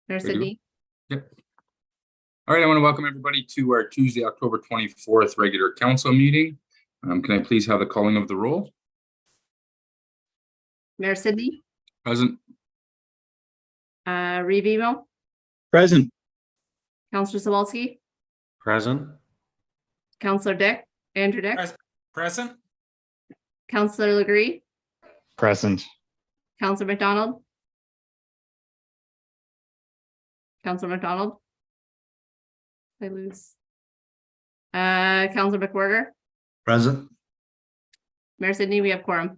Mayor Sydney. Yep. All right, I want to welcome everybody to our Tuesday, October 24th regular council meeting. Can I please have the calling of the roll? Mayor Sydney. Present. Reeve Emo. Present. Councillor Sawalski. Present. Councillor Andrew Dick. Present. Councillor Legree. Present. Councillor McDonald. Councillor McDonald. I lose. Councillor McWhirter. Present. Mayor Sydney, we have quorum.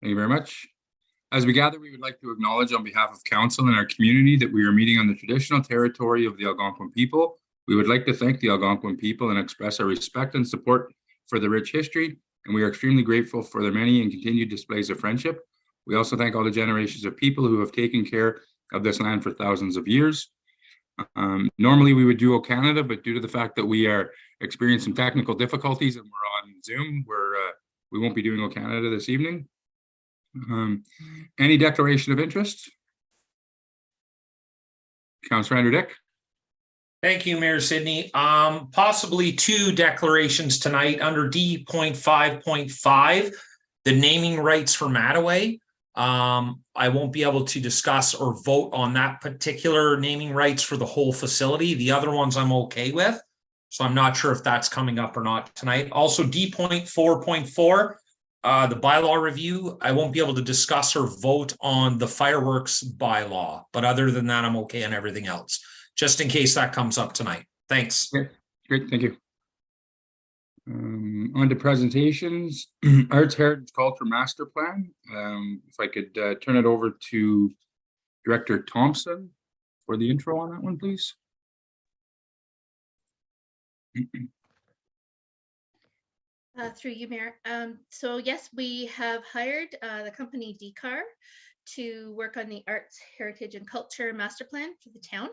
Thank you very much. As we gather, we would like to acknowledge on behalf of council and our community that we are meeting on the traditional territory of the Algonquin people. We would like to thank the Algonquin people and express our respect and support for the rich history, and we are extremely grateful for their many and continued displays of friendship. We also thank all the generations of people who have taken care of this land for thousands of years. Normally we would do Canada, but due to the fact that we are experiencing technical difficulties and we're on Zoom, we won't be doing Canada this evening. Any declaration of interest? Councillor Andrew Dick. Thank you, Mayor Sydney. Possibly two declarations tonight under D.5.5, the naming rights for Mattaway. I won't be able to discuss or vote on that particular naming rights for the whole facility. The other ones I'm okay with. So I'm not sure if that's coming up or not tonight. Also D.4.4, the bylaw review. I won't be able to discuss or vote on the fireworks bylaw, but other than that, I'm okay on everything else, just in case that comes up tonight. Thanks. Okay, great, thank you. On to presentations. Arts Heritage Culture Master Plan. If I could turn it over to Director Thompson for the intro on that one, please. Through you, Mayor. So yes, we have hired the company DCAR to work on the Arts, Heritage and Culture Master Plan for the town.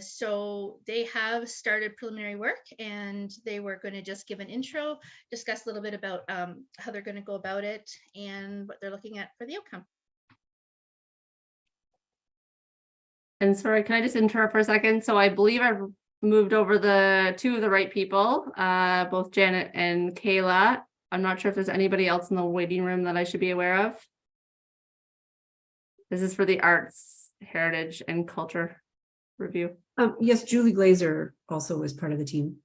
So they have started preliminary work and they were going to just give an intro, discuss a little bit about how they're going to go about it and what they're looking at for the outcome. And sorry, can I just interrupt for a second? So I believe I've moved over the two of the right people, both Janet and Kayla. I'm not sure if there's anybody else in the waiting room that I should be aware of. This is for the Arts, Heritage and Culture review. Yes, Julie Glazer also is part of the team.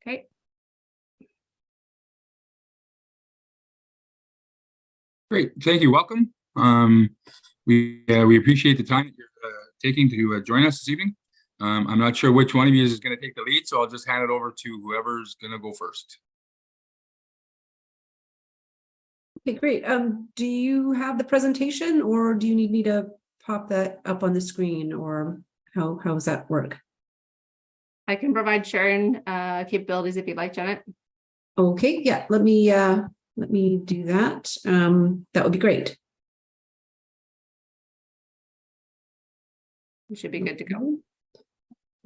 Okay. Great, thank you, welcome. We appreciate the time that you're taking to join us this evening. I'm not sure which one of you is going to take the lead, so I'll just hand it over to whoever's going to go first. Okay, great. Do you have the presentation or do you need me to pop that up on the screen, or how does that work? I can provide sharing capabilities if you'd like, Janet. Okay, yeah, let me do that. That would be great. You should be good to go.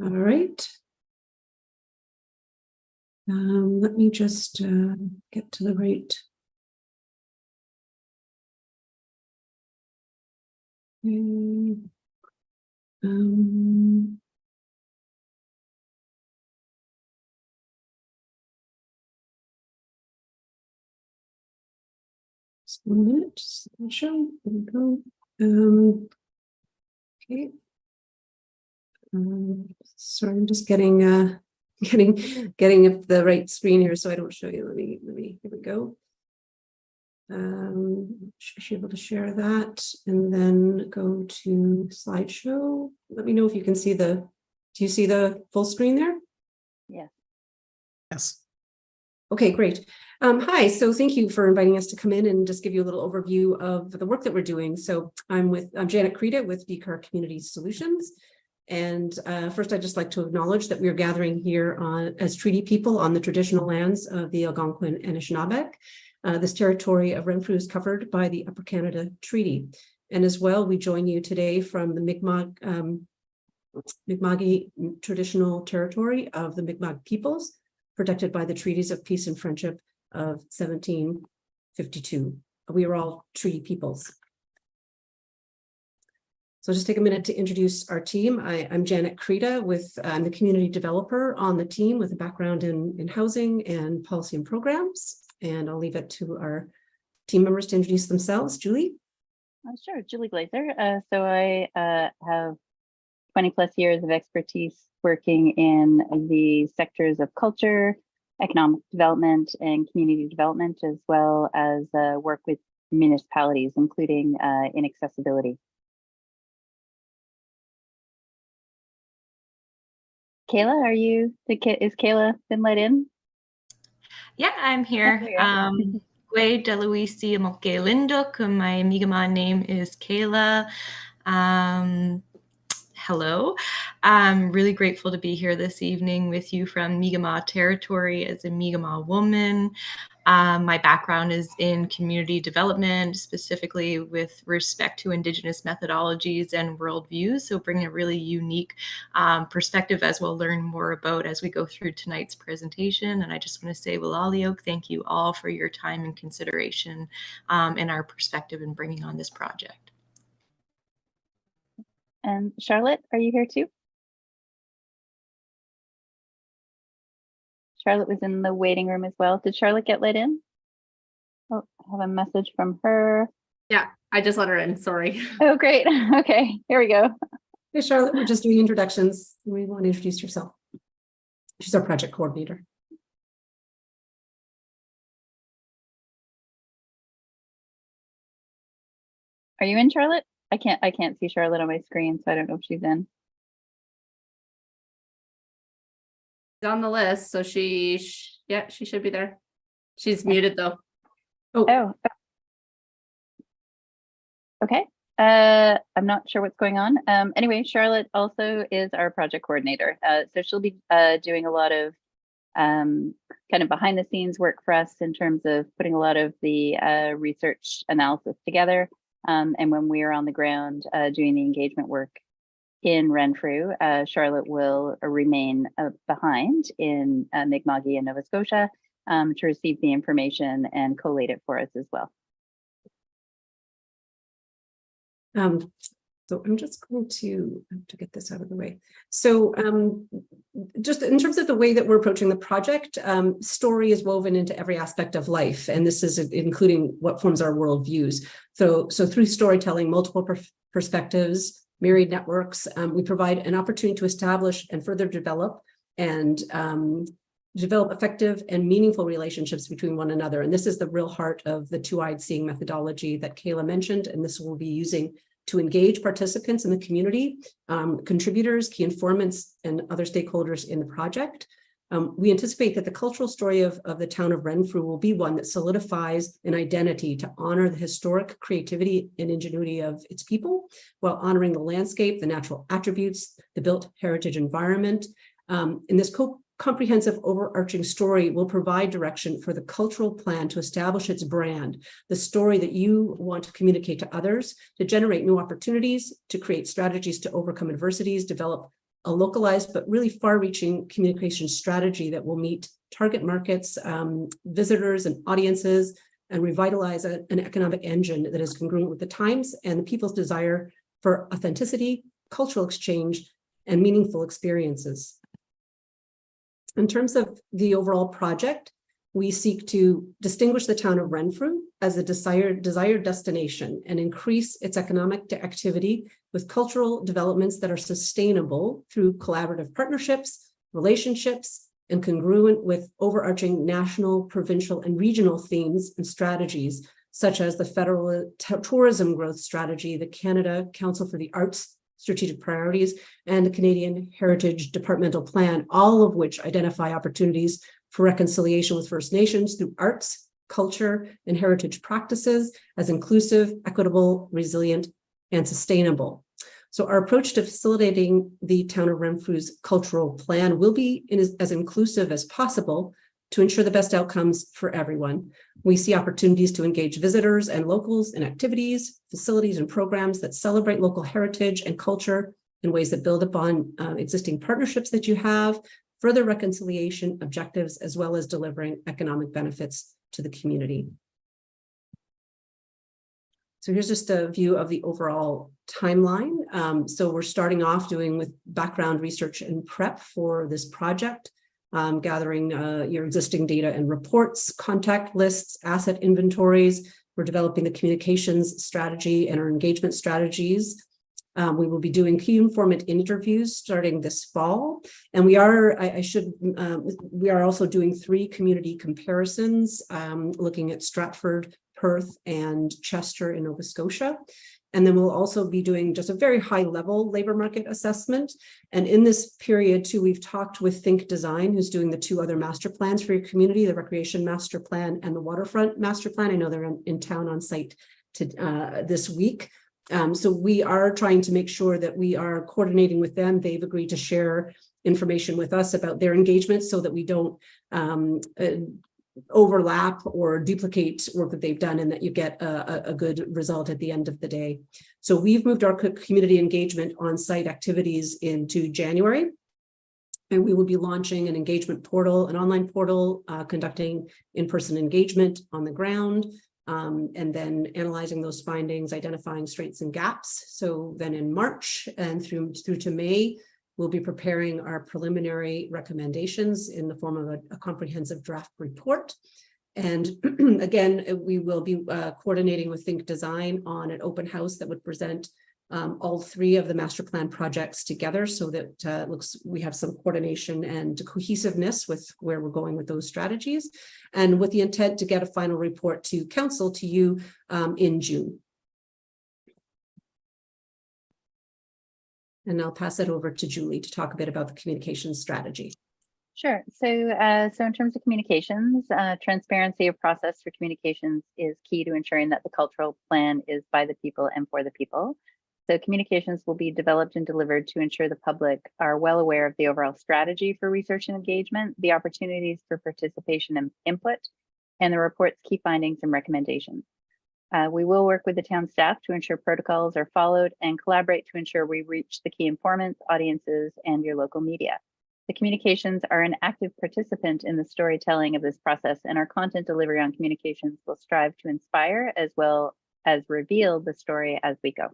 All right. Let me just get to the right. Just 1 minute, just show. There we go. Okay. Sorry, I'm just getting up the right screen here so I don't show you. Let me here we go. Should be able to share that and then go to slideshow. Let me know if you can see do you see the full screen there? Yeah. Yes. Okay, great. Hi, so thank you for inviting us to come in and just give you a little overview of the work that we're doing. So I'm Janet Creta with DCAR Community Solutions. And first, I'd just like to acknowledge that we are gathering here as treaty people on the traditional lands of the Algonquin and Anishinaabe. This territory of Renfrew is covered by the Upper Canada Treaty. And as well, we join you today from the Mi'kmaq traditional territory of the Mi'kmaq peoples, protected by the treaties of peace and friendship of 1752. we are all treaty peoples. So just take a minute to introduce our team. I'm Janet Krita I'm the community developer on the team with a background in housing and policy and programs. And I'll leave it to our team members to introduce themselves. Julie? Sure, Julie Glazer. So I have 20 plus years of expertise working in the sectors of culture, economic development, and community development, as well as work with municipalities, including in accessibility. Kayla, is Kayla been let in? Yeah, I'm here. Gwe Deluisi Mokgelinduk. My Mi'kmaq name is Kayla. Hello. I'm really grateful to be here this evening with you from Mi'kmaq territory as a Mi'kmaq woman. My background is in community development, specifically with respect to Indigenous methodologies and worldviews. So bringing a really unique perspective, as we'll learn more about as we go through tonight's presentation. And I just want to say, Wilaliok, thank you all for your time and consideration and our perspective in bringing on this project. And Charlotte, are you here too? Charlotte was in the waiting room as well. Did Charlotte get let in? Oh, I have a message from her. Yeah, I just let her in. Sorry. Oh, great. Okay, here we go. Hey, Charlotte, we're just doing introductions. We want to introduce yourself. She's our project coordinator. Are you in, Charlotte? I can't see Charlotte on my screen, so I don't know if she's in. She's on the list, so she should be there. She's muted though. Oh. Okay. I'm not sure what's going on. Anyway, Charlotte also is our project coordinator. So she'll be doing a lot of kind of behind the scenes work for us in terms of putting a lot of the research analysis together. And when we're on the ground doing the engagement work in Renfrew, Charlotte will remain behind in Mi'kmaq and Nova Scotia to receive the information and collate it for us as well. So I'm just going to get this out of the way. So just in terms of the way that we're approaching the project, story is woven into every aspect of life, and this is including what forms our worldviews. So through storytelling, multiple perspectives, myriad networks, we provide an opportunity to establish and further develop effective and meaningful relationships between one another. And this is the real heart of the two-eyed seeing methodology that Kayla mentioned, and this will be using to engage participants in the community, contributors, key informants, and other stakeholders in the project. We anticipate that the cultural story of the town of Renfrew will be one that solidifies an identity to honor the historic creativity and ingenuity of its people, while honoring the landscape, the natural attributes, the built heritage environment. In this comprehensive overarching story will provide direction for the cultural plan to establish its brand, the story that you want to communicate to others, to generate new opportunities, to create strategies to overcome adversities, develop a localized but really far-reaching communication strategy that will meet target markets, visitors and audiences, and revitalize an economic engine that is congruent with the times and the people's desire for authenticity, cultural exchange, and meaningful experiences. In terms of the overall project, we seek to distinguish the town of Renfrew as a desired destination and increase its economic activity with cultural developments that are sustainable through collaborative partnerships, relationships, and congruent with overarching national, provincial, and regional themes and strategies, such as the Federal Tourism Growth Strategy, the Canada Council for the Arts Strategic Priorities, and the Canadian Heritage Departmental Plan, all of which identify opportunities for reconciliation with First Nations through arts, culture, and heritage practices as inclusive, equitable, resilient, and sustainable. So our approach to facilitating the town of Renfrew's cultural plan will be as inclusive as possible to ensure the best outcomes for everyone. We see opportunities to engage visitors and locals in activities, facilities, and programs that celebrate local heritage and culture in ways that build upon existing partnerships that you have, further reconciliation objectives, as well as delivering economic benefits to the community. So here's just a view of the overall timeline. So we're starting off doing with background research and prep for this project, gathering your existing data and reports, contact lists, asset inventories. We're developing the communications strategy and our engagement strategies. We will be doing key informant interviews starting this fall. And we are, we are also doing 3 community comparisons, looking at Stratford, Perth, and Chester in Nova Scotia. And then we'll also be doing just a very high level labor market assessment. And in this period too, we've talked with Think Design, who's doing the 2 other master plans for your community, the Recreation Master Plan and the Waterfront Master Plan. I know they're in town on site this week. So we are trying to make sure that we are coordinating with them. They've agreed to share information with us about their engagement so that we don't overlap or duplicate work that they've done, and that you get a good result at the end of the day. So we've moved our community engagement on-site activities into January, and we will be launching an engagement portal, an online portal, conducting in-person engagement on the ground, and then analyzing those findings, identifying strengths and gaps. So then in March and through to May, we'll be preparing our preliminary recommendations in the form of a comprehensive draft report. And again, we will be coordinating with Think Design on an open house that would present all 3 of the master plan projects together, so that we have some coordination and cohesiveness with where we're going with those strategies, and with the intent to get a final report to council, to you, in June. And I'll pass it over to Julie to talk a bit about the communications strategy. Sure. So in terms of communications, transparency of process for communications is key to ensuring that the cultural plan is by the people and for the people. So communications will be developed and delivered to ensure the public are well aware of the overall strategy for research and engagement, the opportunities for participation and input, and the report's key findings and recommendations. We will work with the town staff to ensure protocols are followed and collaborate to ensure we reach the key informants, audiences, and your local media. The communications are an active participant in the storytelling of this process, and our content delivery on communications will strive to inspire as well as reveal the story as we go.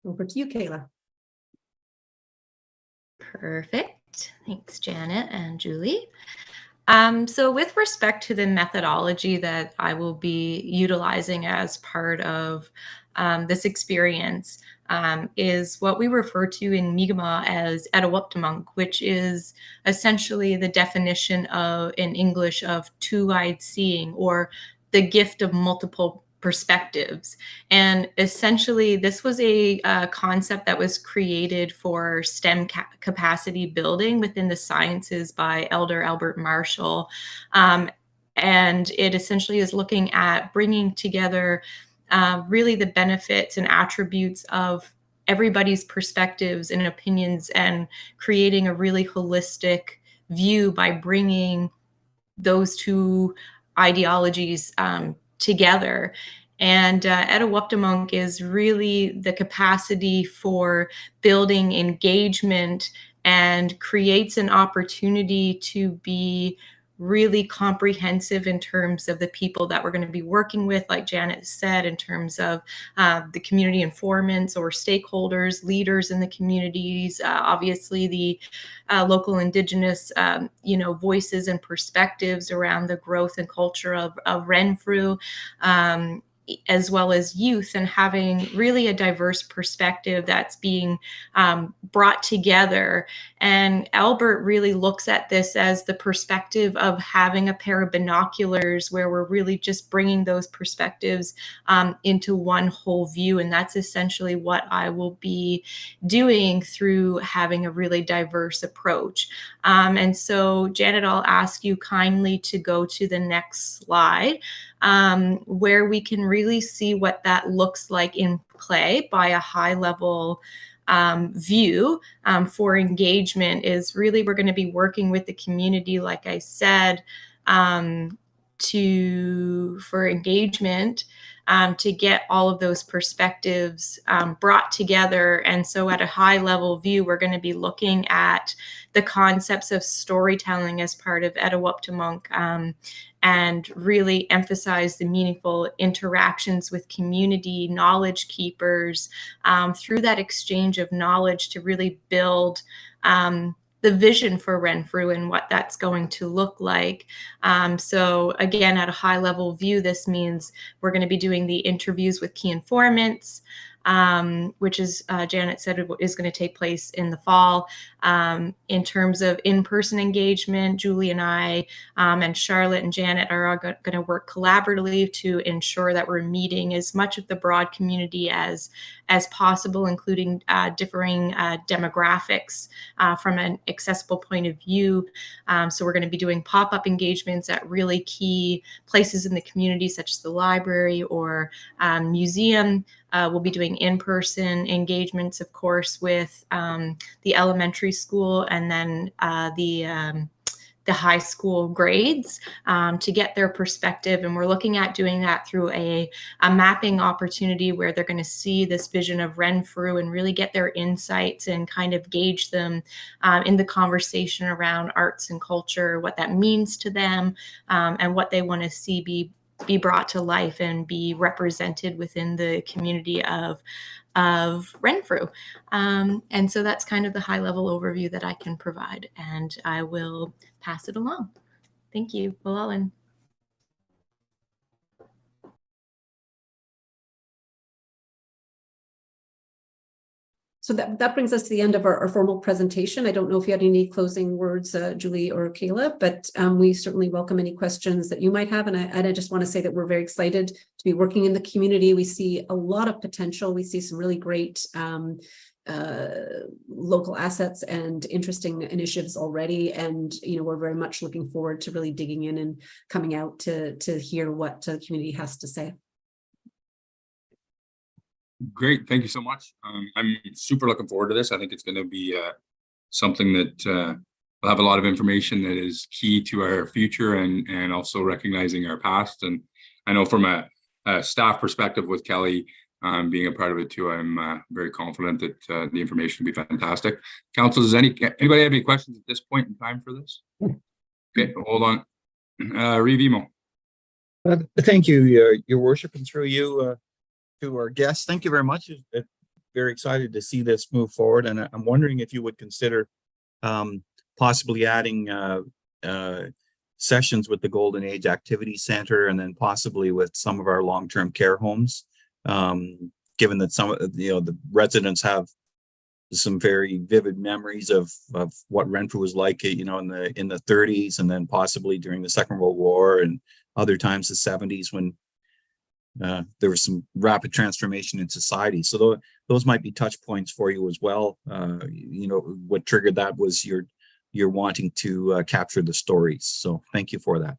Over to you, Kayla. Perfect. Thanks, Janet and Julie. So with respect to the methodology that I will be utilizing as part of this experience, is what we refer to in Mi'kmaq as Etowuptimunk, which is essentially the definition of, in English, of two-eyed seeing, or the gift of multiple perspectives. And essentially, this was a concept that was created for STEM capacity building within the sciences by Elder Albert Marshall. And it essentially is looking at bringing together really the benefits and attributes of everybody's perspectives and opinions, and creating a really holistic view by bringing those 2 ideologies together. And Etowuptimunk is really the capacity for building engagement and creates an opportunity to be really comprehensive in terms of the people that we're going to be working with, like Janet said, in terms of the community informants or stakeholders, leaders in the communities, obviously the local Indigenous, voices and perspectives around the growth and culture of Renfrew, as well as youth, and having really a diverse perspective that's being brought together. And Albert really looks at this as the perspective of having a pair of binoculars, where we're really just bringing those perspectives into one whole view. And that's essentially what I will be doing through having a really diverse approach. And so, Janet, I'll ask you kindly to go to the next slide, where we can really see what that looks like in play by a high level view for engagement. Is really, we're going to be working with the community, like I said, for engagement. to get all of those perspectives brought together. And so at a high level view, we're going to be looking at the concepts of storytelling as part of Etowuptimunk, and really emphasize the meaningful interactions with community knowledge keepers through that exchange of knowledge to really build the vision for Renfrew and what that's going to look like. So again, at a high level view, this means we're going to be doing the interviews with key informants, which is Janet said is going to take place in the fall. In terms of in-person engagement, Julie and I and Charlotte and Janet are going to work collaboratively to ensure that we're meeting as much of the broad community as possible, including differing demographics from an accessible point of view. So we're going to be doing pop-up engagements at really key places in the community, such as the library or museum. We'll be doing in-person engagements, of course, with the elementary school and then the high school grades to get their perspective. And we're looking at doing that through a mapping opportunity where they're going to see this vision of Renfrew and really get their insights and kind of gauge them in the conversation around arts and culture, what that means to them, and what they want to see be brought to life and be represented within the community of Renfrew. And so that's kind of the high level overview that I can provide, and I will pass it along. Thank you, Llewellyn. So that brings us to the end of our formal presentation. I don't know if you had any closing words, Julie or Kayla, but we certainly welcome any questions that you might have. And I just want to say that we're very excited to be working in the community. We see a lot of potential. We see some really great local assets and interesting initiatives already. And, we're very much looking forward to really digging in and coming out to hear what the community has to say. Great, thank you so much. I'm super looking forward to this. I think it's going to be something that will have a lot of information that is key to our future and also recognizing our past. And I know from a staff perspective with Kelly being a part of it too, I'm very confident that the information will be fantastic. Council, does anybody have any questions at this point in time for this? Okay, hold on. Revimo. Thank you, Your Worship, and through you to our guests. Thank you very much. Very excited to see this move forward, and I'm wondering if you would consider possibly adding sessions with the Golden Age Activity Center, and then possibly with some of our long-term care homes, given that some of the residents have some very vivid memories of what Renfrew was like, in the 30s, and then possibly during the Second World War and other times the 70s when there was some rapid transformation in society. So those might be touch points for you as well. What triggered that was you're wanting to capture the stories. So thank you for that.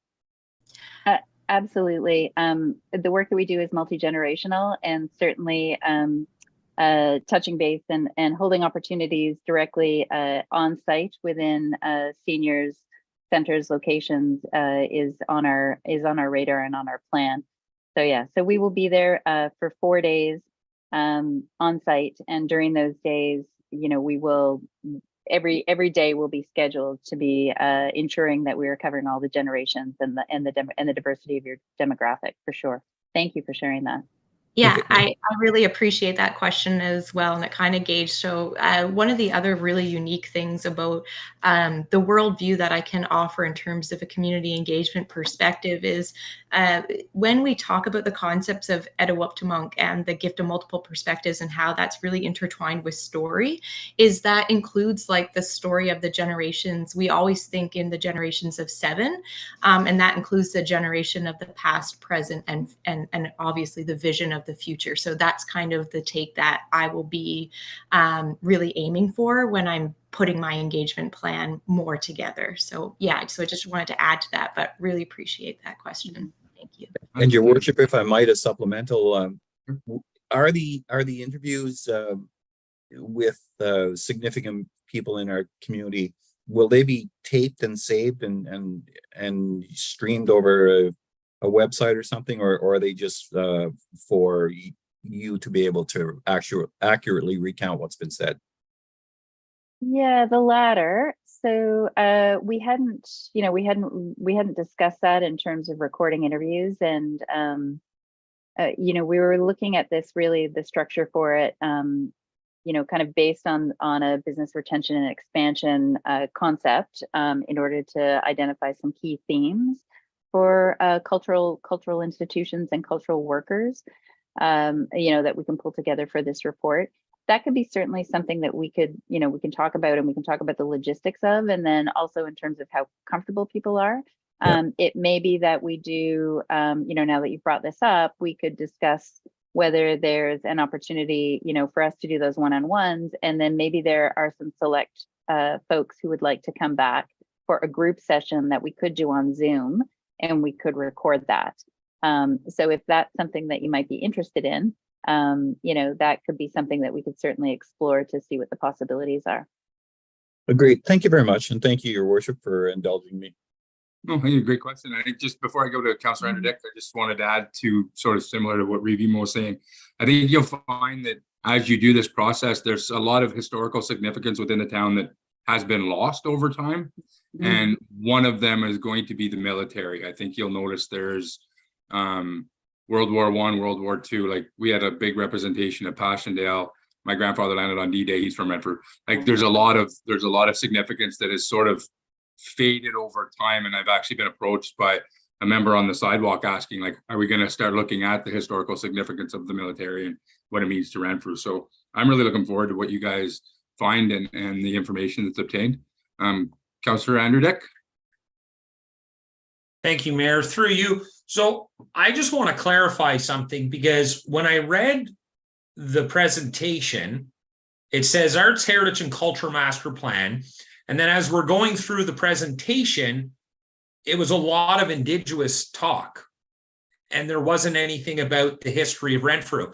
Absolutely. The work that we do is multi-generational, and certainly touching base and holding opportunities directly on site within seniors centers locations is on our radar and on our plan. So yeah, so we will be there for 4 days on site, and during those days, we will every day will be scheduled to be ensuring that we are covering all the generations and the diversity of your demographic for sure. Thank you for sharing that. Yeah, I really appreciate that question as well, and it kind of gauged. So one of the other really unique things about the worldview that I can offer in terms of a community engagement perspective is when we talk about the concepts of Etowuptimunk and the gift of multiple perspectives and how that's really intertwined with story, is that includes like the story of the generations. We always think in the generations of 7, and that includes the generation of the past, present, and obviously the vision of the future. So that's kind of the take that I will be really aiming for when I'm putting my engagement plan more together. So yeah, so I just wanted to add to that, but really appreciate that question. Thank you. And Your Worship, if I might, a supplemental, are the interviews with significant people in our community, will they be taped and saved and streamed over a website or something, or are they just for you to be able to accurately recount what's been said? Yeah, the latter. So we hadn't discussed that in terms of recording interviews, and we were looking at this, really the structure for it, kind of based on a business retention and expansion concept, in order to identify some key themes for cultural institutions and cultural workers, that we can pull together for this report. That could be certainly something that we could, we can talk about, and we can talk about the logistics of, and then also in terms of how comfortable people are. It may be that we do, now that you've brought this up, we could discuss whether there's an opportunity, for us to do those one-on-ones, and then maybe there are some select folks who would like to come back for a group session that we could do on Zoom, and we could record that. So if that's something that you might be interested in, that could be something that we could certainly explore to see what the possibilities are. Agreed. Thank you very much. And thank you, Your Worship, for indulging me. No, I think a great question. I think just before I go to Councillor Anderdick, I just wanted to add to sort of similar to what Revimo was saying. I think you'll find that as you do this process, there's a lot of historical significance within the town that has been lost over time. And one of them is going to be the military. I think you'll notice there's World War I, World War II. Like, we had a big representation at Passchendaele. My grandfather landed on D-Day. He's from Renfrew. Like, there's a lot of significance that is sort of faded over time. And I've actually been approached by a member on the sidewalk asking, like, are we going to start looking at the historical significance of the military and what it means to Renfrew? So I'm really looking forward to what you guys find and the information that's obtained. Councillor Anderdick. Thank you, Mayor. Through you. So I just want to clarify something, because when I read the presentation, it says Arts, Heritage, and Culture Master Plan. And then as we're going through the presentation, it was a lot of Indigenous talk, and there wasn't anything about the history of Renfrew.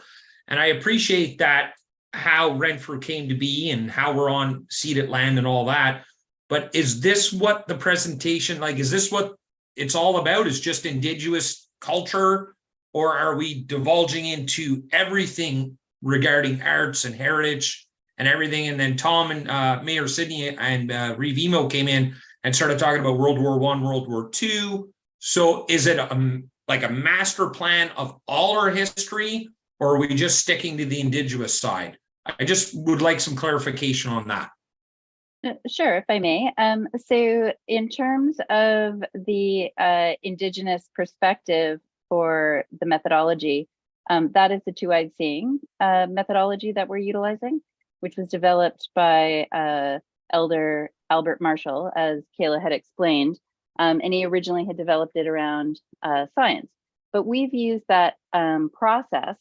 And I appreciate that, how Renfrew came to be and how we're on ceded land and all that. But is this what the presentation, like, is this what it's all about, is just Indigenous culture? Or are we divulging into everything regarding arts and heritage and everything? And then Tom and Mayor Sidney and Revimo came in and started talking about World War I, World War II. So is it like a master plan of all our history, or are we just sticking to the Indigenous side? I just would like some clarification on that. Sure, if I may. So in terms of the Indigenous perspective for the methodology, that is the two-eyed seeing methodology that we're utilizing, which was developed by Elder Albert Marshall, as Kayla had explained, and he originally had developed it around science. But we've used that process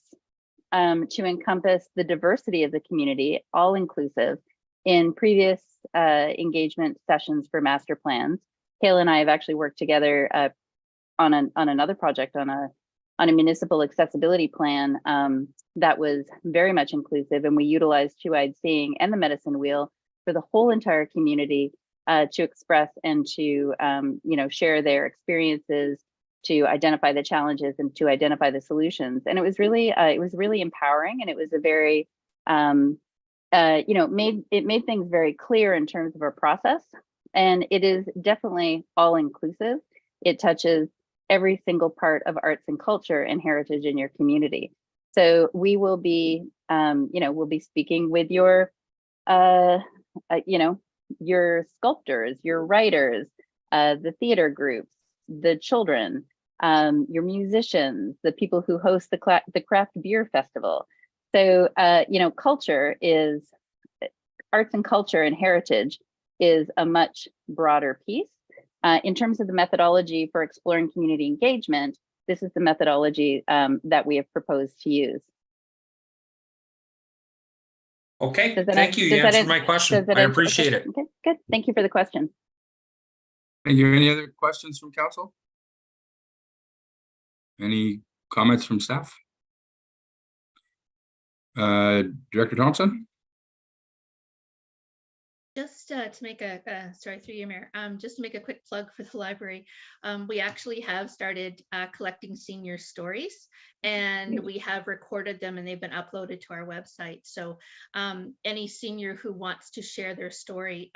to encompass the diversity of the community, all inclusive, in previous engagement sessions for master plans. Kayla and I have actually worked together on another project on a municipal accessibility plan that was very much inclusive, and we utilized two-eyed seeing and the medicine wheel for the whole entire community to express and to share their experiences, to identify the challenges and to identify the solutions. And it was really empowering, and it was a very it made things very clear in terms of our process, and it is definitely all inclusive. It touches every single part of arts and culture and heritage in your community. So we will be, we'll be speaking with your, your sculptors, your writers, the theater groups, the children, your musicians, the people who host the craft beer festival. So, culture is, arts and culture and heritage is a much broader piece. In terms of the methodology for exploring community engagement, this is the methodology that we have proposed to use. Okay, thank you. You answered my question. I appreciate it. Okay, good. Thank you for the question. Thank you. Any other questions from council? Any comments from staff? Director Thompson? Just to make sorry, through you, Mayor, just to make a quick plug for the library. We actually have started collecting senior stories, and we have recorded them, and they've been uploaded to our website. So any senior who wants to share their story,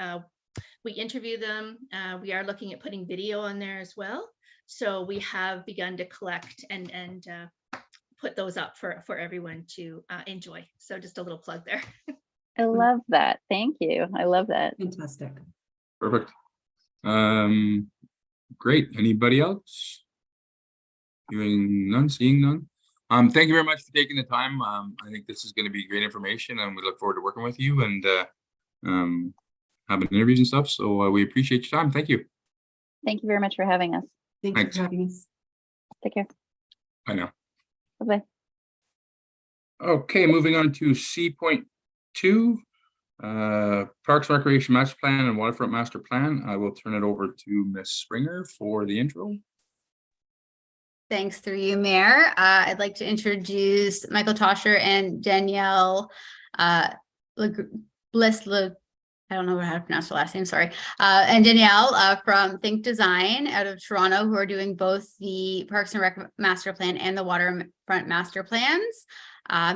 we interview them. We are looking at putting video on there as well. So we have begun to collect and put those up for everyone to enjoy. So just a little plug there. I love that. Thank you. I love that. Fantastic. Perfect. Great. Anybody else? Hearing none, seeing none. Thank you very much for taking the time. I think this is going to be great information, and we look forward to working with you and having interviews and stuff. So we appreciate your time. Thank you. Thank you very much for having us. Thanks Thanks. for having us. Take care. Bye now. Bye-bye. Okay, moving on to C.2, Parks and Recreation Master Plan and Waterfront Master Plan. I will turn it over to Ms. Springer for the intro. Thanks, through you, Mayor. I'd like to introduce Michael Tosher and Danielle I don't know how to pronounce her last name, sorry. And Danielle from Think Design out of Toronto, who are doing both the Parks and Rec Master Plan and the Waterfront Master Plans.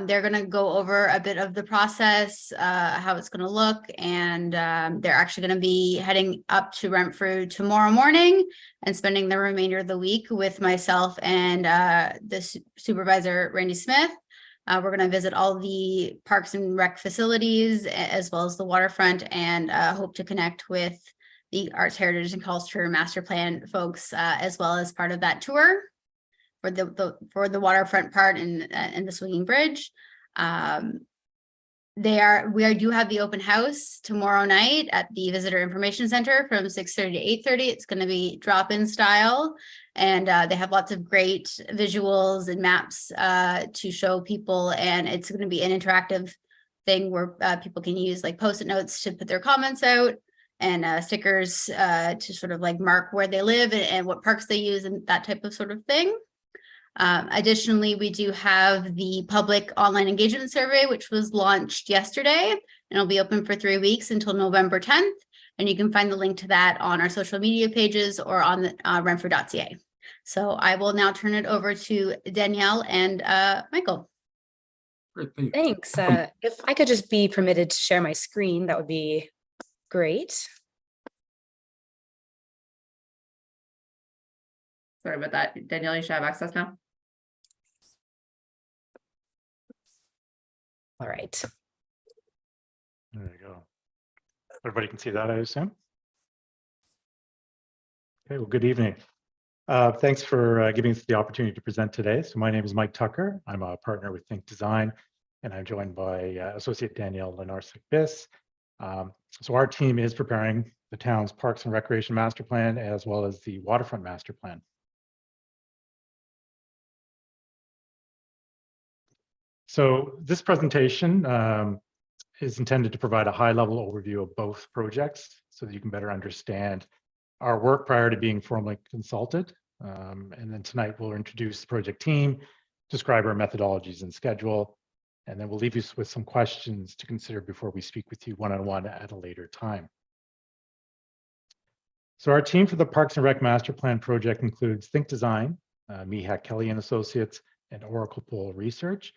They're going to go over a bit of the process, how it's going to look, and they're actually going to be heading up to Renfrew tomorrow morning and spending the remainder of the week with myself and the supervisor, Randy Smith. We're going to visit all the Parks and Rec facilities as well as the waterfront, and hope to connect with the Arts, Heritage, and Culture Master Plan folks as well as part of that tour for the waterfront part and the swinging bridge. We do have the open house tomorrow night at the Visitor Information Center from 6:30 to 8:30. It's going to be drop-in style, and they have lots of great visuals and maps to show people, and it's going to be an interactive thing where people can use like post-it notes to put their comments out, and stickers to sort of like mark where they live and what parks they use and that type of sort of thing. Additionally, we do have the public online engagement survey, which was launched yesterday, and it'll be open for 3 weeks until November 10th. And you can find the link to that on our social media pages or on the, renfrew.ca. So I will now turn it over to Danielle and Michael. Great, thank you. Thanks. If I could just be permitted to share my screen, that would be great. Sorry about that. Danielle, you should have access now. All right. There you go. Everybody can see that, I assume. Okay, well, good evening. Thanks for giving us the opportunity to present today. So my name is Mike Tucker. I'm a partner with Think Design, and I'm joined by Associate Danielle Lenarczyk-Biss. So our team is preparing the town's Parks and Recreation Master Plan as well as the Waterfront Master Plan. So this presentation is intended to provide a high-level overview of both projects so that you can better understand our work prior to being formally consulted. And then tonight we'll introduce the project team, describe our methodologies and schedule, and then we'll leave you with some questions to consider before we speak with you one-on-one at a later time. So our team for the Parks and Rec Master Plan project includes Think Design, Mihak Kelly and Associates, and Oracle Pool Research.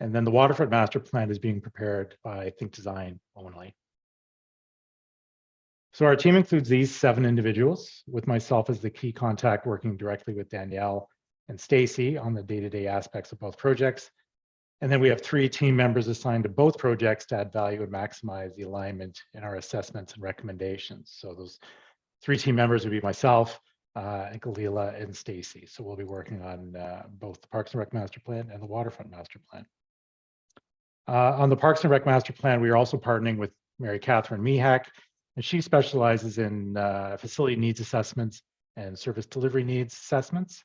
And then the Waterfront Master Plan is being prepared by Think Design only. So our team includes these 7 individuals, with myself as the key contact working directly with Danielle and Stacy on the day-to-day aspects of both projects. And then we have 3 team members assigned to both projects to add value and maximize the alignment in our assessments and recommendations. So those 3 team members would be myself, and Galila and Stacy. So we'll be working on both the Parks and Rec Master Plan and the Waterfront Master Plan. On the Parks and Rec Master Plan, we are also partnering with Mary Catherine Mihak, and she specializes in facility needs assessments and service delivery needs assessments.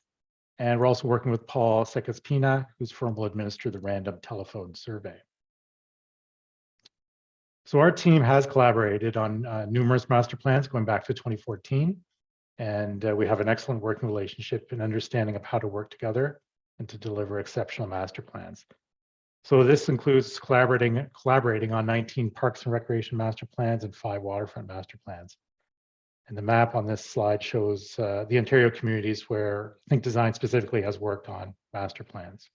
And we're also working with Paul Sekaspina, whose firm will administer the random telephone survey. So our team has collaborated on numerous master plans going back to 2014, and we have an excellent working relationship and understanding of how to work together and to deliver exceptional master plans. So this includes collaborating on 19 parks and recreation master plans and 5 waterfront master plans. And the map on this slide shows the Ontario communities where Think Design specifically has worked on master plans.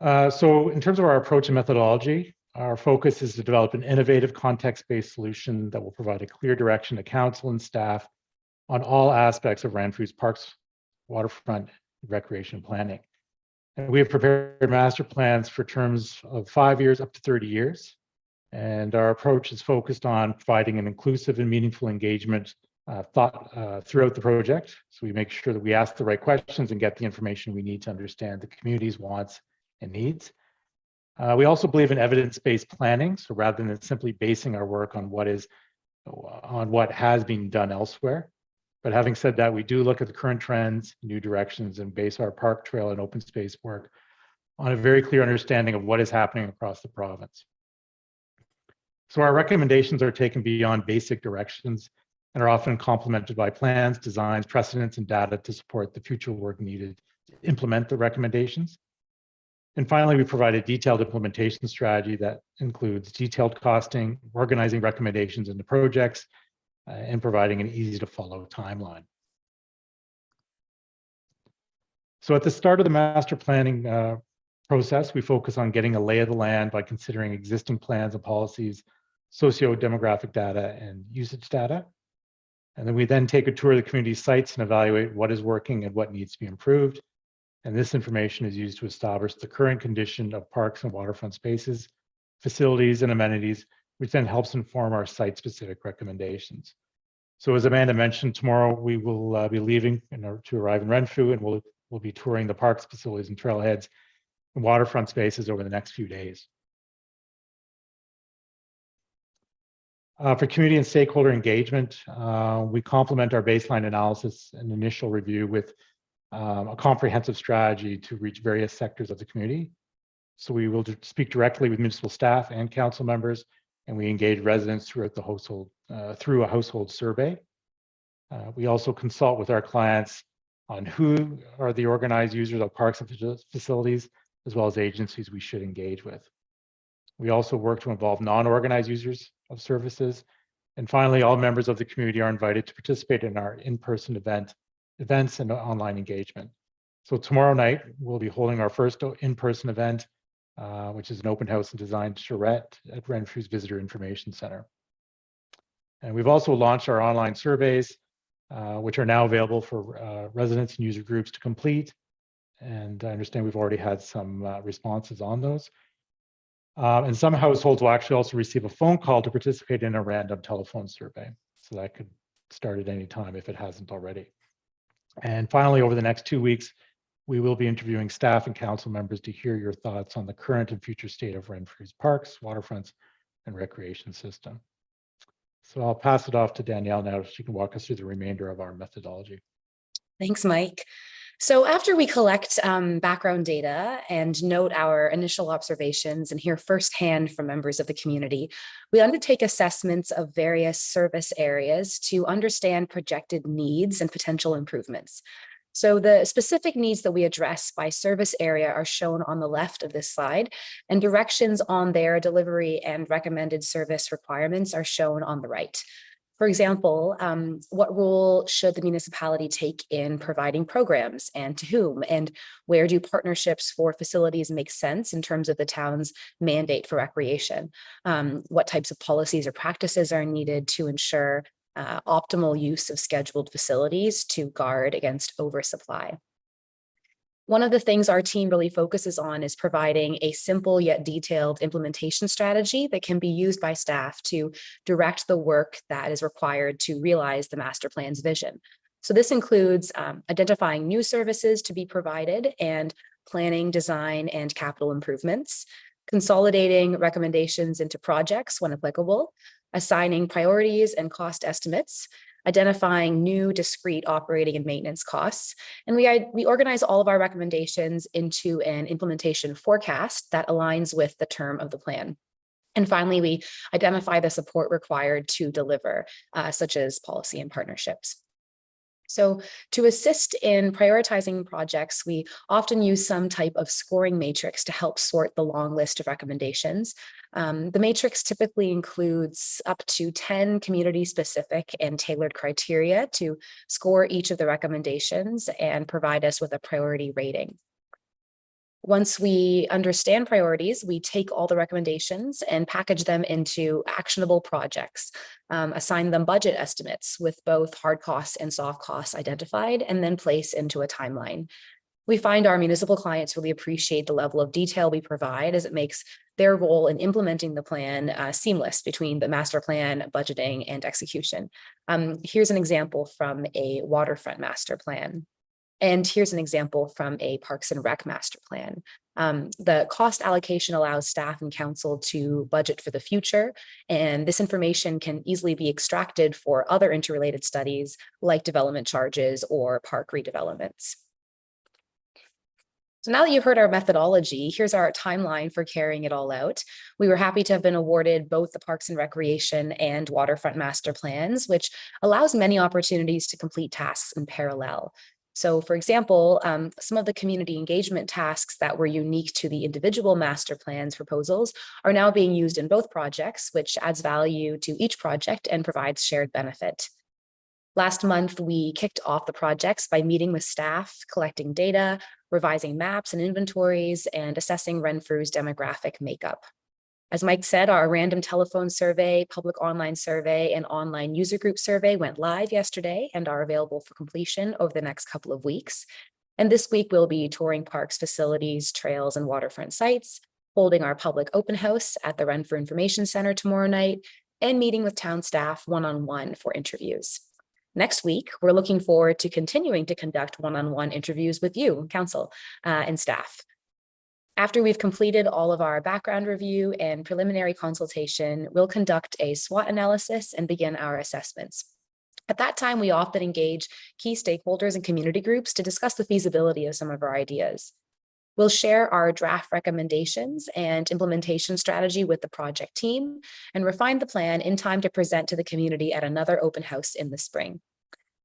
So in terms of our approach and methodology, our focus is to develop an innovative context-based solution that will provide a clear direction to council and staff on all aspects of Renfrew's parks, waterfront, recreation planning. And we have prepared master plans for terms of 5 years up to 30 years. And our approach is focused on providing an inclusive and meaningful engagement throughout the project. So we make sure that we ask the right questions and get the information we need to understand the community's wants and needs. We also believe in evidence-based planning. So rather than simply basing our work on what has been done elsewhere. But having said that, we do look at the current trends, new directions, and base our park, trail, and open space work on a very clear understanding of what is happening across the province. So our recommendations are taken beyond basic directions and are often complemented by plans, designs, precedents, and data to support the future work needed to implement the recommendations. And finally, we provide a detailed implementation strategy that includes detailed costing, organizing recommendations into projects, and providing an easy to follow timeline. So at the start of the master planning process, we focus on getting a lay of the land by considering existing plans and policies, socio-demographic data, and usage data. And then we take a tour of the community sites and evaluate what is working and what needs to be improved. And this information is used to establish the current condition of parks and waterfront spaces, facilities, and amenities, which then helps inform our site-specific recommendations. So as Amanda mentioned, tomorrow we will be leaving to arrive in Renfrew, and we'll be touring the parks, facilities, and trailheads and waterfront spaces over the next few days. For community and stakeholder engagement, we complement our baseline analysis and initial review with a comprehensive strategy to reach various sectors of the community. So we will speak directly with municipal staff and council members, and we engage residents throughout the household through a household survey. We also consult with our clients on who are the organized users of parks and facilities, as well as agencies we should engage with. We also work to involve non-organized users of services. And finally, all members of the community are invited to participate in our in-person events and online engagement. So tomorrow night, we'll be holding our first in-person event, which is an open house and design charrette at Renfrew's Visitor Information Center. And we've also launched our online surveys, which are now available for residents and user groups to complete. And I understand we've already had some responses on those. And some households will actually also receive a phone call to participate in a random telephone survey. So that could start at any time if it hasn't already. And finally, over the next 2 weeks, we will be interviewing staff and council members to hear your thoughts on the current and future state of Renfrew's parks, waterfronts, and recreation system. So I'll pass it off to Danielle now so she can walk us through the remainder of our methodology. Thanks, Mike. So after we collect background data and note our initial observations and hear firsthand from members of the community, we undertake assessments of various service areas to understand projected needs and potential improvements. So the specific needs that we address by service area are shown on the left of this slide, and directions on their delivery and recommended service requirements are shown on the right. For example, what role should the municipality take in providing programs and to whom? And where do partnerships for facilities make sense in terms of the town's mandate for recreation? What types of policies or practices are needed to ensure optimal use of scheduled facilities to guard against oversupply? One of the things our team really focuses on is providing a simple yet detailed implementation strategy that can be used by staff to direct the work that is required to realize the master plan's vision. So this includes identifying new services to be provided and planning, design, and capital improvements, consolidating recommendations into projects when applicable, assigning priorities and cost estimates, identifying new discrete operating and maintenance costs. And we organize all of our recommendations into an implementation forecast that aligns with the term of the plan. And finally, we identify the support required to deliver, such as policy and partnerships. So to assist in prioritizing projects, we often use some type of scoring matrix to help sort the long list of recommendations. The matrix typically includes up to 10 community-specific and tailored criteria to score each of the recommendations and provide us with a priority rating. Once we understand priorities, we take all the recommendations and package them into actionable projects, assign them budget estimates with both hard costs and soft costs identified, and then place into a timeline. We find our municipal clients really appreciate the level of detail we provide, as it makes their role in implementing the plan seamless between the master plan, budgeting, and execution. Here's an example from a waterfront master plan. And here's an example from a Parks and Rec master plan. The cost allocation allows staff and council to budget for the future, and this information can easily be extracted for other interrelated studies like development charges or park redevelopments. So now that you've heard our methodology, here's our timeline for carrying it all out. We were happy to have been awarded both the Parks and Recreation and Waterfront master plans, which allows many opportunities to complete tasks in parallel. So for example, some of the community engagement tasks that were unique to the individual master plans proposals are now being used in both projects, which adds value to each project and provides shared benefit. Last month, we kicked off the projects by meeting with staff, collecting data, revising maps and inventories, and assessing Renfrew's demographic makeup. As Mike said, our random telephone survey, public online survey, and online user group survey went live yesterday and are available for completion over the next couple of weeks. And this week, we'll be touring parks, facilities, trails, and waterfront sites, holding our public open house at the Renfrew Information Center tomorrow night, and meeting with town staff one-on-one for interviews. Next week, we're looking forward to continuing to conduct one-on-one interviews with you, council, and staff. After we've completed all of our background review and preliminary consultation, we'll conduct a SWOT analysis and begin our assessments. At that time, we often engage key stakeholders and community groups to discuss the feasibility of some of our ideas. We'll share our draft recommendations and implementation strategy with the project team and refine the plan in time to present to the community at another open house in the spring.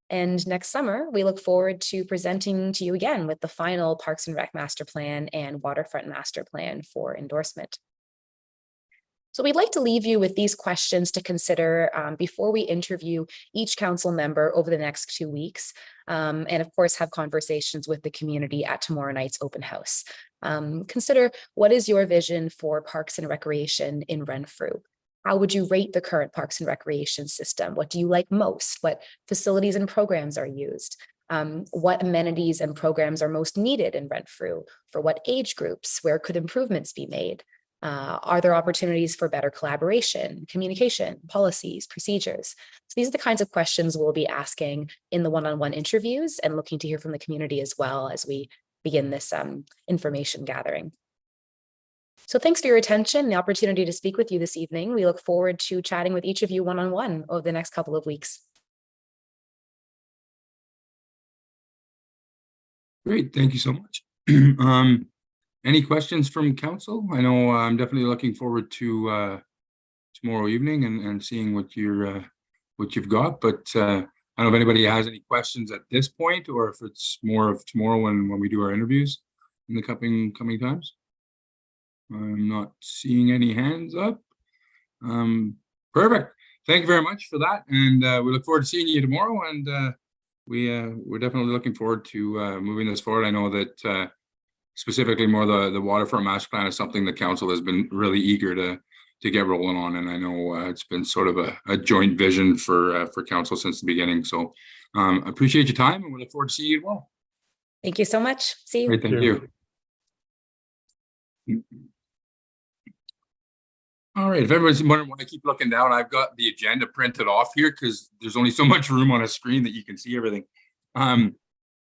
And next summer, we look forward to presenting to you again with the final Parks and Rec master plan and Waterfront master plan for endorsement. So we'd like to leave you with these questions to consider before we interview each council member over the next 2 weeks, and of course have conversations with the community at tomorrow night's open house. Consider, what is your vision for Parks and Recreation in Renfrew? How would you rate the current Parks and Recreation system? What do you like most? What facilities and programs are used? What amenities and programs are most needed in Renfrew? For what age groups? Where could improvements be made? Are there opportunities for better collaboration, communication, policies, procedures? So these are the kinds of questions we'll be asking in the one-on-one interviews, and looking to hear from the community as well as we begin this information gathering. So thanks for your attention and the opportunity to speak with you this evening. We look forward to chatting with each of you one-on-one over the next couple of weeks. Great, thank you so much. Any questions from council? I know I'm definitely looking forward to tomorrow evening and seeing what you've got, but I don't know if anybody has any questions at this point, or if it's more of tomorrow when we do our interviews in the coming times. I'm not seeing any hands up. Perfect. Thank you very much for that, and we look forward to seeing you tomorrow. And we're definitely looking forward to moving this forward. I know that specifically more the waterfront master plan is something the council has been really eager to get rolling on, and I know it's been sort of a joint vision for council since the beginning. So appreciate your time, and we look forward to seeing you tomorrow. Thank you so much. See you. Great, thank you. All right, if everyone's wondering why I keep looking down, I've got the agenda printed off here because there's only so much room on a screen that you can see everything.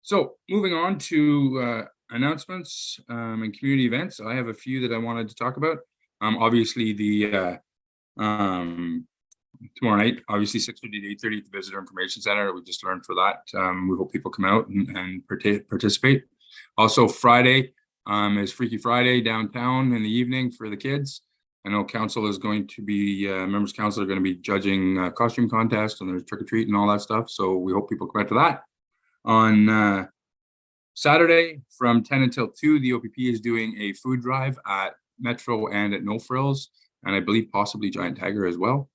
So moving on to announcements and community events. I have a few that I wanted to talk about. Obviously the tomorrow night, obviously 6:30 to 8:30 at the Visitor Information Center. We just learned for that. We hope people come out and participate. Also Friday is Freaky Friday downtown in the evening for the kids. I know council is going to be, members council are going to be judging costume contest, and there's trick or treat and all that stuff. So we hope people come out to that. On Saturday from 10 until 2, the OPP is doing a food drive at Metro and at No Frills, and I believe possibly Giant Tiger as well.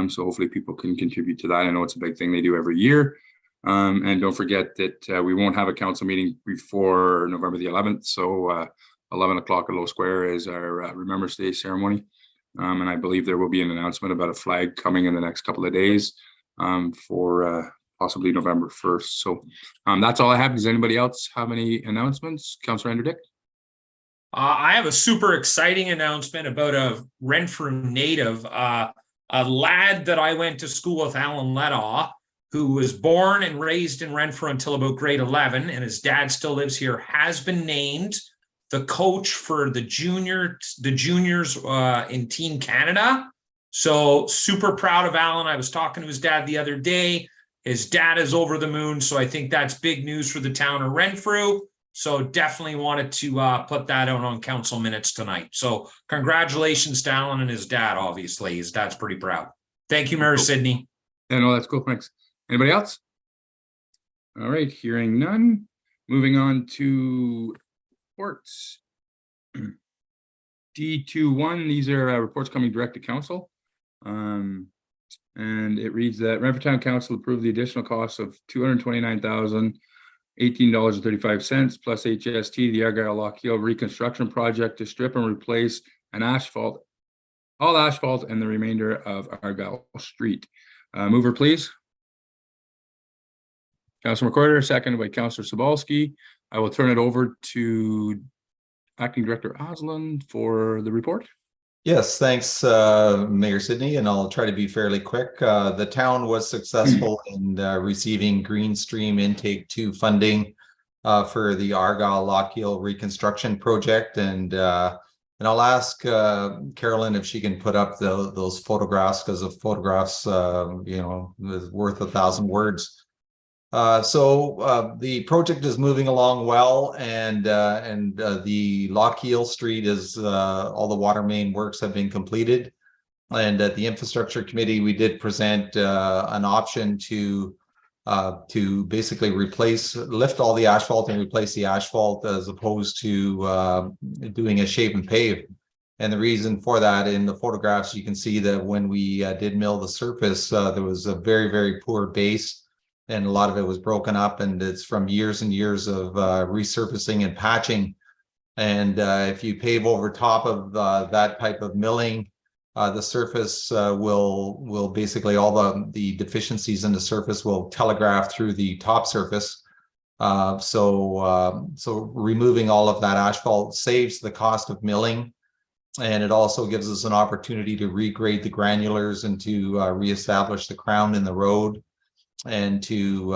So hopefully people can contribute to that. I know it's a big thing they do every year. And don't forget that we won't have a council meeting before November the 11th. So 11 o'clock at Low Square is our Remembrance Day ceremony. And I believe there will be an announcement about a flag coming in the next couple of days for possibly November 1st. So that's all I have. Does anybody else have any announcements? Councillor Anderdick? I have a super exciting announcement about a Renfrew native, a lad that I went to school with, Alan Ledaw, who was born and raised in Renfrew until about grade 11, and his dad still lives here, has been named the coach for the juniors in Team Canada. So super proud of Alan. I was talking to his dad the other day. His dad is over the moon. So I think that's big news for the town of Renfrew. So definitely wanted to put that out on council minutes tonight. So congratulations to Alan and his dad, obviously. His dad's pretty proud. Thank you, Mayor Sidney. Yeah, no, that's cool. Thanks. Anybody else? All right, hearing none. Moving on to reports. D21, these are reports coming direct to council. And it reads that Renfrew Town Council approved the additional cost of $229,018.35 plus HST, the Argyle Lockhill reconstruction project to strip and replace all asphalt and the remainder of Argyle Street. Mover, please. Councilor McCorder, seconded by Councilor Sobalski. I will turn it over to Acting Director Oslin for the report. Yes, thanks, Mayor Sidney, and I'll try to be fairly quick. The town was successful in receiving Green Stream Intake 2 funding for the Argyle Lockhill reconstruction project, and I'll ask Carolyn if she can put up those photographs, because of photographs, is worth 1,000 words. So the project is moving along well, and the Lockhill Street is all the water main works have been completed. And at the infrastructure committee, we did present an option to basically lift all the asphalt and replace the asphalt, as opposed to doing a shape and pave. And the reason for that, in the photographs, you can see that when we did mill the surface, there was a very, very poor base. And a lot of it was broken up, and it's from years and years of resurfacing and patching. And if you pave over top of that type of milling, the surface will basically, all the deficiencies in the surface will telegraph through the top surface. So removing all of that asphalt saves the cost of milling, and it also gives us an opportunity to regrade the granulars and to reestablish the crown in the road. And to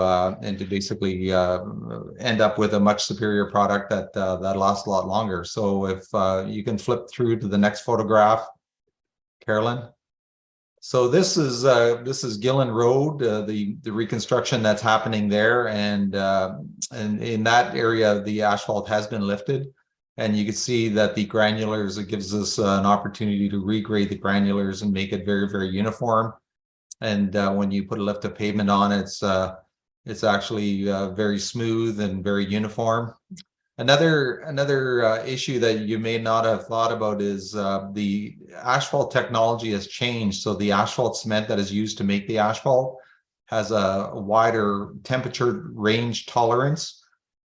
basically end up with a much superior product that lasts a lot longer. So if you can flip through to the next photograph, Carolyn. So this is Gillen Road, the reconstruction that's happening there, and in that area the asphalt has been lifted, and you can see that the granulars, it gives us an opportunity to regrade the granulars and make it very, very uniform. And when you put a lift of pavement on, it's actually very smooth and very uniform. Another issue that you may not have thought about is the asphalt technology has changed. So the asphalt cement that is used to make the asphalt has a wider temperature range tolerance.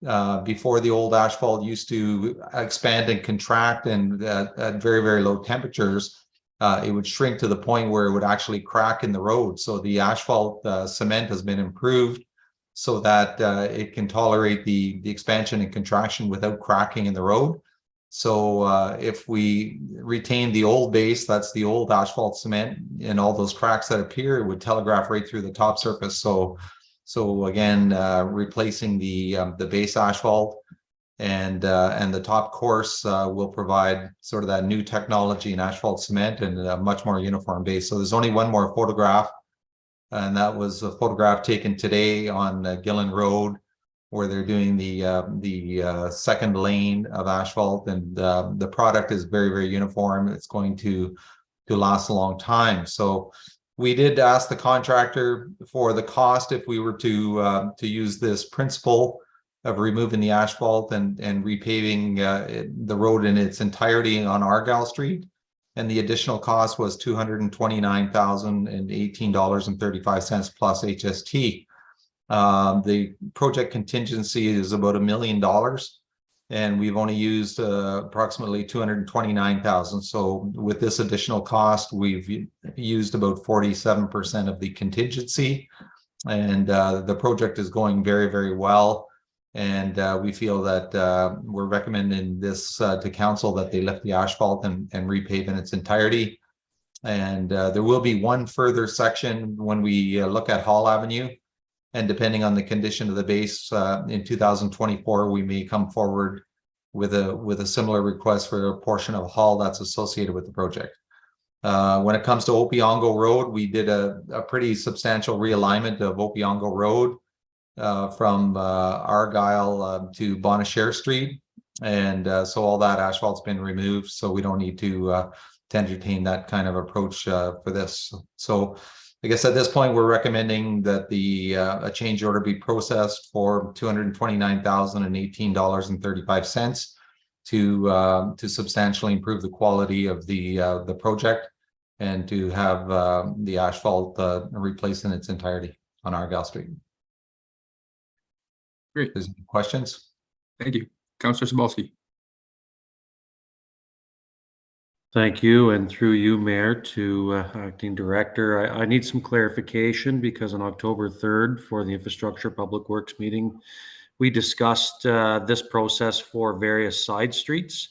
Before, the old asphalt used to expand and contract, and at very, very low temperatures, it would shrink to the point where it would actually crack in the road. So the asphalt cement has been improved so that it can tolerate the expansion and contraction without cracking in the road. So if we retain the old base, that's the old asphalt cement, and all those cracks that appear, it would telegraph right through the top surface. So again, replacing the base asphalt and the top course will provide sort of that new technology in asphalt cement and a much more uniform base. So there's only one more photograph, and that was a photograph taken today on Gillen Road, where they're doing the second lane of asphalt, and the product is very, very uniform. It's going to last a long time. So We did ask the contractor for the cost if we were to use this principle of removing the asphalt and repaving the road in its entirety on Argyle Street. And the additional cost was $229,018.35 plus HST. The project contingency is about $1 million, and we've only used approximately 229,000. So with this additional cost, we've used about 47% of the contingency, and the project is going very, very well. And we feel that we're recommending this to council, that they lift the asphalt and repave in its entirety. And there will be one further section when we look at Hall Avenue. And depending on the condition of the base in 2024, we may come forward with a similar request for a portion of Hall that's associated with the project. When it comes to Opiongo Road, we did a pretty substantial realignment of Opiongo Road from Argyle to Bonachere Street. And so all that asphalt's been removed, so we don't need to entertain that kind of approach for this. So I guess at this point, we're recommending that a change order be processed for $229,018.35 to substantially improve the quality of the project and to have the asphalt replaced in its entirety on Argyle Street. Great. There's any questions? Thank you. Councillor Sabalski. Thank you, and through you, Mayor, to Acting Director. I need some clarification because on October 3rd for the Infrastructure Public Works meeting, we discussed this process for various side streets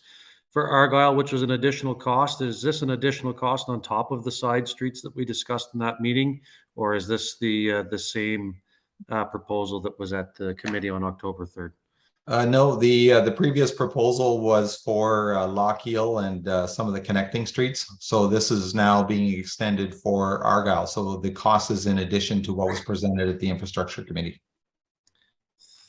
for Argyle, which was an additional cost. Is this an additional cost on top of the side streets that we discussed in that meeting, or is this the same proposal that was at the committee on October 3rd? No, the previous proposal was for Lockheil and some of the connecting streets. So this is now being extended for Argyle. So the cost is in addition to what was presented at the Infrastructure Committee.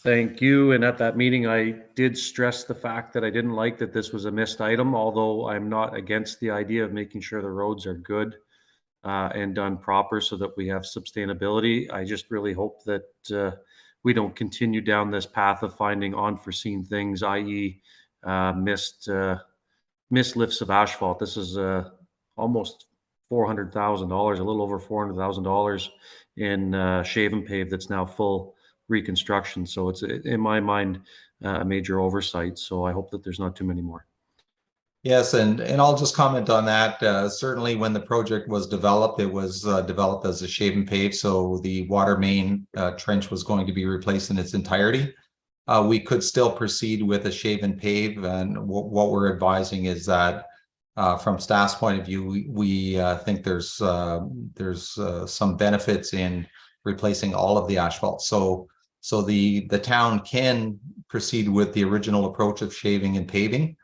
Thank you. And at that meeting, I did stress the fact that I didn't like that this was a missed item, although I'm not against the idea of making sure the roads are good and done proper so that we have sustainability. I just really hope that we don't continue down this path of finding unforeseen things, i.e. missed lifts of asphalt. This is almost $400,000, a little over $400,000 in shave and pave that's now full reconstruction. So it's, in my mind, a major oversight. So I hope that there's not too many more. Yes, and I'll just comment on that. Certainly when the project was developed, it was developed as a shave and pave. So the water main trench was going to be replaced in its entirety. We could still proceed with a shave and pave. And what we're advising is that from staff's point of view, we think there's some benefits in replacing all of the asphalt. So the town can proceed with the original approach of shaving and paving.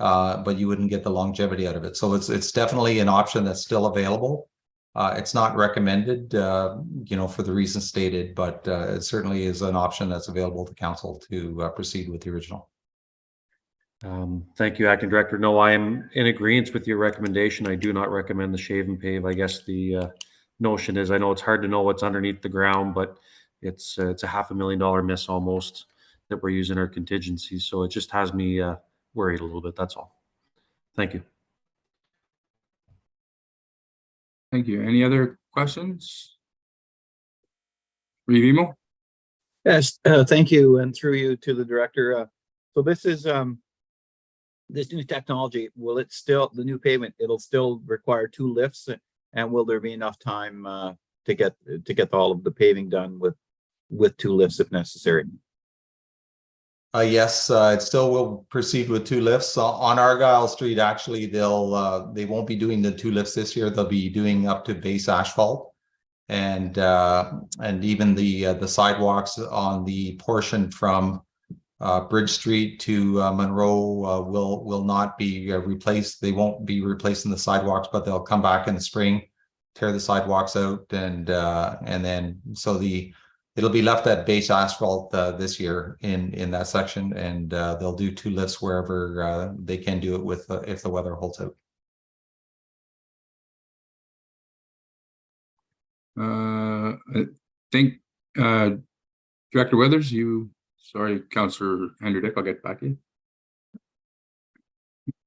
But you wouldn't get the longevity out of it. So it's definitely an option that's still available. It's not recommended, for the reasons stated, but it certainly is an option that's available to council to proceed with the original. Thank you, Acting Director. No, I am in agreement with your recommendation. I do not recommend the shave and pave. I guess the notion is, I know it's hard to know what's underneath the ground, but it's a $500,000 miss almost that we're using our contingency. So it just has me worried a little bit. That's all. Thank you. Thank you. Any other questions? Revimo? Yes, thank you, and through you to the director. So this is this new technology. Will it still, the new pavement, it'll still require 2 lifts, and will there be enough time to get all of the paving done with 2 lifts if necessary? Yes, it still will proceed with 2 lifts on Argyle Street. Actually, they won't be doing the 2 lifts this year. They'll be doing up to base asphalt, and even the sidewalks on the portion from Bridge Street to Monroe will not be replaced. They won't be replacing the sidewalks, but they'll come back in the spring, tear the sidewalks out, and then so it'll be left at base asphalt this year in that section, and they'll do 2 lifts wherever they can do it with if the weather holds out. I think Director Withers, sorry, Councillor Andrew Dick, I'll get back to you.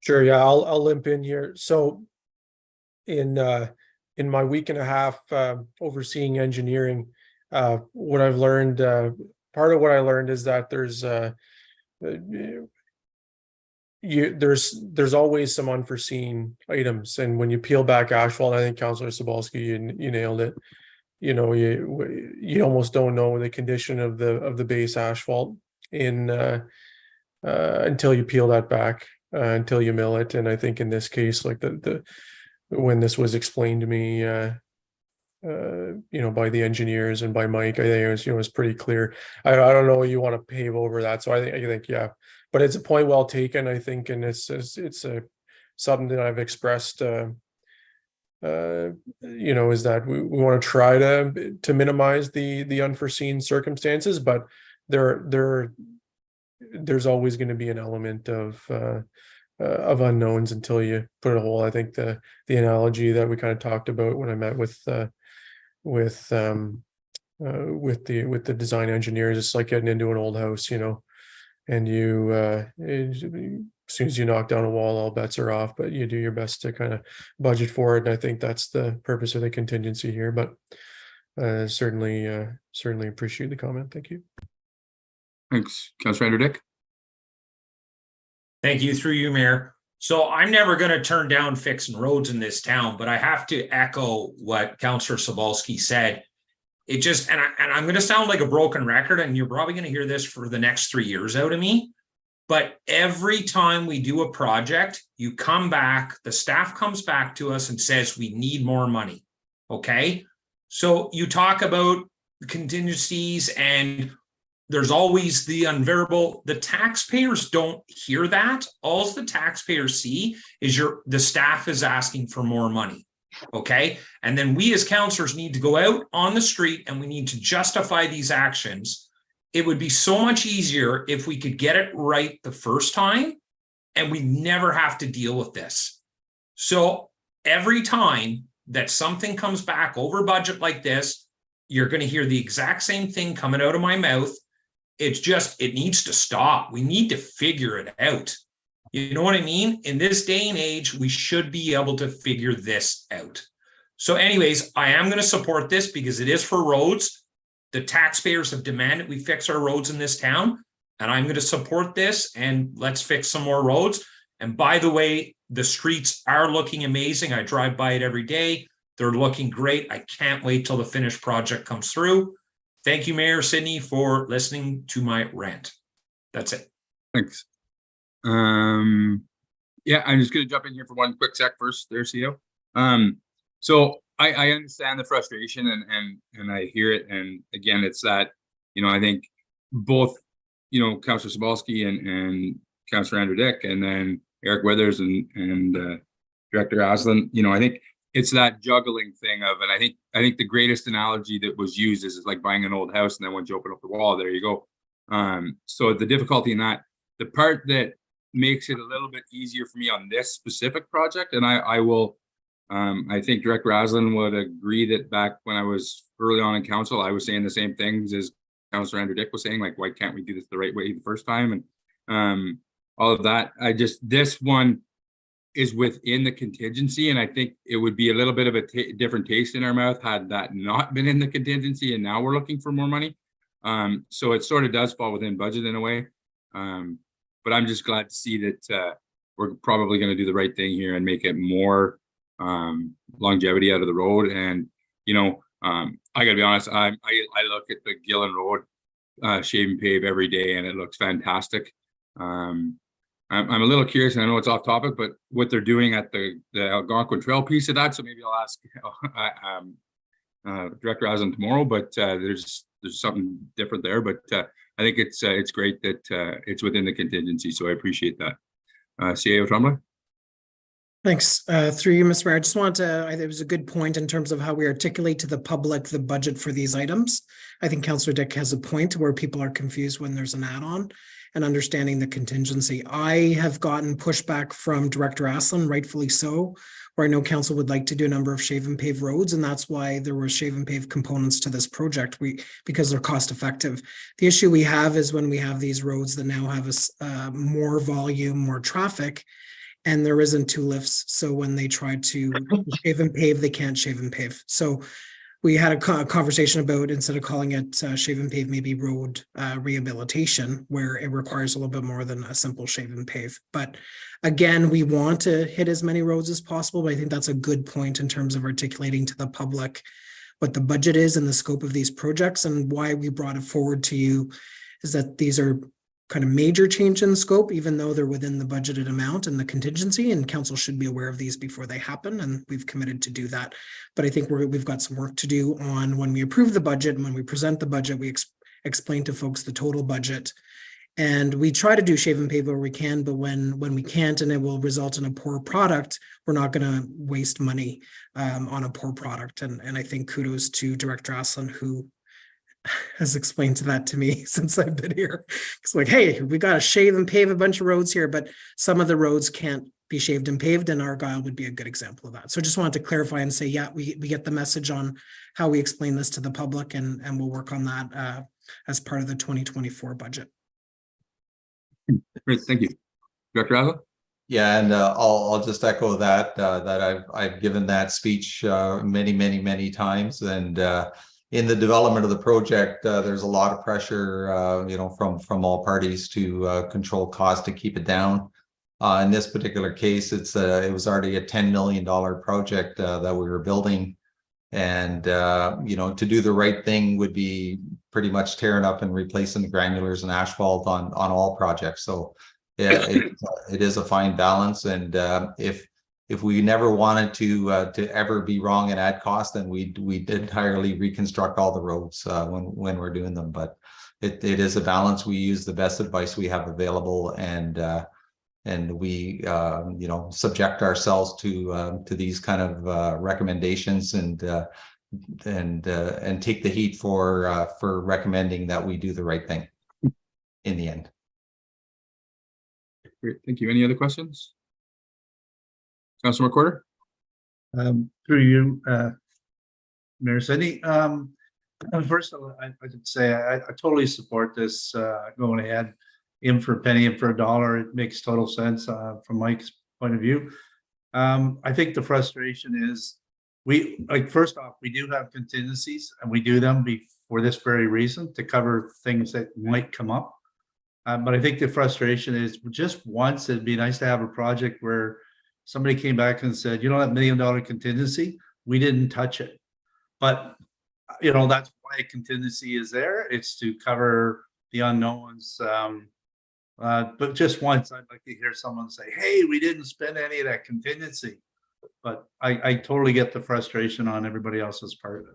Sure, yeah, I'll limp in here. So in my week and a half overseeing engineering, what I've learned, part of what I learned is that there's always some unforeseen items, and when you peel back asphalt, I think Councillor Sobalski, you nailed it. You know, you almost don't know the condition of the base asphalt until you peel that back, until you mill it. And I think in this case, like when this was explained to me, by the engineers and by Mike, I think it was pretty clear. I don't know, you want to pave over that, so I think yeah, but it's a point well taken, I think, and it's something that I've expressed. Is that we want to try to minimize the unforeseen circumstances, but there's always going to be an element of unknowns until you put it a hole. I think the analogy that we kind of talked about when I met with the design engineers, it's like getting into an old house, and as soon as you knock down a wall, all bets are off, but you do your best to kind of budget for it. And I think that's the purpose of the contingency here, but certainly appreciate the comment. Thank you. Thanks. Councillor Andrew Dick. Thank you, through you, Mayor. So I'm never going to turn down fixing roads in this town, but I have to echo what Councillor Sobalski said. It just, and I'm going to sound like a broken record, and you're probably going to hear this for the next 3 years out of me. But every time we do a project, you come back, the staff comes back to us and says, we need more money. Okay. So you talk about contingencies, and there's always the unvariable. The taxpayers don't hear that. All the taxpayers see is the staff is asking for more money. Okay. And then we as councillors need to go out on the street and we need to justify these actions. It would be so much easier if we could get it right the first time and we never have to deal with this. So every time that something comes back over budget like this, you're going to hear the exact same thing coming out of my mouth. It needs to stop. We need to figure it out. You know what I mean? In this day and age, we should be able to figure this out. So anyways, I am going to support this because it is for roads. The taxpayers have demanded we fix our roads in this town, and I'm going to support this, and let's fix some more roads. And by the way, the streets are looking amazing. I drive by it every day. They're looking great. I can't wait till the finished project comes through. Thank you, Mayor Sidney, for listening to my rant. That's it. Thanks. Yeah, I'm just going to jump in here for one quick sec first there, CEO. So I understand the frustration and I hear it. And again, it's that, I think both, Councillor Sobalski and Councillor Andrew Dick, and then Eric Withers and Director Aslan, I think it's that juggling thing of, and I think the greatest analogy that was used is like buying an old house, and then once you open up the wall, there you go. So the difficulty in that, the part that makes it a little bit easier for me on this specific project, and I think Director Aslan would agree that back when I was early on in council, I was saying the same things as Councillor Andrew Dick was saying, like, why can't we do this the right way the first time? And all of that. This one is within the contingency, and I think it would be a little bit of a different taste in our mouth had that not been in the contingency, and now we're looking for more money. So it sort of does fall within budget in a way. But I'm just glad to see that we're probably going to do the right thing here and make it more longevity out of the road. And I gotta be honest, I look at the Gillen Road shave and pave every day, and it looks fantastic. I'm a little curious, and I know it's off topic, but what they're doing at the Algonquin Trail piece of that. So maybe I'll ask Director Aslan tomorrow. But there's something different there. But I think it's great that it's within the contingency. So I appreciate that. CAO Tremblay. Thanks. Through you, Mr. Mayor, I just wanted to, I think it was a good point in terms of how we articulate to the public the budget for these items. I think Councillor Dick has a point where people are confused when there's an add-on and understanding the contingency. I have gotten pushback from Director Aslan, rightfully so, where I know council would like to do a number of shave and pave roads, and that's why there were shave and pave components to this project, because they're cost effective. The issue we have is when we have these roads that now have more volume, more traffic, and there isn't two lifts. So when they try to shave and pave, they can't shave and pave. So we had a conversation about, instead of calling it shave and pave, maybe road rehabilitation, where it requires a little bit more than a simple shave and pave. But again, we want to hit as many roads as possible, but I think that's a good point in terms of articulating to the public what the budget is and the scope of these projects. And why we brought it forward to you is that these are kind of major change in scope, even though they're within the budgeted amount and the contingency, and council should be aware of these before they happen, and we've committed to do that. But I think we've got some work to do on when we approve the budget, and when we present the budget, we explain to folks the total budget. And we try to do shave and pave where we can, but when we can't and it will result in a poor product, we're not going to waste money on a poor product. And I think kudos to Director Aslin, who has explained that to me since I've been here. It's like, hey, we got to shave and pave a bunch of roads here, but some of the roads can't be shaved and paved, and Argyle would be a good example of that. So just wanted to clarify and say, yeah, we get the message on how we explain this to the public, and we'll work on that as part of the 2024 budget. Great, thank you. Director Aslin? Yeah, and I'll just echo that I've given that speech many times, and in the development of the project, there's a lot of pressure, from all parties to control cost to keep it down. In this particular case, it was already a $10 million project that we were building, and to do the right thing would be pretty much tearing up and replacing the granulars and asphalt on all projects. So yeah, it is a fine balance, and if we never wanted to ever be wrong and add cost, then we did entirely reconstruct all the roads when we're doing them. But it is a balance. We use the best advice we have available, and we subject ourselves to these kind of recommendations, and take the heat for recommending that we do the right thing in the end. Great, thank you. Any other questions? Councilor Recorder? Through you, Mayor Sidney. First of all, I should say I totally support this going ahead. In for a penny, in for a dollar. It makes total sense from Mike's point of view. I think the frustration is first off, we do have contingencies, and we do them for this very reason, to cover things that might come up. But I think the frustration is, just once it'd be nice to have a project where somebody came back and said, that $1 million contingency, we didn't touch it. But, that's why a contingency is there. It's to cover the unknowns. But just once, I'd like to hear someone say, hey, we didn't spend any of that contingency. But I totally get the frustration on everybody else's part,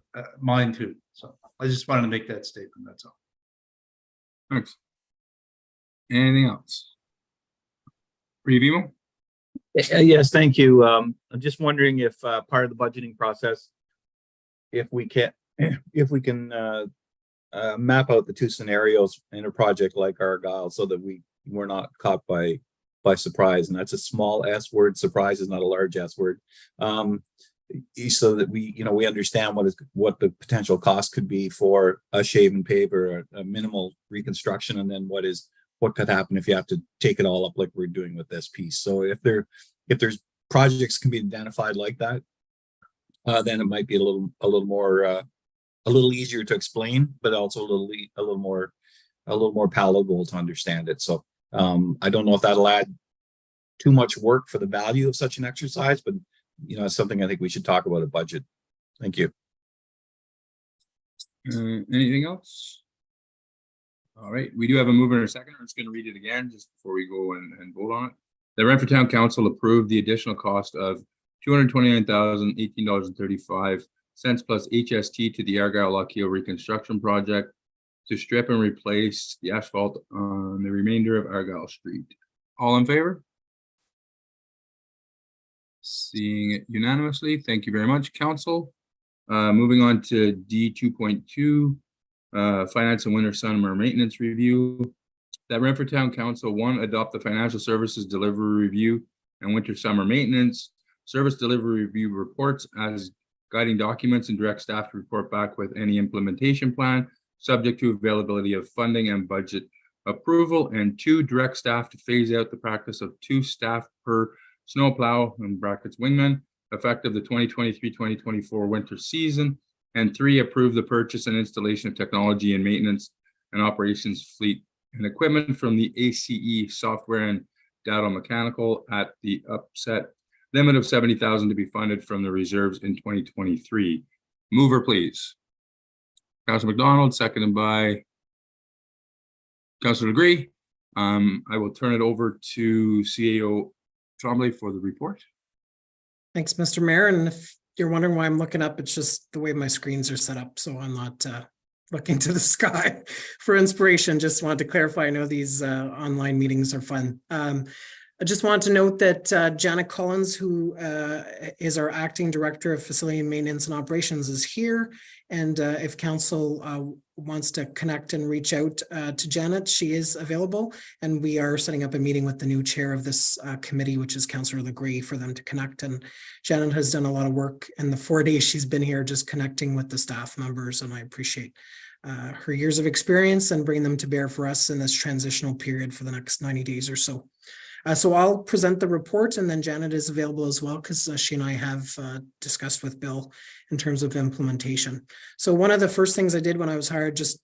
mine too. So I just wanted to make that statement, that's all. Thanks. Anything else? Review? Yes, thank you. I'm just wondering if part of the budgeting process, if we can map out the two scenarios in a project like Argyle, so that we're not caught by surprise. And that's a small S word. Surprise is not a large S word. So that we understand what the potential cost could be for a shave and pave or a minimal reconstruction, and then what could happen if you have to take it all up like we're doing with this piece. So if there's projects can be identified like that, then it might be a little easier to explain, but also a little more palatable to understand it. So I don't know if that'll add too much work for the value of such an exercise, but it's something I think we should talk about a budget. Thank you. Anything else? All right, we do have a mover and a second. I'm just going to read it again just before we go and vote on it. The Renfrew Town Council approved the additional cost of $229,018.35 plus HST to the Argyle Lockheed reconstruction project to strip and replace the asphalt on the remainder of Argyle Street. All in favor? Seeing it unanimously. Thank you very much, Council. Moving on to D 2.2. Finance and winter summer maintenance review. That Renfrew Town Council, 1, adopt the financial services delivery review and winter summer maintenance service delivery review reports as guiding documents and direct staff to report back with any implementation plan, subject to availability of funding and budget approval. And 2, direct staff to phase out the practice of 2 staff per snowplow, in brackets wingman, effective the 2023-2024 winter season. And 3, approve the purchase and installation of technology and maintenance and operations fleet and equipment from the ACE software and data mechanical at the upset limit of $70,000 to be funded from the reserves in 2023. Mover, please. Councilor McDonald, seconded by Councilor Legree. I will turn it over to CAO Tremblay for the report. Thanks, Mr. Mayor. And if you're wondering why I'm looking up, it's just the way my screens are set up. So I'm not looking to the sky for inspiration. Just wanted to clarify. I know these online meetings are fun. I just want to note that Janet Collins, who is our acting director of facility maintenance and operations, is here. And if council wants to connect and reach out to Janet, she is available. And we are setting up a meeting with the new chair of this committee, which is Councillor Legree, for them to connect. And Janet has done a lot of work in the 4 days she's been here, just connecting with the staff members. And I appreciate her years of experience and bringing them to bear for us in this transitional period for the next 90 days or so. So I'll present the report, and then Janet is available as well, because she and I have discussed with Bill in terms of implementation. So one of the first things I did when I was hired just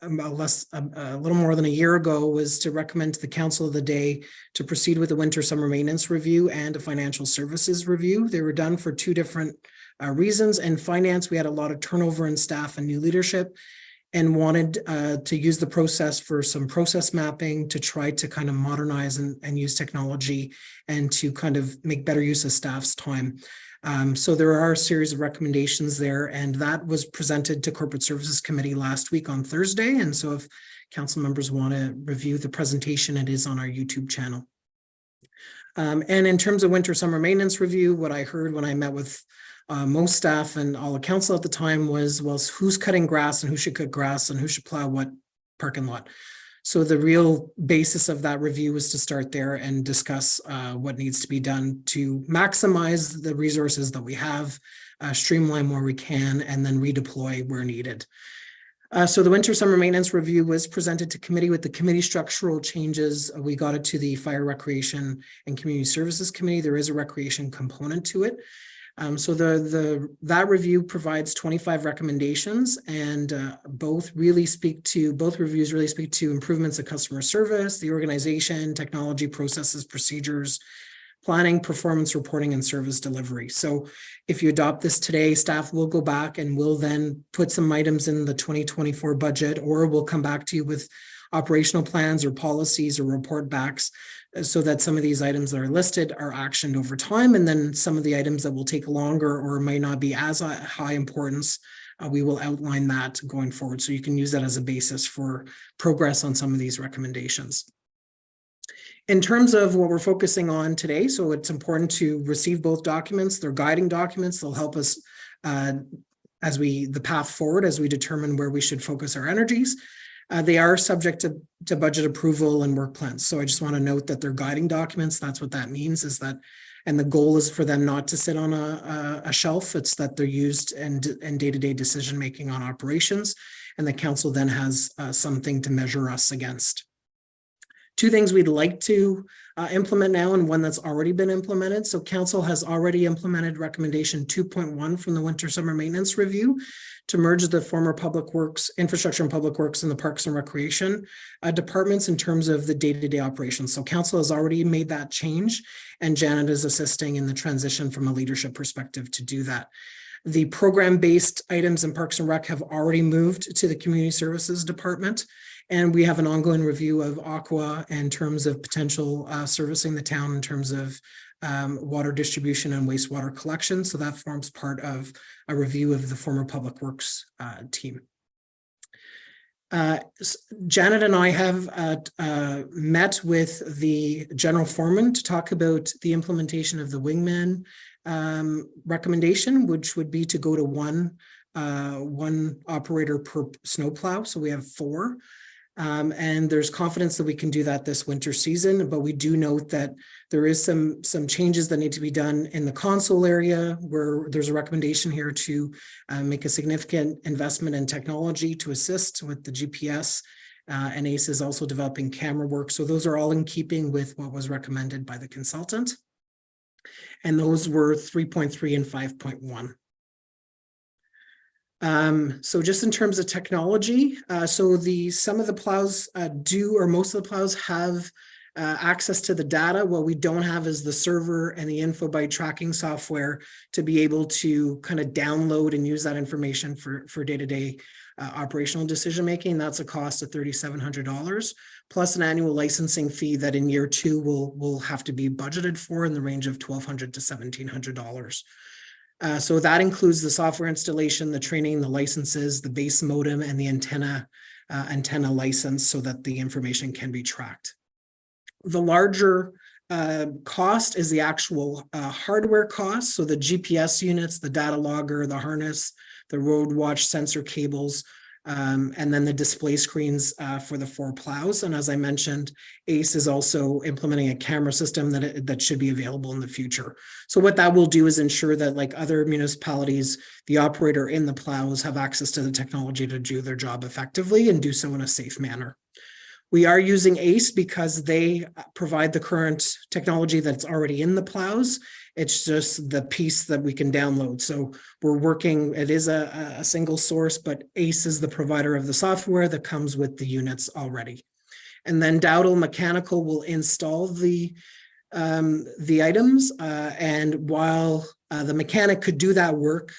a little more than a year ago was to recommend to the council of the day to proceed with a winter summer maintenance review and a financial services review. They were done for 2 different reasons. In finance, we had a lot of turnover in staff and new leadership, and wanted to use the process for some process mapping to try to kind of modernize and use technology and to kind of make better use of staff's time. So there are a series of recommendations there, and that was presented to Corporate Services Committee last week on Thursday. And so if council members want to review the presentation, it is on our YouTube channel. And in terms of winter summer maintenance review, what I heard when I met with most staff and all the council at the time was, well, who's cutting grass and who should cut grass and who should plow what parking lot. So the real basis of that review was to start there and discuss what needs to be done to maximize the resources that we have, streamline where we can, and then redeploy where needed. So the winter summer maintenance review was presented to committee. With the committee structural changes, we got it to the Fire, Recreation and Community Services Committee. There is a recreation component to it. So that review provides 25 recommendations, and both reviews really speak to improvements of customer service, the organization, technology, processes, procedures, planning, performance reporting, and service delivery. So if you adopt this today, staff will go back and will then put some items in the 2024 budget, or we'll come back to you with operational plans or policies or report backs, so that some of these items that are listed are actioned over time. And then some of the items that will take longer or may not be as high importance, we will outline that going forward. So you can use that as a basis for progress on some of these recommendations. In terms of what we're focusing on today, so it's important to receive both documents. They're guiding documents. They'll help us the path forward as we determine where we should focus our energies. They are subject to budget approval and work plans. So I just want to note that they're guiding documents. That's what that means, is that, and the goal is for them not to sit on a shelf. It's that they're used in day-to-day decision-making on operations, and the council then has something to measure us against. 2 things we'd like to implement now, and one that's already been implemented. So council has already implemented recommendation 2.1 from the winter summer maintenance review to merge the former public works, infrastructure and public works, and the parks and recreation departments in terms of the day-to-day operations. So council has already made that change, and Janet is assisting in the transition from a leadership perspective to do that. The program-based items in Parks and Rec have already moved to the Community Services Department, and we have an ongoing review of Aqua in terms of potential servicing the town in terms of water distribution and wastewater collection. So that forms part of a review of the former Public Works team. Janet and I have met with the general foreman to talk about the implementation of the wingman recommendation, which would be to go to one operator per snowplow. So we have 4. And there's confidence that we can do that this winter season, but we do note that there is some changes that need to be done in the console area, where there's a recommendation here to make a significant investment in technology to assist with the GPS. And ACE is also developing camera work. So those are all in keeping with what was recommended by the consultant. And those were 3.3 and 5.1. So just in terms of technology, so some of the plows or most of the plows have access to the data. What we don't have is the server and the InfoByte tracking software to be able to kind of download and use that information for day-to-day operational decision-making. That's a cost of $3,700 plus an annual licensing fee that in year 2 will have to be budgeted for in the range of $1,200 to $1,700. So that includes the software installation, the training, the licenses, the base modem, and the antenna license so that the information can be tracked. The larger cost is the actual hardware cost. So the GPS units, the data logger, the harness, the road watch sensor cables, and then the display screens for the 4 plows. And as I mentioned, ACE is also implementing a camera system that should be available in the future. So what that will do is ensure that, like other municipalities, the operator in the plows have access to the technology to do their job effectively and do so in a safe manner. We are using ACE because they provide the current technology that's already in the plows. It's just the piece that we can download. So we're working, it is a single source, but ACE is the provider of the software that comes with the units already. And then Dowdle Mechanical will install the items. And while the mechanic could do that work,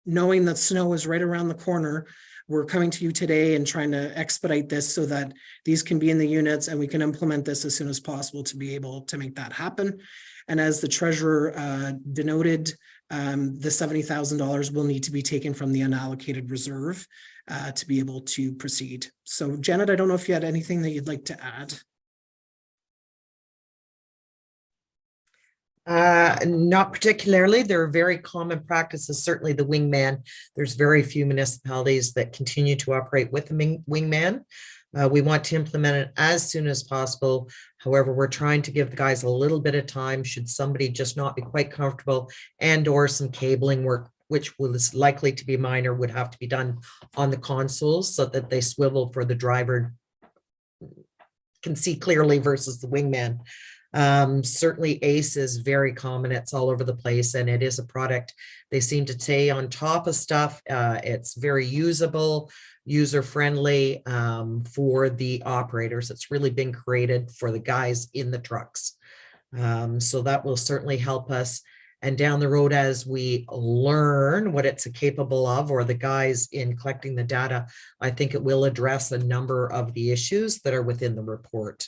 knowing that snow is right around the corner, we're coming to you today and trying to expedite this so that these can be in the units and we can implement this as soon as possible to be able to make that happen. And as the treasurer denoted, the $70,000 will need to be taken from the unallocated reserve to be able to proceed. So Janet, I don't know if you had anything that you'd like to add. Not particularly. There are very common practices, certainly the wingman. There's very few municipalities that continue to operate with the wingman. We want to implement it as soon as possible. However, we're trying to give the guys a little bit of time should somebody just not be quite comfortable, and or some cabling work, which is likely to be minor, would have to be done on the consoles so that they swivel for the driver can see clearly versus the wingman. Certainly ACE is very common. It's all over the place, and it is a product. They seem to stay on top of stuff. It's very usable, user-friendly for the operators. It's really been created for the guys in the trucks. So that will certainly help us. And down the road, as we learn what it's capable of, or the guys in collecting the data, I think it will address a number of the issues that are within the report.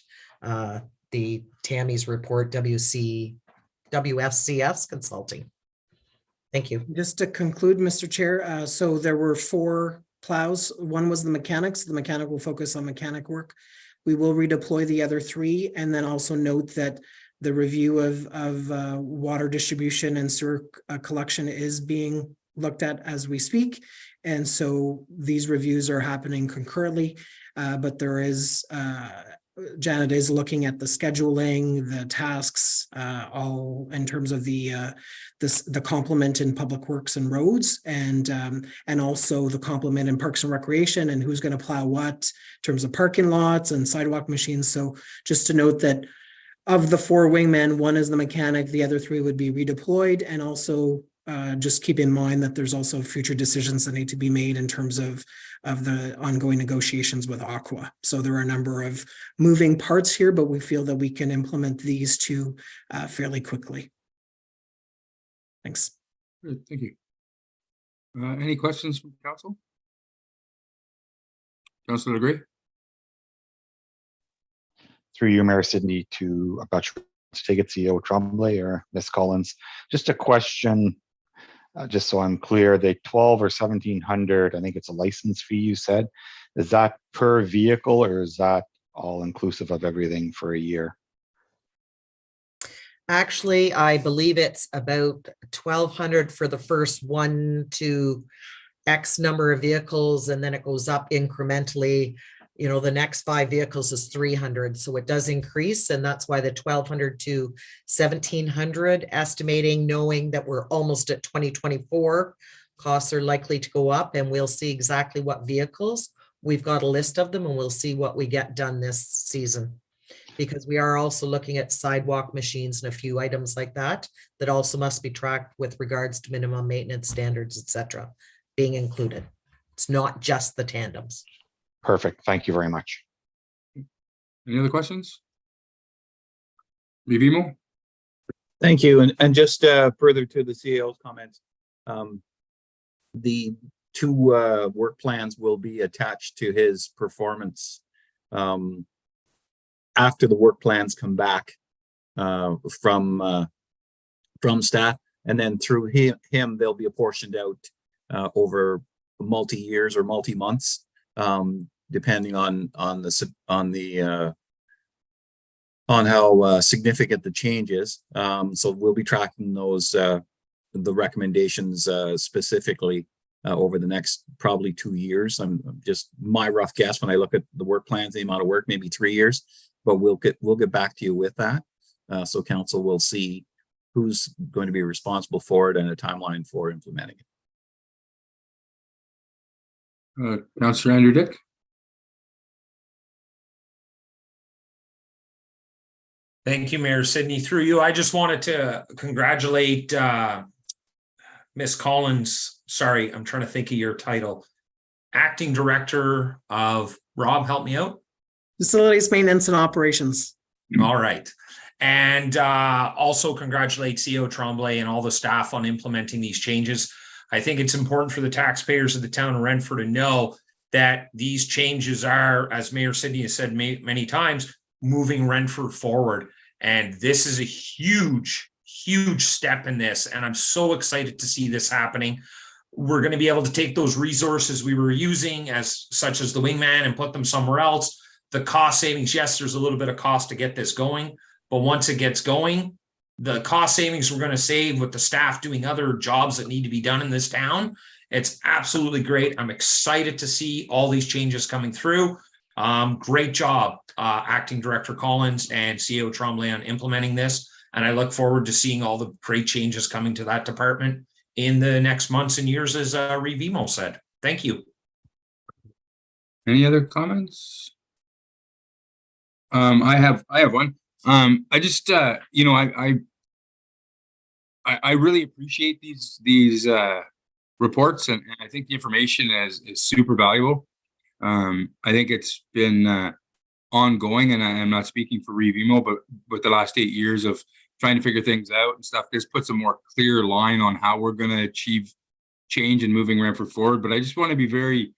The Tammy's report, WSCS Consulting. Thank you. Just to conclude, Mr. Chair, so there were 4 plows. One was the mechanics. The mechanic will focus on mechanic work. We will redeploy the other 3, and then also note that the review of water distribution and sewer collection is being looked at as we speak. And so these reviews are happening concurrently, but there is Janet is looking at the scheduling, the tasks, all in terms of the complement in public works and roads, and also the complement in parks and recreation, and who's going to plow what in terms of parking lots and sidewalk machines. So just to note that of the 4 wingmen, 1 is the mechanic, the other 3 would be redeployed, and also just keep in mind that there's also future decisions that need to be made in terms of the ongoing negotiations with Aqua. So there are a number of moving parts here, but we feel that we can implement these 2 fairly quickly. Thanks. Good, thank you. Any questions from council? Councilor Gray? Through you, Mayor Sydney, to about to take it, CEO Tremblay or Ms. Collins. Just a question, just so I'm clear, the 12 or 1700, I think it's a license fee you said, is that per vehicle or is that all inclusive of everything for a year? Actually, I believe it's about 1,200 for the first 1 to X number of vehicles, and then it goes up incrementally. You know, the next 5 vehicles is 300, so it does increase, and that's why the 1,200 to 1,700 estimating, knowing that we're almost at 2024, costs are likely to go up, and we'll see exactly what vehicles. We've got a list of them, and we'll see what we get done this season. Because we are also looking at sidewalk machines and a few items like that, that also must be tracked with regards to minimum maintenance standards, et cetera, being included. It's not just the tandems. Perfect. Thank you very much. Any other questions? Vivimo? Thank you. And just further to the CEO's comments, the 2 work plans will be attached to his performance after the work plans come back from staff, and then through him they'll be apportioned out over multi-years or multi-months, depending on how significant the change is. So we'll be tracking those the recommendations specifically over the next probably 2 years. I'm just my rough guess when I look at the work plans, the amount of work, maybe 3 years, but we'll get back to you with that. So council will see who's going to be responsible for it and a timeline for implementing it. Councillor Andrew Dick? Thank you, Mayor Sidney. Through you, I just wanted to congratulate Miss Collins. Sorry, I'm trying to think of your title. Acting Director of, Rob, help me out. Facilities Maintenance and Operations. All right. And also congratulate CEO Tremblay and all the staff on implementing these changes. I think it's important for the taxpayers of the town of Renfrew to know that these changes are, as Mayor Sidney has said many times, moving Renfrew forward. And this is a huge, huge step in this. And I'm so excited to see this happening. We're going to be able to take those resources we were using, such as the wingman, and put them somewhere else. The cost savings, yes, there's a little bit of cost to get this going, but once it gets going, the cost savings we're going to save with the staff doing other jobs that need to be done in this town, it's absolutely great. I'm excited to see all these changes coming through. Great job, Acting Director Collins and CEO Tremblay on implementing this. And I look forward to seeing all the great changes coming to that department in the next months and years, as Revimo said. Thank you. Any other comments? I have one. I just I really appreciate these reports, and I think the information is super valuable. I think it's been ongoing, and I'm not speaking for Revimo, but with the last 8 years of trying to figure things out and stuff, this puts a more clear line on how we're going to achieve change and moving Renfrew forward. But I just want to be very,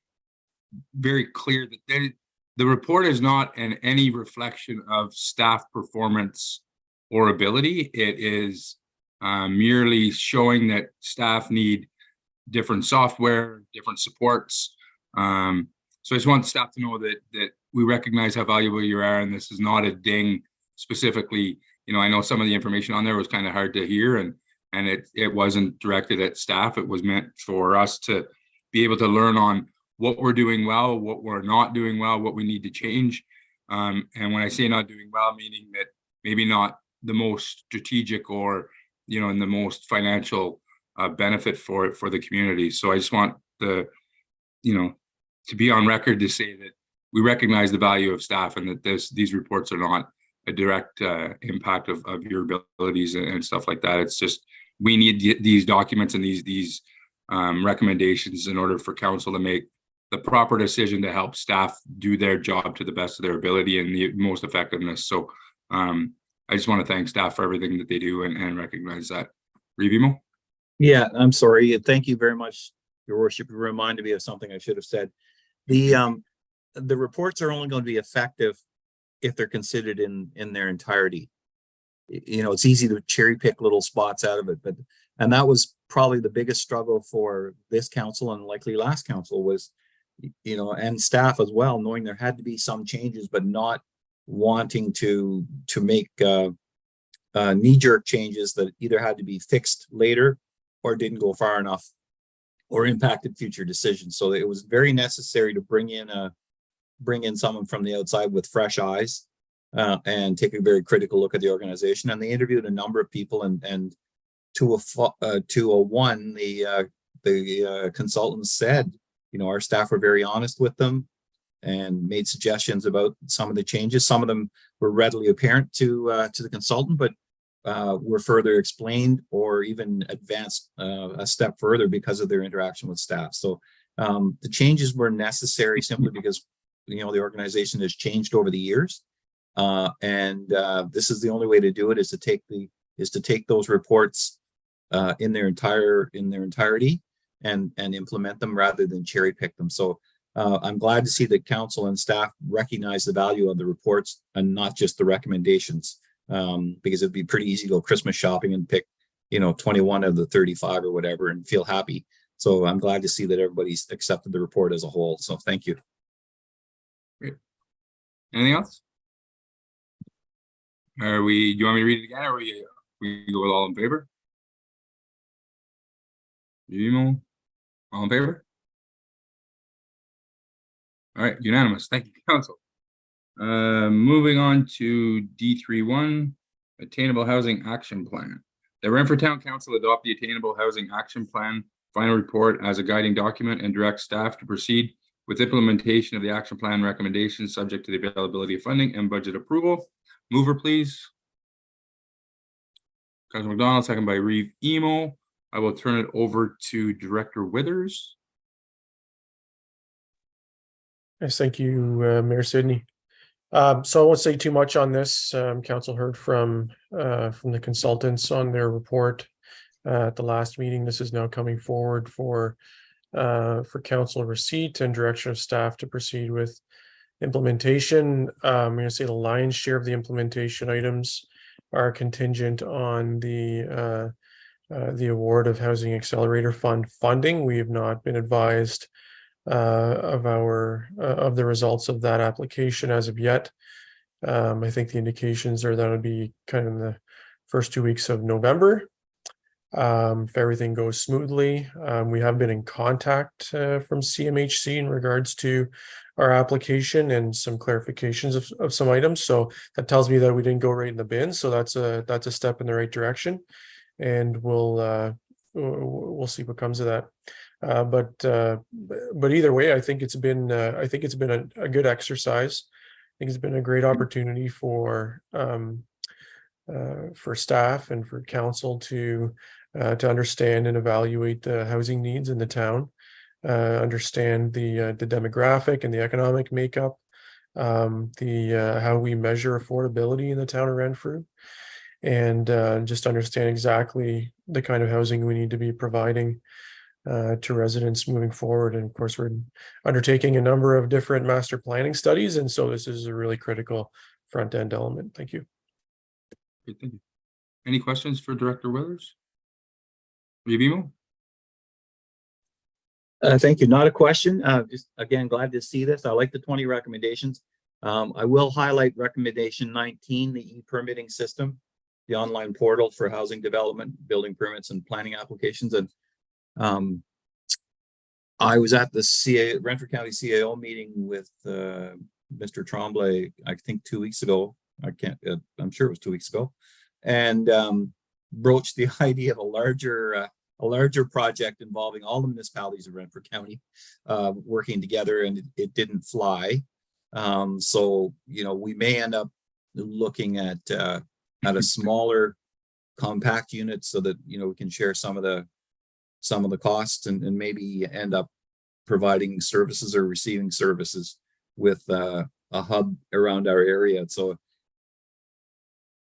very clear that the report is not any reflection of staff performance or ability. It is merely showing that staff need different software, different supports. So I just want staff to know that we recognize how valuable you are, and this is not a ding specifically. I know some of the information on there was kind of hard to hear, and it wasn't directed at staff. It was meant for us to be able to learn on what we're doing well, what we're not doing well, what we need to change. And when I say not doing well, meaning that maybe not the most strategic or, in the most financial benefit for the community. So I just want to be on record to say that we recognize the value of staff, and that these reports are not a direct impact of your abilities and stuff like that. It's just, we need these documents and these recommendations in order for council to make the proper decision to help staff do their job to the best of their ability and the most effectiveness. So I just want to thank staff for everything that they do and recognize that. Revimo? Yeah, I'm sorry. Thank you very much, Your Worship. You reminded me of something I should have said. The reports are only going to be effective if they're considered in their entirety. It's easy to cherry pick little spots out of it, and that was probably the biggest struggle for this council, and likely last council, was, and staff as well, knowing there had to be some changes, but not wanting to make knee-jerk changes that either had to be fixed later or didn't go far enough or impacted future decisions. So it was very necessary to bring in a bring in someone from the outside with fresh eyes and take a very critical look at the organization. And they interviewed a number of people, and to a one, the consultants said, you know, our staff were very honest with them and made suggestions about some of the changes. Some of them were readily apparent to the consultant, but were further explained or even advanced a step further because of their interaction with staff. So the changes were necessary simply because, you know, the organization has changed over the years, and this is the only way to do it, is to take those reports in their entirety and implement them rather than cherry pick them. So I'm glad to see that council and staff recognize the value of the reports and not just the recommendations, because it'd be pretty easy to go Christmas shopping and pick, you know, 21 of the 35 or whatever and feel happy. So I'm glad to see that everybody's accepted the report as a whole. So thank you. Great. Anything else? Do you want me to read it again, or we go with all in favor? Emo, all in favor? All right, unanimous. Thank you, council. Moving on to D31, Attainable Housing Action Plan. The Renfrew Town Council adopt the Attainable Housing Action Plan final report as a guiding document and direct staff to proceed with implementation of the action plan recommendations subject to the availability of funding and budget approval. Mover, please. Councilor McDonald, second by Reeve Emo. I will turn it over to Director Withers. Yes, thank you, Mayor Sidney. So I won't say too much on this. Council heard from the consultants on their report at the last meeting. This is now coming forward for council receipt and direction of staff to proceed with implementation. I'm going to say the lion's share of the implementation items are contingent on the award of Housing Accelerator Fund funding. We have not been advised of the results of that application as of yet. I think the indications are that would be kind of in the first 2 weeks of November. If everything goes smoothly, we have been in contact from CMHC in regards to our application and some clarifications of some items. So that tells me that we didn't go right in the bin. So that's a step in the right direction, and we'll see what comes of that. But either way, I think it's been a good exercise. I think it's been a great opportunity for staff and for council to understand and evaluate the housing needs in the town, understand the demographic and the economic makeup, how we measure affordability in the town of Renfrew, and just understand exactly the kind of housing we need to be providing to residents moving forward. And of course, we're undertaking a number of different master planning studies, and so this is a really critical front end element. Thank you. Great, thank you. Any questions for Director Withers? Revimo? Thank you. Not a question. Just again, glad to see this. I like the 20 recommendations. I will highlight recommendation 19, the e-permitting system, the online portal for housing development, building permits, and planning applications. And I was at the Renfrew County CAO meeting with Mr. Tremblay, I think 2 weeks ago. I'm sure it was 2 weeks ago, and broached the idea of a larger project involving all the municipalities of Renfrew County working together, and it didn't fly. So, you know, we may end up looking at a smaller compact unit so that, you know, we can share some of the costs and maybe end up providing services or receiving services with a hub around our area. So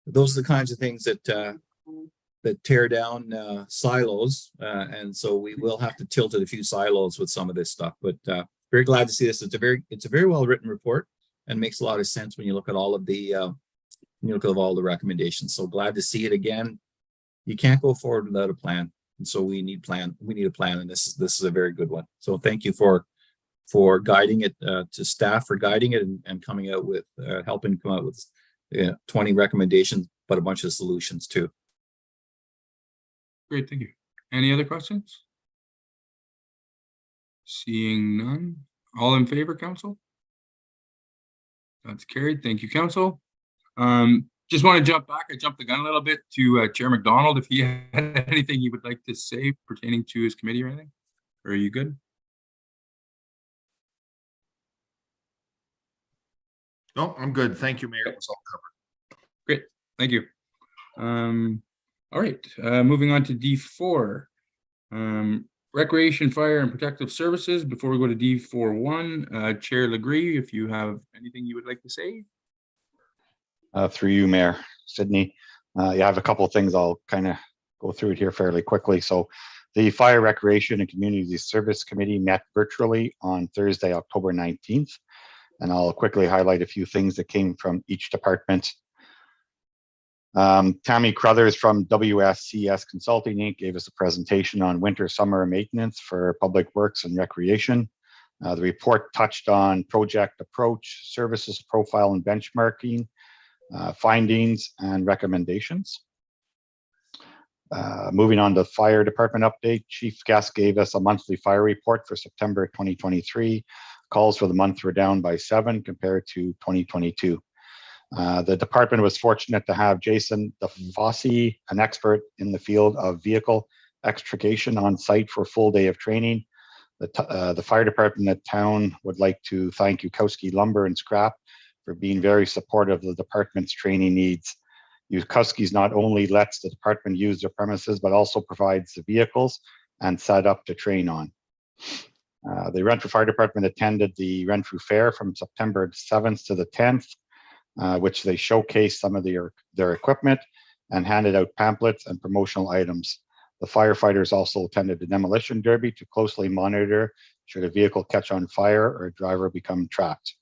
those are the kinds of things that tear down silos, and so we will have to tilt at a few silos with some of this stuff. But very glad to see this. It's a very well written report and makes a lot of sense when you look at all of the all the recommendations. So glad to see it again. You can't go forward without a plan, and so we need a plan, and this is a very good one. So thank you for guiding it, to staff for guiding it and coming out with helping come out with 20 recommendations, but a bunch of solutions too. Great, thank you. Any other questions? Seeing none. All in favor, council? That's carried. Thank you, council. Just want to jump back. I jumped the gun a little bit to Chair McDonald. If he had anything he would like to say pertaining to his committee or anything, or are you good? No, I'm good. Thank you, Mayor. It was all covered. Great. Thank you. All right. Moving on to D4. Recreation, Fire, and Protective Services. Before we go to D4.1, Chair Legree, if you have anything you would like to say. Through you, Mayor Sidney. You have a couple of things. I'll kind of go through it here fairly quickly. So the Fire, Recreation, and Community Service Committee met virtually on Thursday, October 19th. And I'll quickly highlight a few things that came from each department. Tammy Crothers from WSCS Consulting Inc. gave us a presentation on winter summer maintenance for public works and recreation. The report touched on project approach, services profile and benchmarking, findings and recommendations. Moving on to fire department update, Chief Guest gave us a monthly fire report for September 2023. Calls for the month were down by 7 compared to 2022. The department was fortunate to have Jason DeFossi, an expert in the field of vehicle extrication, on site for a full day of training. The fire department at town would like to thank Yukowski Lumber and Scrap for being very supportive of the department's training needs. Yukowski's not only lets the department use their premises, but also provides the vehicles and set up to train on. The Renfrew Fire Department attended the Renfrew Fair from September 7th to the 10th. Which they showcased some of their equipment and handed out pamphlets and promotional items. The firefighters also attended the demolition derby to closely monitor should a vehicle catch on fire or a driver become trapped.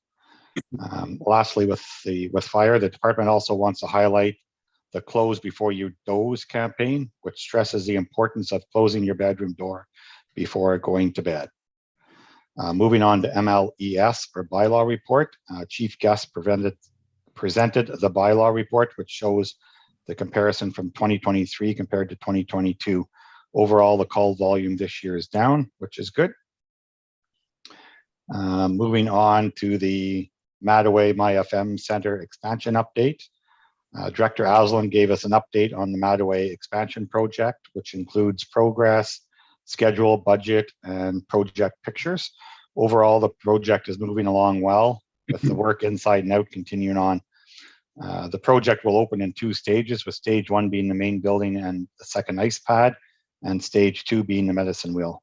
Lastly, with fire, the department also wants to highlight the Close Before You Doze campaign, which stresses the importance of closing your bedroom door before going to bed. Moving on to MLES, or bylaw report, Chief Guest presented the bylaw report, which shows the comparison from 2023 compared to 2022. Overall, the call volume this year is down, which is good. Moving on to the Mattaway MyFM Center expansion update. Director Aslan gave us an update on the Mattaway expansion project, which includes progress, schedule, budget, and project pictures. Overall, the project is moving along well, with the work inside and out continuing on. The project will open in 2 stages, with stage 1 being the main building and the second ice pad, and stage 2 being the medicine wheel.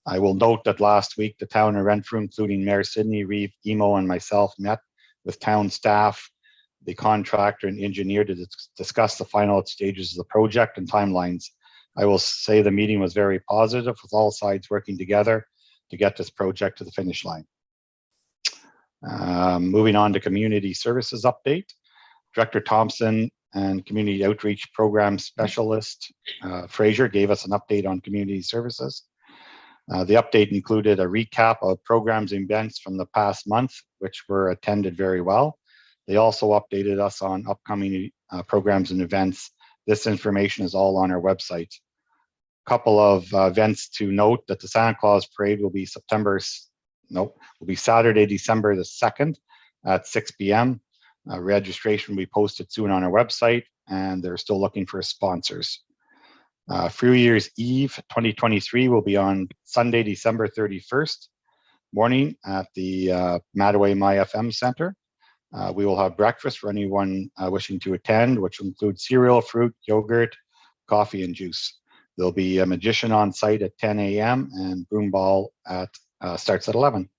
I will note that last week, the town of Renfrew, including Mayor Sidney, Reeve, Emo, and myself, met with town staff, the contractor, and engineer to discuss the final stages of the project and timelines. I will say the meeting was very positive, with all sides working together to get this project to the finish line. Moving on to community services update. Director Thompson and Community Outreach Program Specialist Fraser gave us an update on community services. The update included a recap of programs and events from the past month, which were attended very well. They also updated us on upcoming programs and events. This information is all on our website. Couple of events to note: that the Santa Claus Parade will be Saturday, December the 2nd at 6 p.m. Registration will be posted soon on our website, and they're still looking for sponsors. New Year's Eve 2023 will be on Sunday, December 31st morning at the Mattaway MyFM Center. We will have breakfast for anyone wishing to attend, which will include cereal, fruit, yogurt, coffee, and juice. There'll be a magician on site at 10 a.m. and broom ball starts at 11.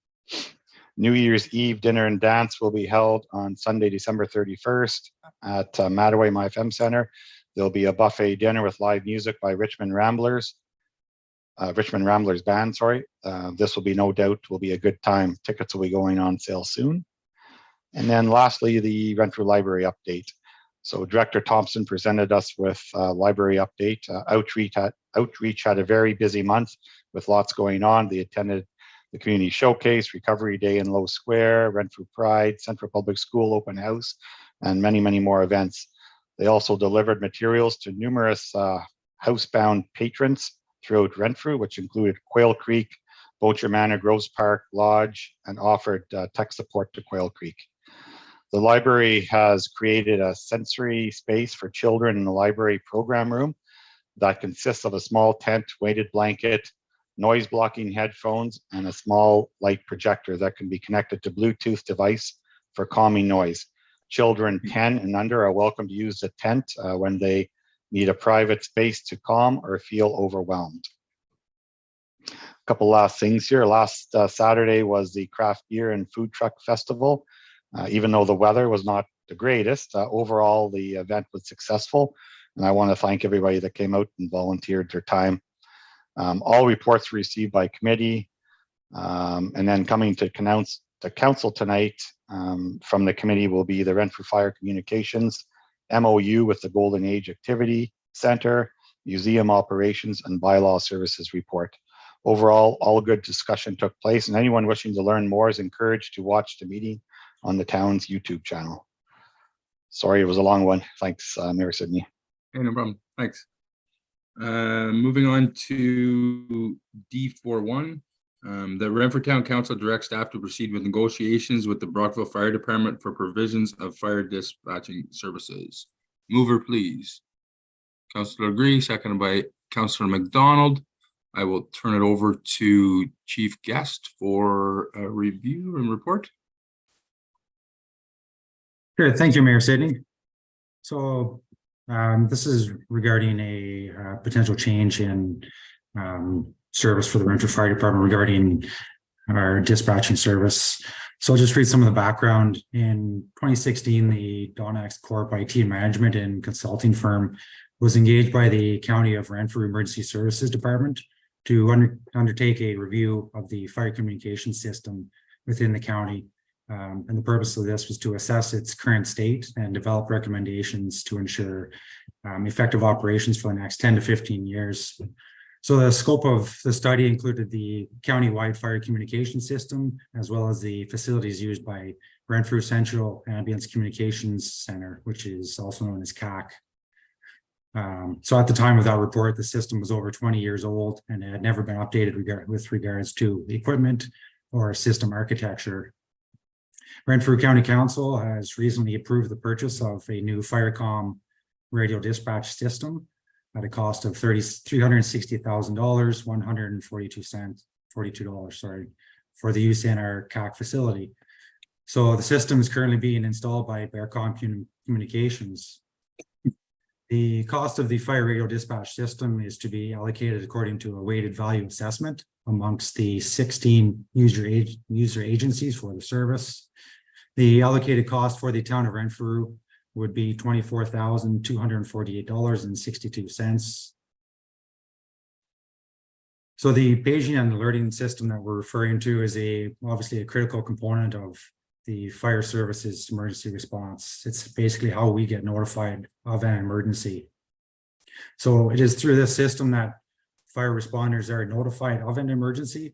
New Year's Eve dinner and dance will be held on Sunday, December 31st at Mattaway MyFM Center. There'll be a buffet dinner with live music by Richmond Ramblers Band, sorry. This will be, no doubt, will be a good time. Tickets will be going on sale soon. And then lastly, the Renfrew Library update. So Director Thompson presented us with a library update. Outreach had a very busy month with lots going on. They attended the Community Showcase, Recovery Day in Low Square, Renfrew Pride, Central Public School Open House, and many, many more events. They also delivered materials to numerous housebound patrons throughout Renfrew, which included Quail Creek, Bocher Manor, Groves Park, Lodge, and offered tech support to Quail Creek. The library has created a sensory space for children in the library program room that consists of a small tent, weighted blanket, noise blocking headphones, and a small light projector that can be connected to Bluetooth device for calming noise. Children 10 and under are welcome to use the tent when they need a private space to calm or feel overwhelmed. A couple last things here. Last Saturday was the Craft Beer and Food Truck Festival. Even though the weather was not the greatest, overall the event was successful. And I want to thank everybody that came out and volunteered their time. All reports were received by committee. And then coming to council tonight from the committee will be the Renfrew Fire Communications MOU with the Golden Age Activity Center, Museum Operations, and Bylaw Services report. Overall, all good discussion took place, and anyone wishing to learn more is encouraged to watch the meeting on the town's YouTube channel. Sorry, it was a long one. Thanks, Mayor Sidney. Hey, no problem. Thanks. Moving on to D41. The Renfrew Town Council directs staff to proceed with negotiations with the Brockville Fire Department for provisions of fire dispatching services. Mover, please. Councillor Green, seconded by Councillor McDonald. I will turn it over to Chief Guest for a review and report. Sure, thank you, Mayor Sidney. So this is regarding a potential change in service for the Renfrew Fire Department regarding our dispatching service. So I'll just read some of the background. In 2016, the Donax Corp IT management and consulting firm was engaged by the County of Renfrew Emergency Services Department to undertake a review of the fire communication system within the county. And the purpose of this was to assess its current state and develop recommendations to ensure effective operations for the next 10 to 15 years. So the scope of the study included the county-wide fire communication system, as well as the facilities used by Renfrew Central Ambience Communications Center, which is also known as CAC. So at the time of that report, the system was over 20 years old and had never been updated with regards to equipment or system architecture. Renfrew County Council has recently approved the purchase of a new Firecom radio dispatch system at a cost of $360,000, $142, for the use in our CAC facility. So the system is currently being installed by Bearcom Communications. The cost of the fire radio dispatch system is to be allocated according to a weighted value assessment amongst the 16 user agencies for the service. The allocated cost for the town of Renfrew would be $24,248.62. So the paging and alerting system that we're referring to is obviously a critical component of the fire services emergency response. It's basically how we get notified of an emergency. So it is through this system that fire responders are notified of an emergency.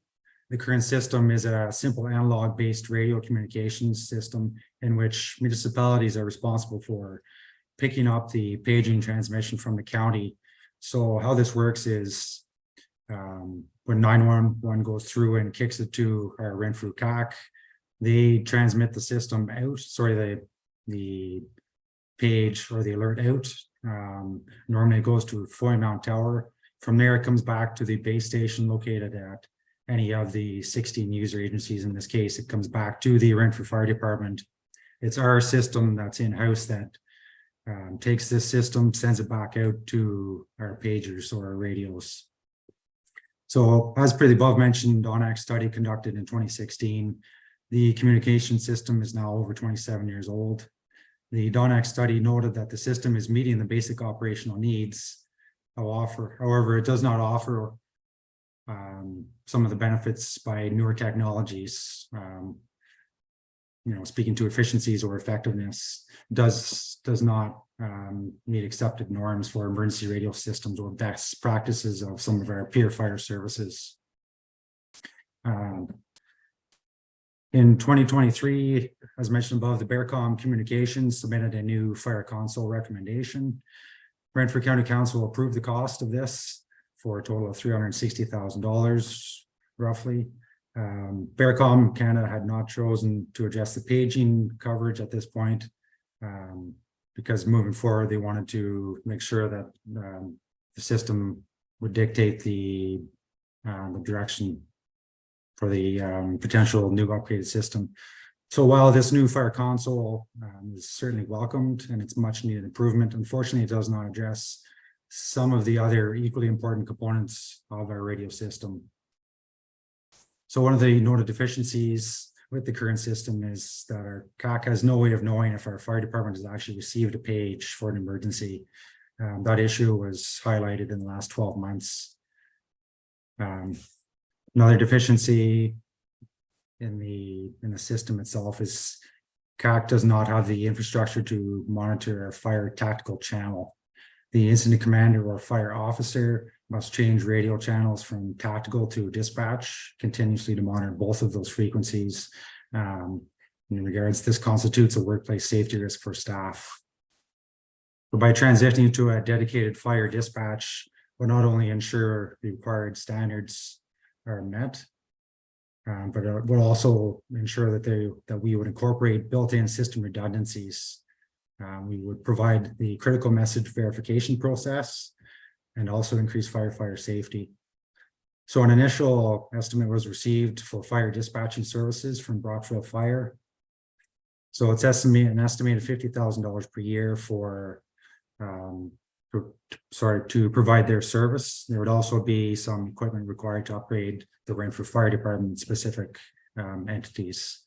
The current system is a simple analog-based radio communications system in which municipalities are responsible for picking up the paging transmission from the county. So how this works is when 911 goes through and kicks it to our Renfrew CAC, they transmit the system out, the page or the alert out. Normally it goes to Foy Mount Tower. From there, it comes back to the base station located at any of the 16 user agencies. In this case, it comes back to the Renfrew Fire Department. It's our system that's in-house that takes this system, sends it back out to our pagers or our radios. So as per the above mentioned Donax study conducted in 2016, the communication system is now over 27 years old. The Donax study noted that the system is meeting the basic operational needs. However, it does not offer some of the benefits by newer technologies. Speaking to efficiencies or effectiveness, does not meet accepted norms for emergency radio systems or best practices of some of our peer fire services. In 2023, as mentioned above, the Bearcom Communications submitted a new fire console recommendation. Renfrew County Council approved the cost of this for a total of $360,000 roughly. Bearcom Canada had not chosen to address the paging coverage at this point, because moving forward, they wanted to make sure that the system would dictate the direction for the potential new upgraded system. So while this new fire console is certainly welcomed and it's much needed improvement, unfortunately, it does not address some of the other equally important components of our radio system. So one of the noted deficiencies with the current system is that our CAC has no way of knowing if our fire department has actually received a page for an emergency. That issue was highlighted in the last 12 months. Another deficiency in the system itself is CAC does not have the infrastructure to monitor our fire tactical channel. The incident commander or fire officer must change radio channels from tactical to dispatch continuously to monitor both of those frequencies. In regards, this constitutes a workplace safety risk for staff. But by transitioning to a dedicated fire dispatch, will not only ensure the required standards are met, but it will also ensure that we would incorporate built-in system redundancies. We would provide the critical message verification process and also increase firefighter safety. So an initial estimate was received for fire dispatching services from Brockville Fire. So it's an estimated $50,000 per year to provide their service. There would also be some equipment required to upgrade the Renfrew Fire Department specific entities.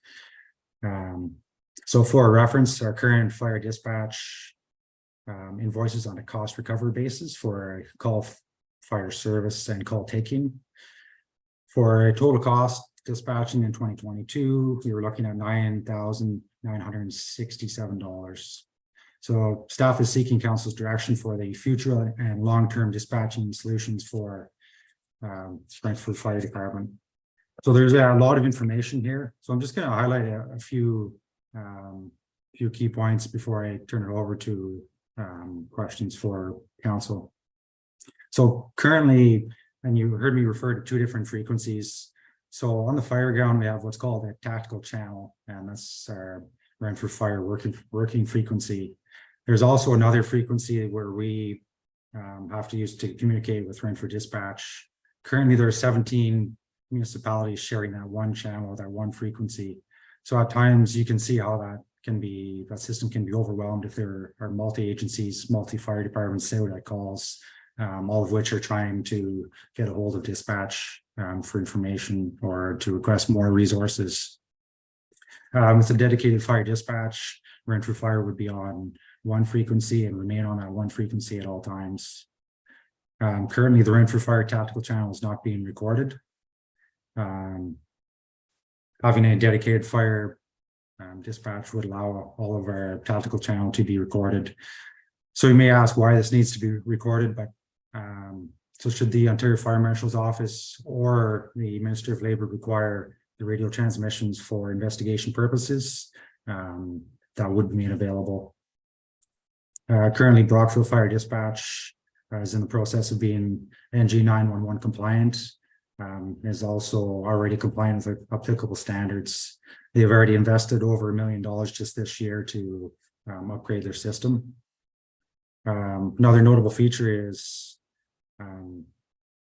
So for reference, our current fire dispatch invoices on a cost recovery basis for call fire service and call taking. For a total cost dispatching in 2022, we were looking at $9,967. So staff is seeking council's direction for the future and long-term dispatching solutions for Renfrew Fire Department. So there's a lot of information here. So I'm just going to highlight a few key points before I turn it over to questions for council. So currently, and you heard me refer to two different frequencies. So on the fire ground, we have what's called a tactical channel, and that's our Renfrew Fire working frequency. There's also another frequency where we have to use to communicate with Renfrew Dispatch. Currently, there are 17 municipalities sharing that one channel, that one frequency. So at times you can see how that system can be overwhelmed if there are multi-agencies, multi-fire departments, SAUDAC calls, all of which are trying to get a hold of dispatch for information or to request more resources. With a dedicated fire dispatch, Renfrew Fire would be on one frequency and remain on that one frequency at all times. Currently, the Renfrew Fire tactical channel is not being recorded. Having a dedicated fire dispatch would allow all of our tactical channel to be recorded. So you may ask why this needs to be recorded, but so should the Ontario Fire Marshal's Office or the Ministry of Labour require the radio transmissions for investigation purposes, that would be made available. Currently, Brockville Fire Dispatch is in the process of being NG 911 compliant, is also already compliant with applicable standards. They've already invested over $1 million just this year to upgrade their system. Another notable feature is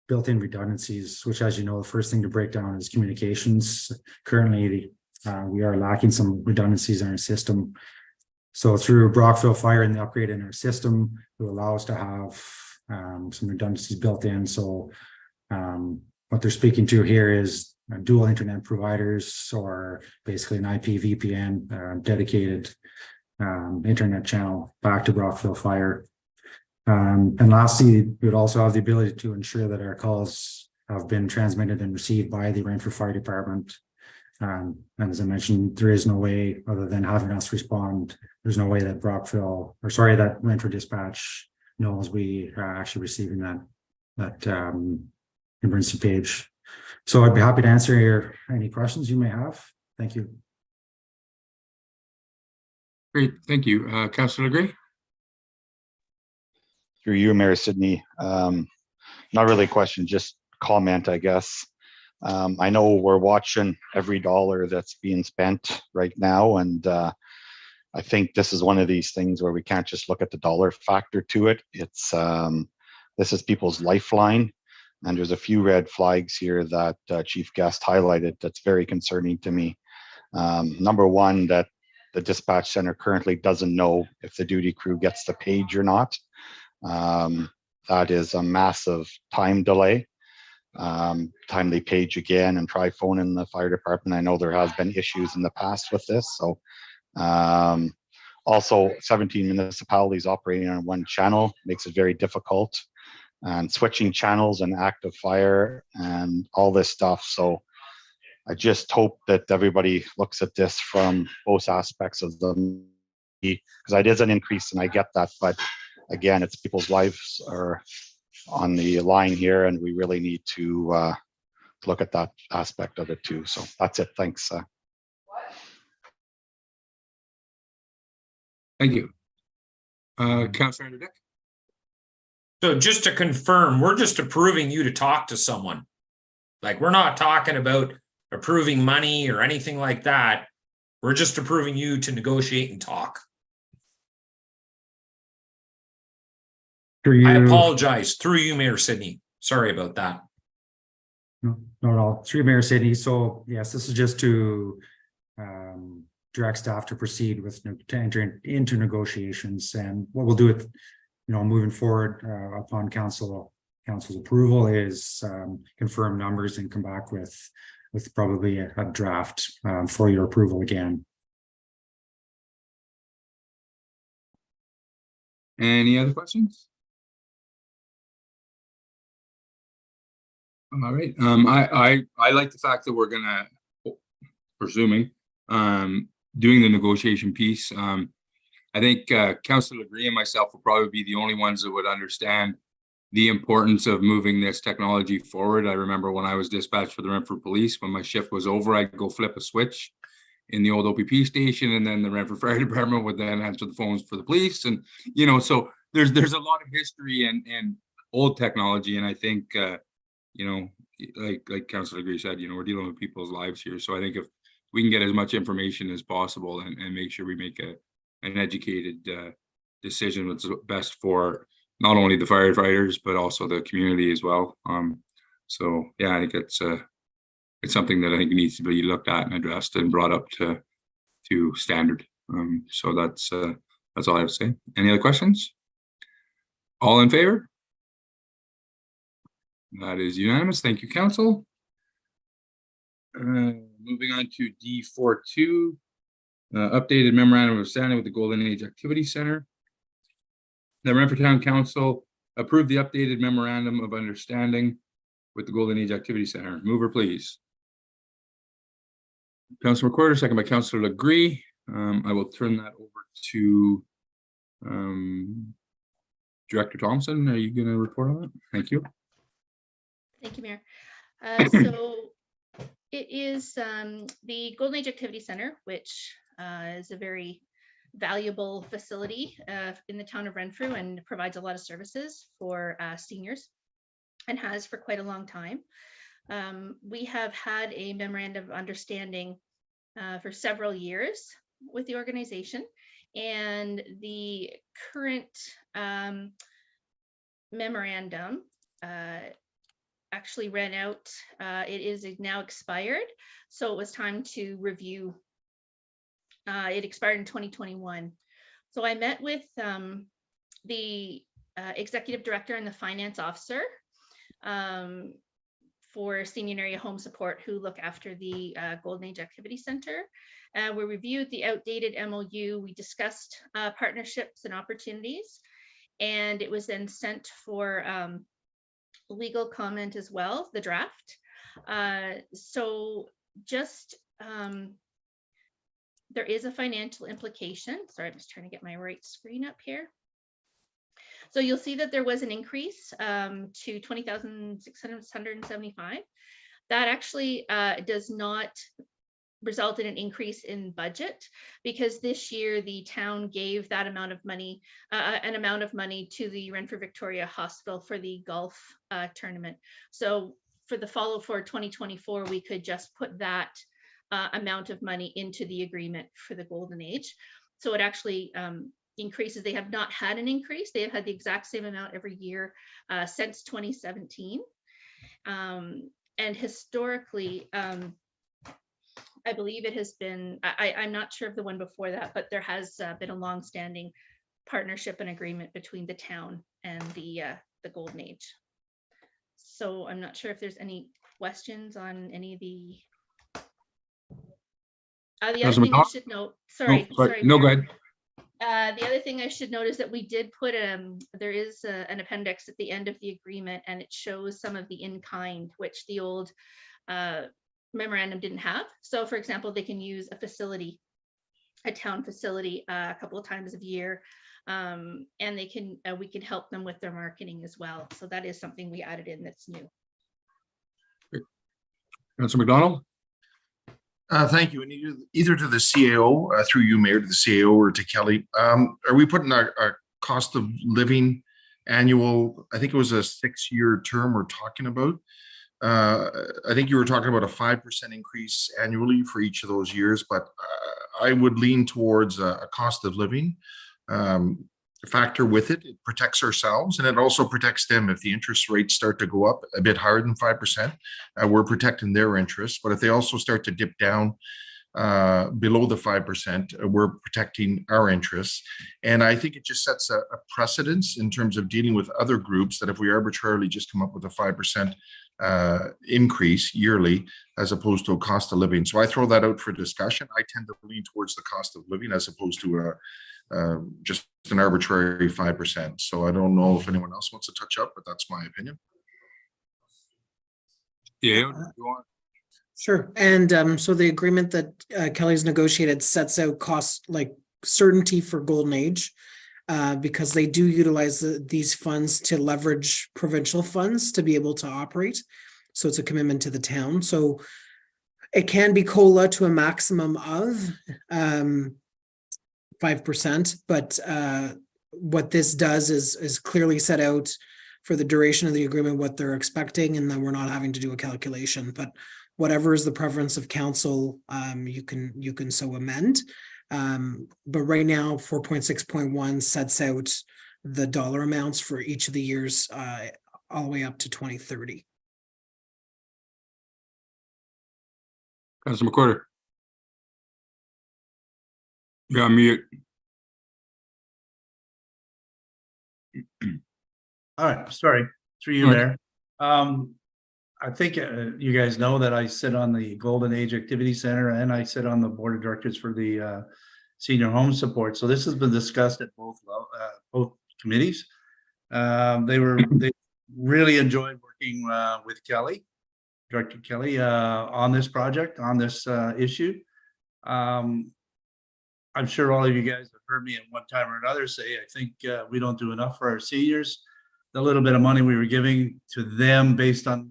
built-in redundancies, which, as you know, the first thing to break down is communications. Currently, we are lacking some redundancies in our system. So through Brockville Fire and the upgrade in our system, it will allow us to have some redundancies built in. So what they're speaking to here is dual internet providers, or basically an IP VPN dedicated internet channel back to Brockville Fire. And lastly, we would also have the ability to ensure that our calls have been transmitted and received by the Renfrew Fire Department. And as I mentioned, there is no way other than having us respond. There's no way that that Renfrew Dispatch knows we are actually receiving that emergency page. So I'd be happy to answer any questions you may have. Thank you. Great, thank you. Councillor Gray? Through you, Mayor Sidney. Not really a question, just comment, I guess. I know we're watching every dollar that's being spent right now, and I think this is one of these things where we can't just look at the dollar factor to it. It's this is people's lifeline, and there's a few red flags here that Chief Guest highlighted that's very concerning to me. Number one, that the dispatch center currently doesn't know if the duty crew gets the page or not. That is a massive time delay. Time they page again and try phoning the fire department. I know there has been issues in the past with this. So also 17 municipalities operating on one channel makes it very difficult, and switching channels and active fire and all this stuff. So I just hope that everybody looks at this from both aspects of them, because it is an increase and I get that, but again, it's people's lives are on the line here, and we really need to look at that aspect of it too. So that's it. Thanks. Thank you. Councillor Dick. So just to confirm, we're just approving you to talk to someone. Like, we're not talking about approving money or anything like that. We're just approving you to negotiate and talk. I apologize. Through you, Mayor Sidney. Sorry about that. No, not at all. Through Mayor Sidney. So yes, this is just to direct staff to proceed with to enter into negotiations, and what we'll do with, moving forward upon council's approval is confirm numbers and come back with probably a draft for your approval again. Any other questions? All right. I like the fact that we're gonna, presuming, doing the negotiation piece. I think Councillor Legree and myself will probably be the only ones that would understand the importance of moving this technology forward. I remember when I was dispatched for the Renfrew Police, when my shift was over, I'd go flip a switch in the old OPP station, and then the Renfrew Fire Department would then answer the phones for the police. And, so there's a lot of history and old technology. And I think, like Councillor Legree said, we're dealing with people's lives here. So I think if we can get as much information as possible and make sure we make an educated decision what's best for not only the firefighters, but also the community as well. So yeah, I think it's something that I think needs to be looked at and addressed and brought up to standard. So that's all I have to say. Any other questions? All in favor? That is unanimous. Thank you, Council. Moving on to D42, updated memorandum of understanding with the Golden Age Activity Center. The Renfrew Town Council approved the updated memorandum of understanding with the Golden Age Activity Center. Mover, please. Councilor Recorder, second by Councilor Legree. I will turn that over to Director Thompson. Are you going to report on that? Thank you. Thank you, Mayor. So it is the Golden Age Activity Center, which is a very valuable facility in the town of Renfrew and provides a lot of services for seniors, and has for quite a long time. We have had a memorandum of understanding for several years with the organization, and the current memorandum actually ran out. It is now expired, so it was time to review. It expired in 2021. So I met with the executive director and the finance officer for Senior Area Home Support, who look after the Golden Age Activity Center. We reviewed the outdated MOU. We discussed partnerships and opportunities, and it was then sent for legal comment as well, the draft. So just there is a financial implication. Sorry, I'm just trying to get my right screen up here. So you'll see that there was an increase to 20,675. That actually does not result in an increase in budget, because this year the town gave that amount of money, an amount of money to the Renfrew Victoria Hospital for the golf tournament. So for the follow for 2024, we could just put that amount of money into the agreement for the Golden Age. So it actually increases. They have not had an increase. They have had the exact same amount every year since 2017. And historically, I believe it has been, I'm not sure of the one before that, but there has been a long-standing partnership and agreement between the town and the Golden Age. So I'm not sure if there's any questions on any of the other thing I should note, sorry. No, go ahead. The other thing I should note is that we did put there is an appendix at the end of the agreement, and it shows some of the in-kind, which the old memorandum didn't have. So for example, they can use a facility, a town facility a couple of times a year, and they can we can help them with their marketing as well. So that is something we added in that's new. Councilor McDonald. Thank you. And either to the CAO, through you, Mayor, to the CAO, or to Kelly, are we putting our cost of living annual, I think it was a 6-year term we're talking about. I think you were talking about a 5% increase annually for each of those years, but I would lean towards a cost of living factor with it. It protects ourselves, and it also protects them. If the interest rates start to go up a bit higher than 5%, we're protecting their interests. But if they also start to dip down below the 5%, we're protecting our interests. And I think it just sets a precedence in terms of dealing with other groups, that if we arbitrarily just come up with a 5% increase yearly as opposed to a cost of living. So I throw that out for discussion. I tend to lean towards the cost of living as opposed to just an arbitrary 5%. So I don't know if anyone else wants to touch up, but that's my opinion. Yeah. Sure. And so the agreement that Kelly's negotiated sets out cost, like certainty for Golden Age, because they do utilize these funds to leverage provincial funds to be able to operate. So it's a commitment to the town. So it can be COLA to a maximum of 5%, but what this does is clearly set out for the duration of the agreement what they're expecting, and then we're not having to do a calculation. But whatever is the preference of council, you can so amend. But right now, 4.6.1 sets out the dollar amounts for each of the years all the way up to 2030. Councilor McWhorter. You're on mute. All right, sorry, through you, Mayor. I think you guys know that I sit on the Golden Age Activity Center, and I sit on the board of directors for the senior home support. So this has been discussed at both committees. They really enjoyed working with Kelly, Director Kelly, on this project, on this issue. I'm sure all of you guys have heard me at one time or another say, I think we don't do enough for our seniors. The little bit of money we were giving to them based on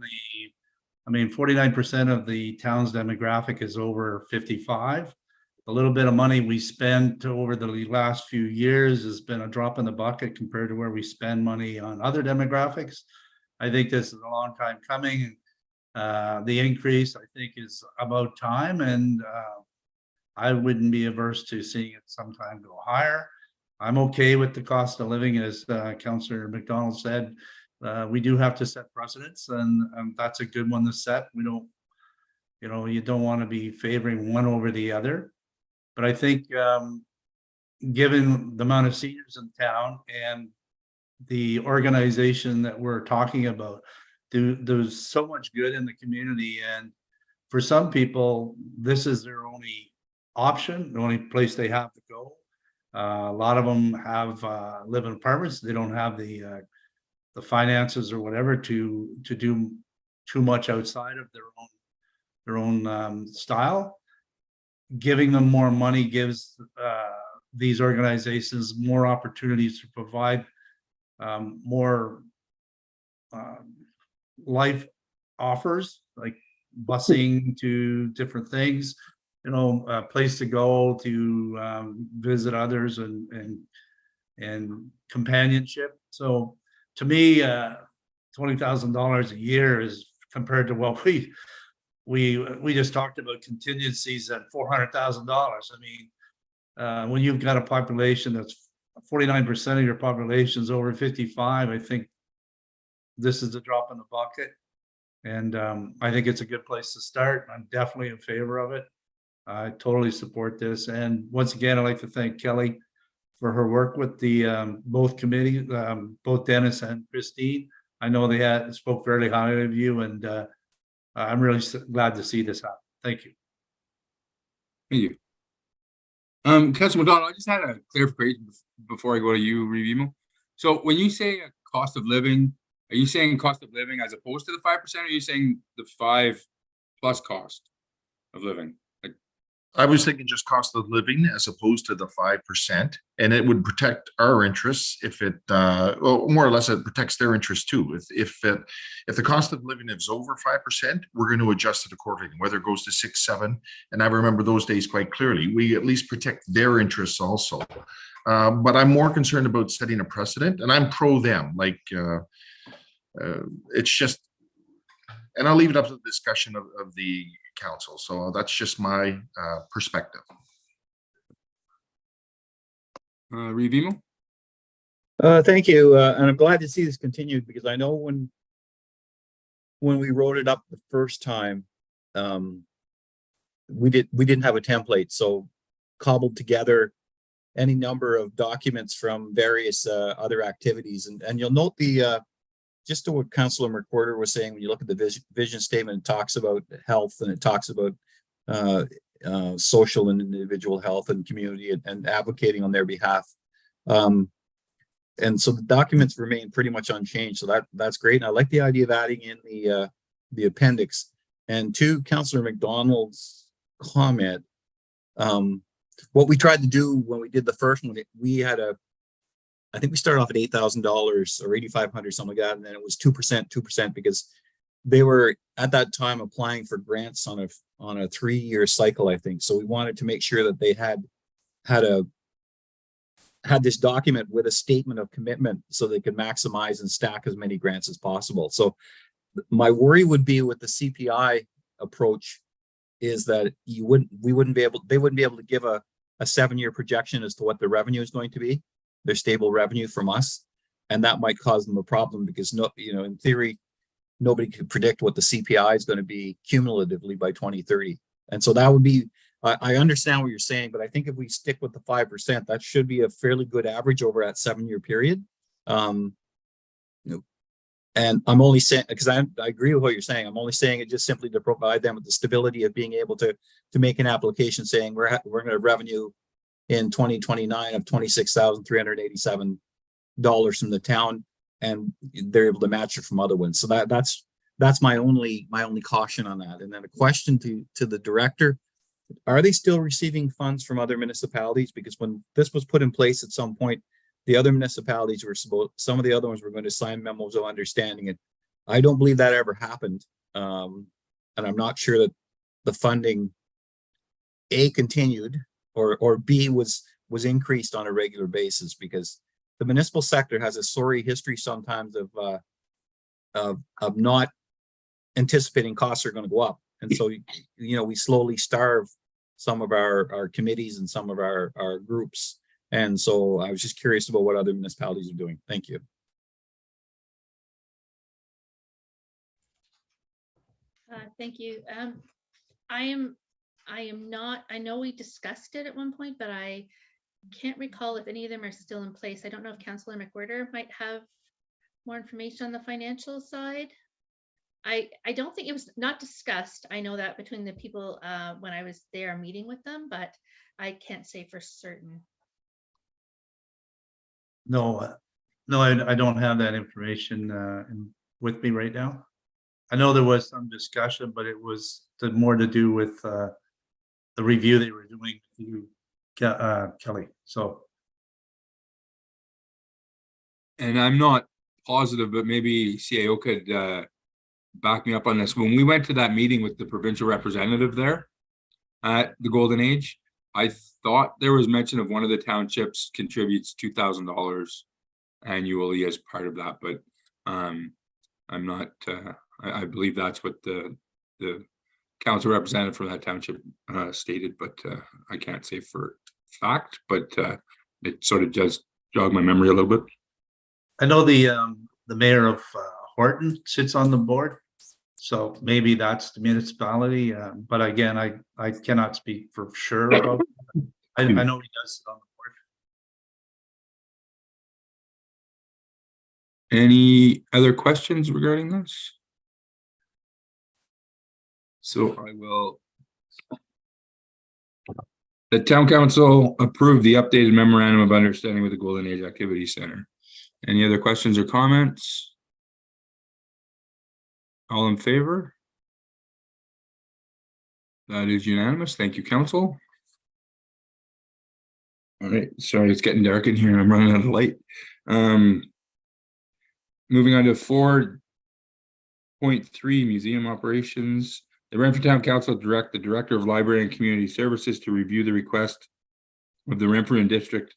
49% of the town's demographic is over 55. The little bit of money we spent over the last few years has been a drop in the bucket compared to where we spend money on other demographics. I think this is a long time coming. The increase, I think, is about time, and I wouldn't be averse to seeing it sometime go higher. I'm okay with the cost of living, as Councillor McDonald said. We do have to set precedents, and that's a good one to set. We don't, you don't want to be favoring one over the other. But I think given the amount of seniors in town and the organization that we're talking about, there's so much good in the community. And for some people, this is their only option, the only place they have to go. A lot of them have live in apartments. They don't have the finances or whatever to do too much outside of their own style. Giving them more money gives these organizations more opportunities to provide more life offers, like busing to different things, a place to go to visit others and companionship. So to me, $20,000 a year is compared to what we just talked about contingencies at $400,000. I mean, when you've got a population that's 49% of your population is over 55, I think this is the drop in the bucket. And I think it's a good place to start. I'm definitely in favor of it. I totally support this. And once again, I'd like to thank Kelly for her work with the both committees, both Dennis and Christine. I know they spoke very highly of you, and I'm really glad to see this happen. Thank you. Thank you. Councilor McDonald, I just had a clarification before I go to you, Revimo. So when you say a cost of living, are you saying cost of living as opposed to the 5%, or are you saying the 5+ cost of living? I was thinking just cost of living as opposed to the 5%, and it would protect our interests if it, well, more or less it protects their interests too. If the cost of living is over 5%, we're going to adjust it accordingly, whether it goes to 6, 7. And I remember those days quite clearly. We at least protect their interests also. But I'm more concerned about setting a precedent, and I'm pro them. Like it's just, and I'll leave it up to the discussion of the council. So that's just my perspective. Revimo? Thank you. And I'm glad to see this continued, because I know when we wrote it up the first time, we didn't have a template. So cobbled together any number of documents from various other activities. And you'll note the just to what Councillor McWhirter was saying, when you look at the vision statement, it talks about health, and it talks about social and individual health and community, and advocating on their behalf. And so the documents remain pretty much unchanged. So that's great. And I like the idea of adding in the appendix. And to Councillor McDonald's comment, what we tried to do when we did the first one, we had I think we started off at $8,000 or $8,500, something like that, and then it was 2%, because they were at that time applying for grants on a 3-year cycle, I think. So we wanted to make sure that they had this document with a statement of commitment, so they could maximize and stack as many grants as possible. So my worry would be with the CPI approach is that they wouldn't be able to give a 7-year projection as to what the revenue is going to be, their stable revenue from us, and that might cause them a problem, because in theory, nobody could predict what the CPI is going to be cumulatively by 2030. And so that would be, I understand what you're saying, but I think if we stick with the 5%, that should be a fairly good average over that 7-year period. And I'm only saying, because I agree with what you're saying, I'm only saying it just simply to provide them with the stability of being able to make an application saying we're going to revenue in 2029 of $26,387 from the town, and they're able to match it from other ones. So that's my only caution on that. And then a question to the director: are they still receiving funds from other municipalities? Because when this was put in place at some point, the other municipalities some of the other ones were going to sign memos of understanding, and I don't believe that ever happened. And I'm not sure that the funding A continued, or B was increased on a regular basis, because the municipal sector has a sorry history sometimes of not anticipating costs are going to go up. And so, we slowly starve some of our committees and some of our groups. And so I was just curious about what other municipalities are doing. Thank you. Thank you. I am not, I know we discussed it at one point, but I can't recall if any of them are still in place. I don't know if Councillor McWhirter might have more information on the financial side. I don't think it was not discussed. I know that between the people when I was there meeting with them, but I can't say for certain. No, I don't have that information with me right now. I know there was some discussion, but it was more to do with the review they were doing with you, Kelly. So, and I'm not positive, but maybe CAO could back me up on this. When we went to that meeting with the provincial representative there at the Golden Age, I thought there was mention of one of the townships contributes $2,000 annually as part of that, but I'm not I believe that's what the council representative from that township stated, but I can't say for fact, but it sort of just jogged my memory a little bit. I know the mayor of Horton sits on the board, so maybe that's the municipality. But again, I cannot speak for sure about. I know he does sit on the board. Any other questions regarding this? So I will. The town council approved the updated memorandum of understanding with the Golden Age Activity Center. Any other questions or comments? All in favor? That is unanimous. Thank you, council. All right, sorry, it's getting dark in here. I'm running out of light. Moving on to 4.3 museum operations. The Renfrew Town Council direct the Director of Library and Community Services to review the request of the Renfrew and District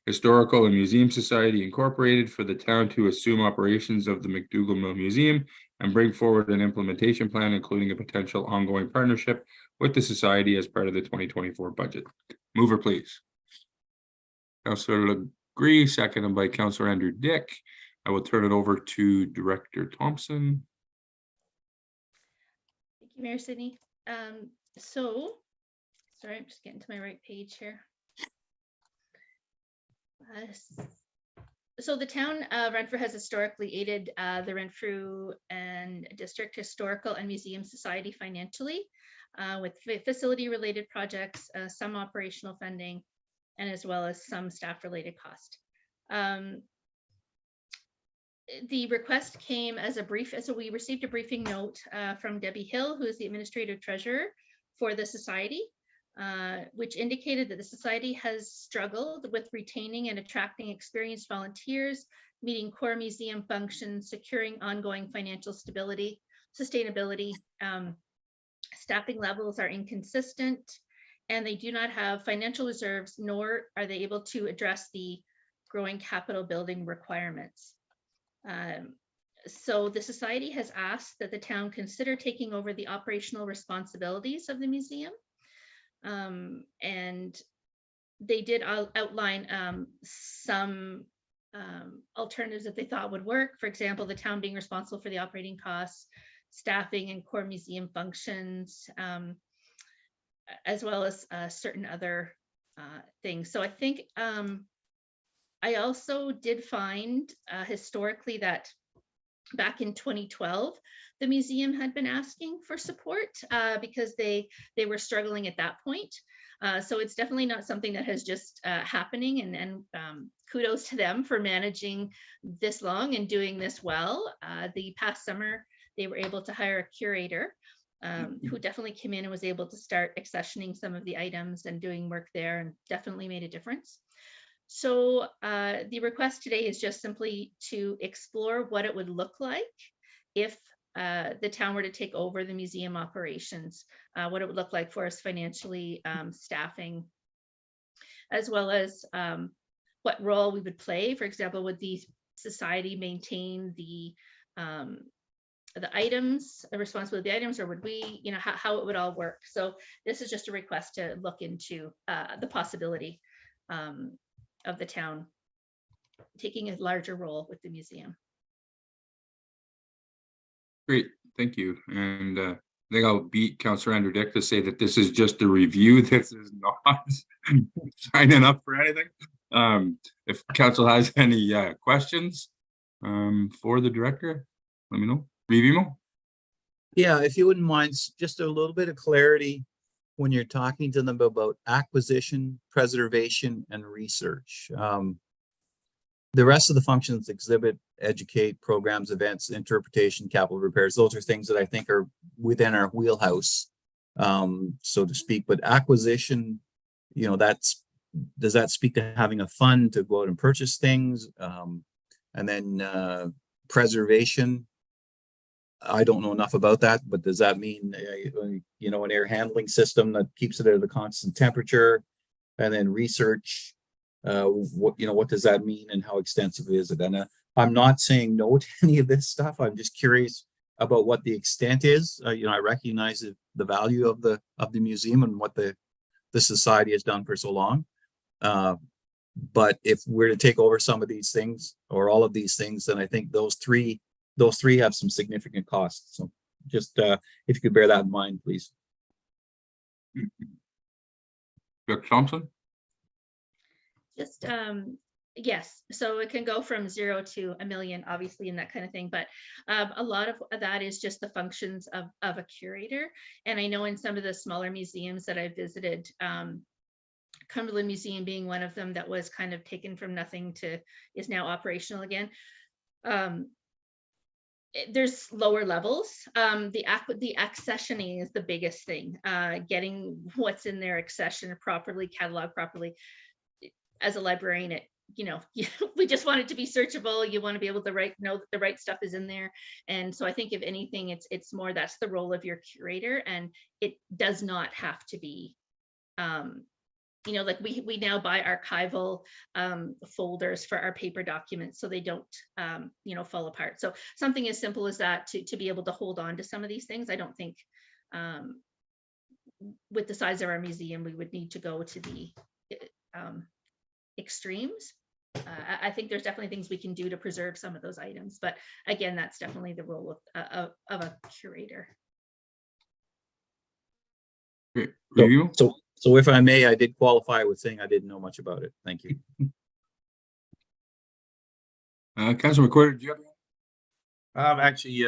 Historical and Museum Society Incorporated for the town to assume operations of the McDougall Mill Museum and bring forward an implementation plan, including a potential ongoing partnership with the society as part of the 2024 budget. Mover, please. Councillor Legree, seconded by Councillor Andrew Dick. I will turn it over to Director Thompson. Thank you, Mayor Sidney. So, sorry, I'm just getting to my right page here. So the town of Renfrew has historically aided the Renfrew and District Historical and Museum Society financially with facility-related projects, some operational funding, and as well as some staff-related cost. The request came as a brief, so we received a briefing note from Debbie Hill, who is the administrative treasurer for the society, which indicated that the society has struggled with retaining and attracting experienced volunteers, meeting core museum functions, securing ongoing financial stability, sustainability. Staffing levels are inconsistent, and they do not have financial reserves, nor are they able to address the growing capital building requirements. So the society has asked that the town consider taking over the operational responsibilities of the museum. And they did outline some alternatives that they thought would work. For example, the town being responsible for the operating costs, staffing and core museum functions, as well as certain other things. So I think I also did find historically that back in 2012, the museum had been asking for support because they were struggling at that point. So it's definitely not something that has just happening, and kudos to them for managing this long and doing this well. The past summer, they were able to hire a curator who definitely came in and was able to start accessioning some of the items and doing work there, and definitely made a difference. So the request today is just simply to explore what it would look like if the town were to take over the museum operations, what it would look like for us financially, staffing, as well as what role we would play. For example, would the society maintain the items, the responsibility of the items, or would we, how it would all work? So this is just a request to look into the possibility of the town taking a larger role with the museum. Great, thank you. And I think I'll beat Councillor Andrew Dick to say that this is just a review. This is not signing up for anything. If council has any questions for the director, let me know. Vivimo? Yeah, if you wouldn't mind, just a little bit of clarity when you're talking to them about acquisition, preservation, and research. The rest of the functions, exhibit, educate, programs, events, interpretation, capital repairs, those are things that I think are within our wheelhouse, so to speak. But acquisition, does that speak to having a fund to go out and purchase things? And then preservation, I don't know enough about that, but does that mean, an air handling system that keeps it at a constant temperature? And then research, what does that mean and how extensive is it? And I'm not saying no to any of this stuff. I'm just curious about what the extent is. I recognize the value of the museum and what the society has done for so long. But if we're to take over some of these things or all of these things, then I think those three have some significant costs. So just if you could bear that in mind, please. Dr. Thompson? Just yes, so it can go from 0 to a million, obviously, and that kind of thing, but a lot of that is just the functions of a curator. And I know in some of the smaller museums that I've visited, Cumberland Museum being one of them, that was kind of taken from nothing to is now operational again. There's lower levels. The accessioning is the biggest thing. Getting what's in their accession properly, cataloged properly. As a librarian, we just want it to be searchable. You want to be able to know that the right stuff is in there. And so I think if anything, it's more that's the role of your curator, and it does not have to be. Like we now buy archival folders for our paper documents so they don't fall apart. So something as simple as that to be able to hold on to some of these things. I don't think with the size of our museum we would need to go to the extremes. I think there's definitely things we can do to preserve some of those items, but again, that's definitely the role of a curator. So if I may, I did qualify with saying I didn't know much about it. Thank you. Councilor McQuarrie, do you have? Actually,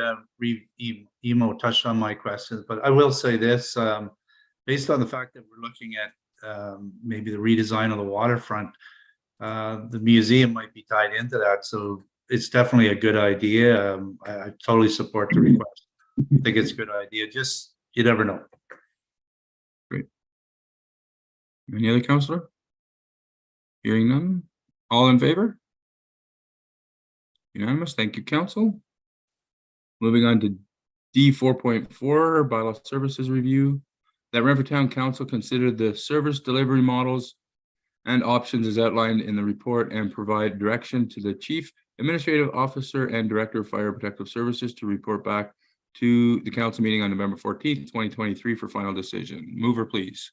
Emo touched on my questions, but I will say this, based on the fact that we're looking at maybe the redesign of the waterfront, the museum might be tied into that. So it's definitely a good idea. I totally support the request. I think it's a good idea. Just, you never know. Great. Any other councillor? Hearing none. All in favor? Unanimous. Thank you, council. Moving on to D 4.4, bylaw services review. That Renfrew Town Council considered the service delivery models and options as outlined in the report and provide direction to the Chief Administrative Officer and Director of Fire Protective Services to report back to the council meeting on November 14th, 2023 for final decision. Mover, please.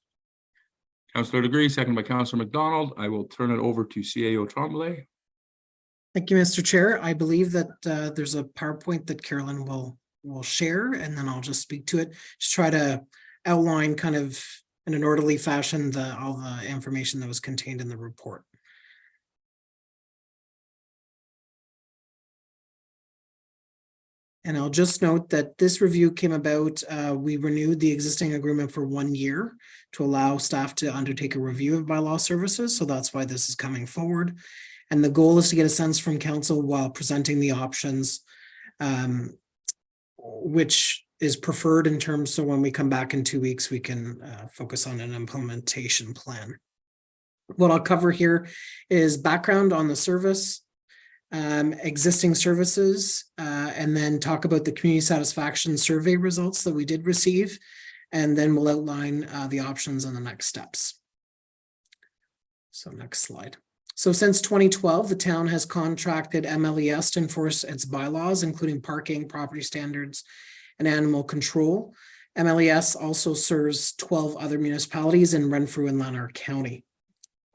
Councillor Degree, second by Councillor McDonald. I will turn it over to CAO Tremblay. Thank you, Mr. Chair. I believe that there's a PowerPoint that Carolyn will share, and then I'll just speak to it. Just try to outline kind of in an orderly fashion all the information that was contained in the report. And I'll just note that this review came about, we renewed the existing agreement for 1 year to allow staff to undertake a review of bylaw services. So that's why this is coming forward. And the goal is to get a sense from council while presenting the options, which is preferred in terms, so when we come back in 2 weeks, we can focus on an implementation plan. What I'll cover here is background on the service, existing services, and then talk about the community satisfaction survey results that we did receive, and then we'll outline the options and the next steps. So next slide. So since 2012, the town has contracted MLES to enforce its bylaws, including parking, property standards, and animal control. MLES also serves 12 other municipalities in Renfrew and Lanark County.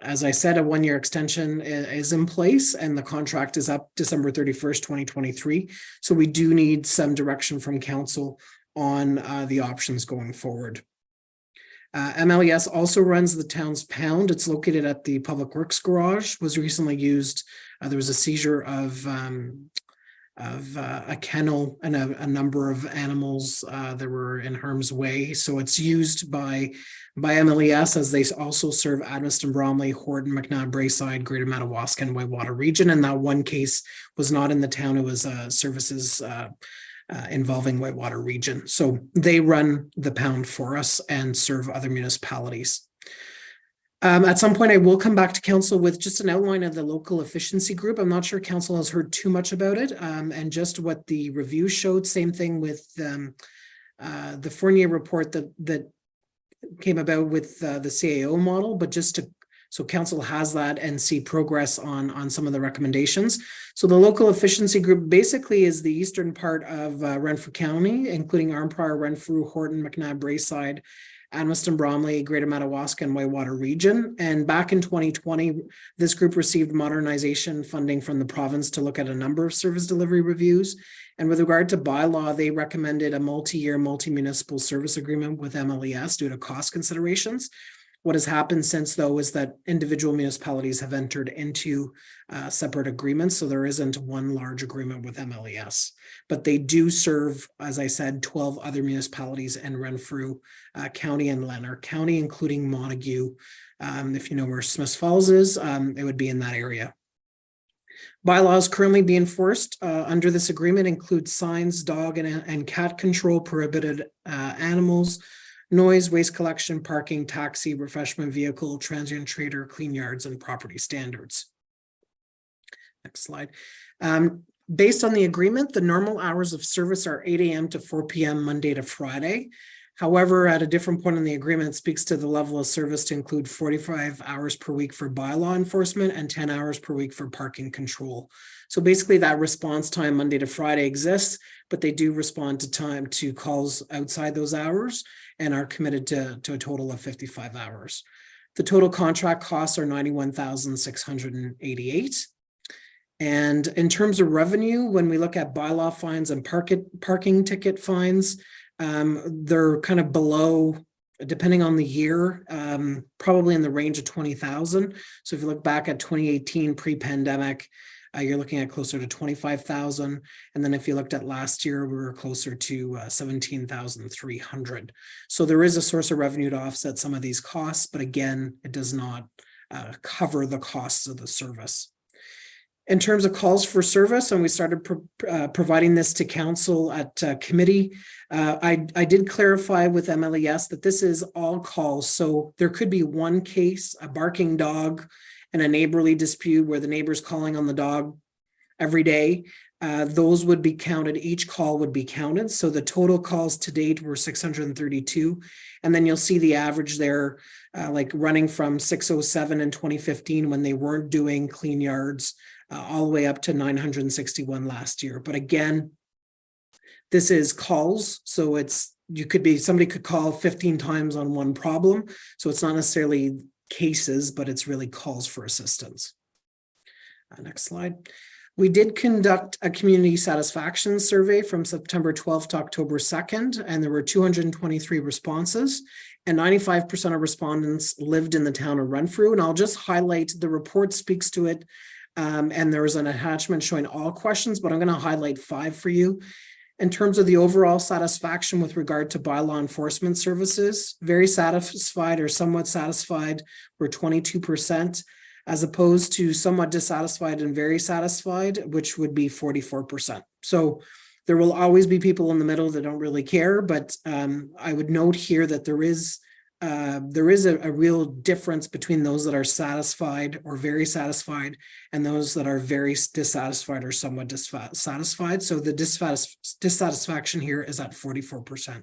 As I said, a 1-year extension is in place and the contract is up December 31st, 2023. So we do need some direction from council on the options going forward. MLES also runs the town's pound. It's located at the Public Works Garage, was recently used. There was a seizure of a kennel and a number of animals that were in harm's way. So it's used by MLES, as they also serve Admiston, Bromley, Horton, McNabb, Braeside, Greater Madawaska, and Whitewater region. And that one case was not in the town. It was services involving Whitewater region. So they run the pound for us and serve other municipalities. At some point, I will come back to council with just an outline of the local efficiency group. I'm not sure council has heard too much about it, and just what the review showed. Same thing with the Fournier report that came about with the CAO model, but just to So council has that and see progress on some of the recommendations. So the local efficiency group basically is the eastern part of Renfrew County, including Arnprior, Renfrew, Horton, McNabb, Braeside, Admiston, Bromley, Greater Madawaska, and Whitewater region. And back in 2020, this group received modernization funding from the province to look at a number of service delivery reviews. And with regard to bylaw, they recommended a multi-year, multi-municipal service agreement with MLES due to cost considerations. What has happened since, though, is that individual municipalities have entered into separate agreements. So there isn't one large agreement with MLES, but they do serve, as I said, 12 other municipalities in Renfrew County and Lanark County, including Montague. If you know where Smiths Falls is, it would be in that area. Bylaws currently being enforced under this agreement include signs, dog and cat control, prohibited animals, noise, waste collection, parking, taxi, refreshment vehicle, transient trader, clean yards, and property standards. Next slide. Based on the agreement, the normal hours of service are 8 a.m. to 4 p.m. Monday to Friday. However, at a different point in the agreement, it speaks to the level of service to include 45 hours per week for bylaw enforcement and 10 hours per week for parking control. So basically that response time Monday to Friday exists, but they do respond to calls outside those hours and are committed to a total of 55 hours. The total contract costs are $91,688. And in terms of revenue, when we look at bylaw fines and parking ticket fines, they're kind of below, depending on the year, probably in the range of 20,000. So if you look back at 2018 pre-pandemic, you're looking at closer to 25,000. And then if you looked at last year, we were closer to 17,300. So there is a source of revenue to offset some of these costs, but again, it does not cover the costs of the service. In terms of calls for service, and we started providing this to council at committee, I did clarify with MLES that this is all calls. So there could be one case, a barking dog, and a neighborly dispute where the neighbor's calling on the dog every day. Those would be counted. Each call would be counted. So the total calls to date were 632. And then you'll see the average there, like running from 607 in 2015 when they weren't doing clean yards, all the way up to 961 last year. But again, this is calls. So somebody could call 15 times on one problem. So it's not necessarily cases, but it's really calls for assistance. Next slide. We did conduct a community satisfaction survey from September 12th to October 2nd, and there were 223 responses, and 95% of respondents lived in the town of Renfrew. And I'll just highlight, the report speaks to it, and there is an attachment showing all questions, but I'm going to highlight 5 for you. In terms of the overall satisfaction with regard to bylaw enforcement services, very satisfied or somewhat satisfied were 22%, as opposed to somewhat dissatisfied and very satisfied, which would be 44%. So there will always be people in the middle that don't really care, but I would note here that there is a real difference between those that are satisfied or very satisfied and those that are very dissatisfied or somewhat dissatisfied. So the dissatisfaction here is at 44%.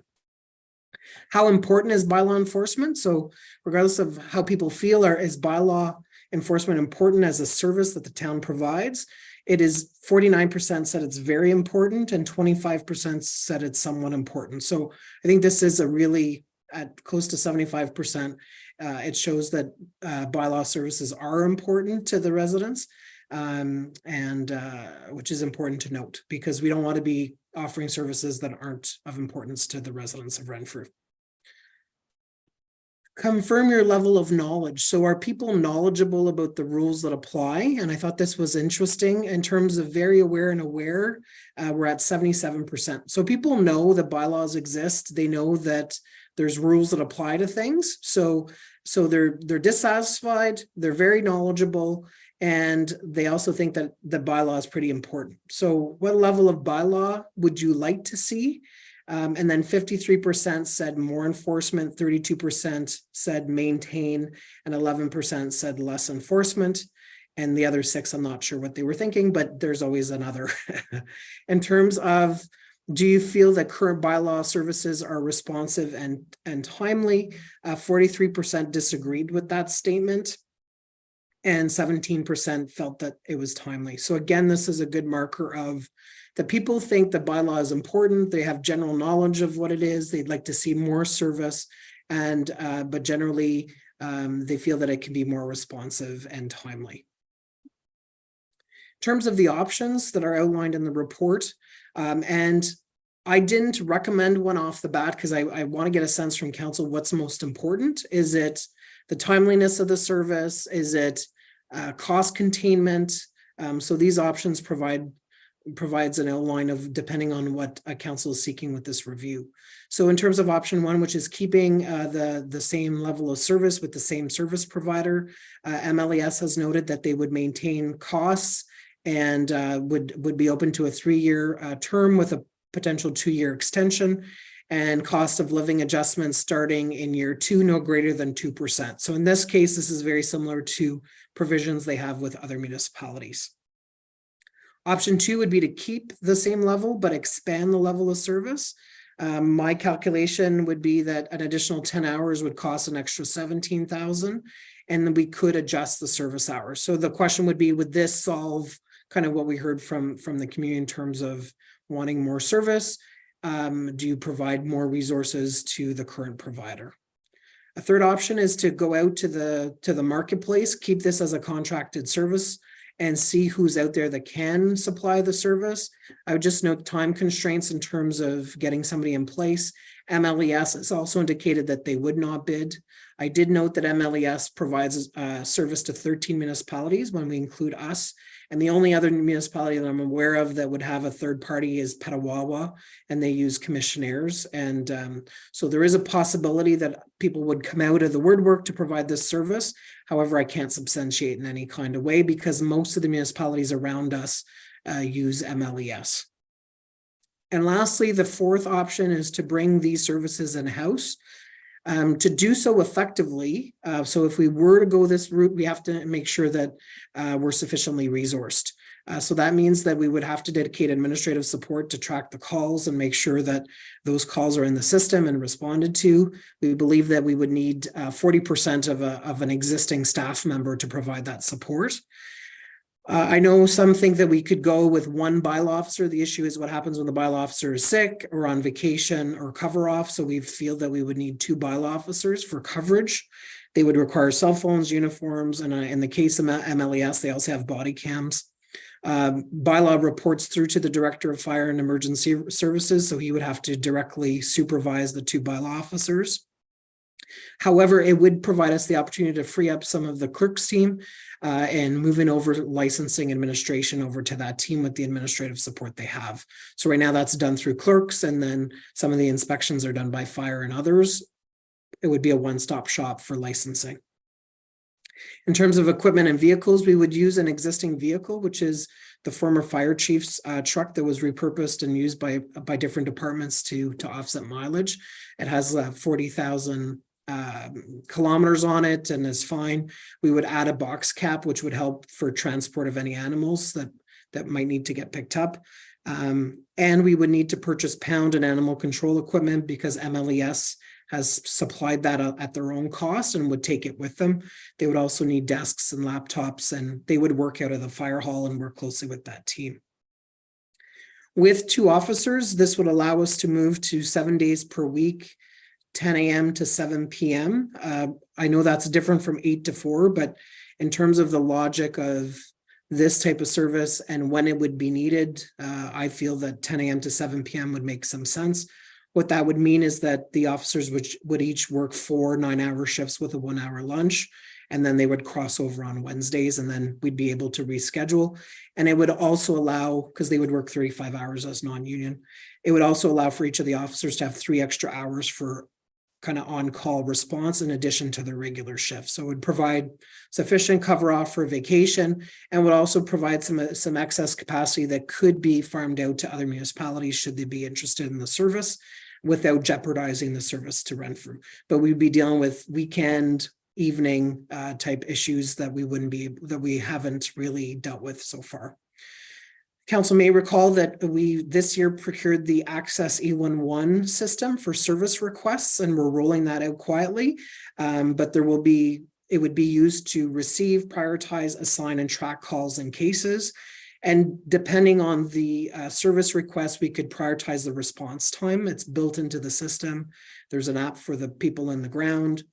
How important is bylaw enforcement? So regardless of how people feel, is bylaw enforcement important as a service that the town provides? It is 49% said it's very important and 25% said it's somewhat important. So I think this is a really at close to 75%. It shows that bylaw services are important to the residents, and which is important to note because we don't want to be offering services that aren't of importance to the residents of Renfrew. Confirm your level of knowledge. So are people knowledgeable about the rules that apply? And I thought this was interesting in terms of very aware and aware. We're at 77%. So people know that bylaws exist. They know that there's rules that apply to things. So they're dissatisfied, they're very knowledgeable, and they also think that the bylaw is pretty important. So what level of bylaw would you like to see? And then 53% said more enforcement, 32% said maintain, and 11% said less enforcement. And the other 6, I'm not sure what they were thinking, but there's always another. In terms of, do you feel that current bylaw services are responsive and timely? 43% disagreed with that statement. and 17% felt that it was timely. So again, this is a good marker of that people think the bylaw is important. They have general knowledge of what it is. They'd like to see more service, and but generally they feel that it can be more responsive and timely. In terms of the options that are outlined in the report, and I didn't recommend one off the bat because I want to get a sense from council what's most important. Is it the timeliness of the service? Is it cost containment? So these options provides an outline of depending on what a council is seeking with this review. So in terms of option one, which is keeping the same level of service with the same service provider, MLES has noted that they would maintain costs and would be open to a 3-year term with a potential 2-year extension, and cost of living adjustments starting in year 2, no greater than 2%. So in this case, this is very similar to provisions they have with other municipalities. Option 2 would be to keep the same level, but expand the level of service. My calculation would be that an additional 10 hours would cost an extra $17,000, and then we could adjust the service hours. So the question would be, would this solve kind of what we heard from the community in terms of wanting more service? Do you provide more resources to the current provider? A third option is to go out to the marketplace, keep this as a contracted service, and see who's out there that can supply the service. I would just note time constraints in terms of getting somebody in place. MLES has also indicated that they would not bid. I did note that MLES provides service to 13 municipalities when we include us. And the only other municipality that I'm aware of that would have a third party is Petawawa, and they use commissionaires. And so there is a possibility that people would come out of the word work to provide this service. However, I can't substantiate in any kind of way because most of the municipalities around us use MLES. And lastly, the fourth option is to bring these services in-house. To do so effectively, so if we were to go this route, we have to make sure that we're sufficiently resourced. So that means that we would have to dedicate administrative support to track the calls and make sure that those calls are in the system and responded to. We believe that we would need 40% of an existing staff member to provide that support. I know some think that we could go with one bylaw officer. The issue is what happens when the bylaw officer is sick or on vacation or cover off. So we feel that we would need 2 bylaw officers for coverage. They would require cell phones, uniforms, and in the case of MLES, they also have body cams. Bylaw reports through to the Director of Fire and Emergency Services, so he would have to directly supervise the 2 bylaw officers. However, it would provide us the opportunity to free up some of the clerk's team and moving over licensing administration over to that team with the administrative support they have. So right now that's done through clerks, and then some of the inspections are done by fire and others. It would be a one-stop shop for licensing. In terms of equipment and vehicles, we would use an existing vehicle, which is the former fire chief's truck that was repurposed and used by different departments to offset mileage. It has 40,000 kilometers on it and is fine. We would add a box cap, which would help for transport of any animals that might need to get picked up. And we would need to purchase pound and animal control equipment because MLES has supplied that at their own cost and would take it with them. They would also need desks and laptops, and they would work out of the fire hall and work closely with that team. With 2 officers, this would allow us to move to 7 days per week, 10 a.m. to 7 p.m. I know that's different from 8 to 4, but in terms of the logic of this type of service and when it would be needed, I feel that 10 a.m. to 7 p.m. would make some sense. What that would mean is that the officers would each work 4 9-hour shifts with a 1-hour lunch, and then they would cross over on Wednesdays, and then we'd be able to reschedule. And it would also allow, because they would work 35 hours as non-union, it would also allow for each of the officers to have 3 extra hours for kind of on-call response in addition to the regular shift. So it would provide sufficient cover off for vacation, and would also provide some excess capacity that could be farmed out to other municipalities should they be interested in the service without jeopardizing the service to Renfrew. But we'd be dealing with weekend, evening type issues that we haven't really dealt with so far. Council may recall that we this year procured the Access E11 system for service requests, and we're rolling that out quietly. But there will be it would be used to receive, prioritize, assign, and track calls and cases. And depending on the service request, we could prioritize the response time. It's built into the system. There's an app for the people on the ground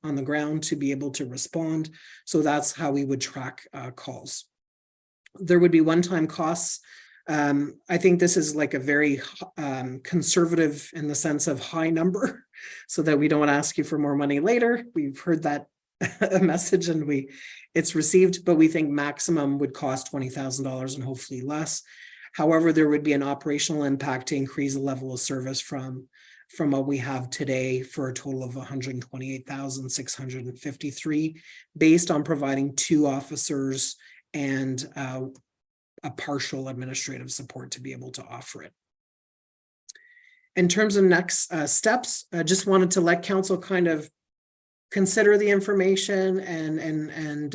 to be able to respond. So that's how we would track calls. There would be one-time costs. I think this is like a very conservative in the sense of high number, so that we don't ask you for more money later. We've heard that message and it's received, but we think maximum would cost $20,000 and hopefully less. However, there would be an operational impact to increase the level of service from what we have today for a total of $128,653, based on providing 2 officers and a partial administrative support to be able to offer it. In terms of next steps, I just wanted to let council kind of consider the information and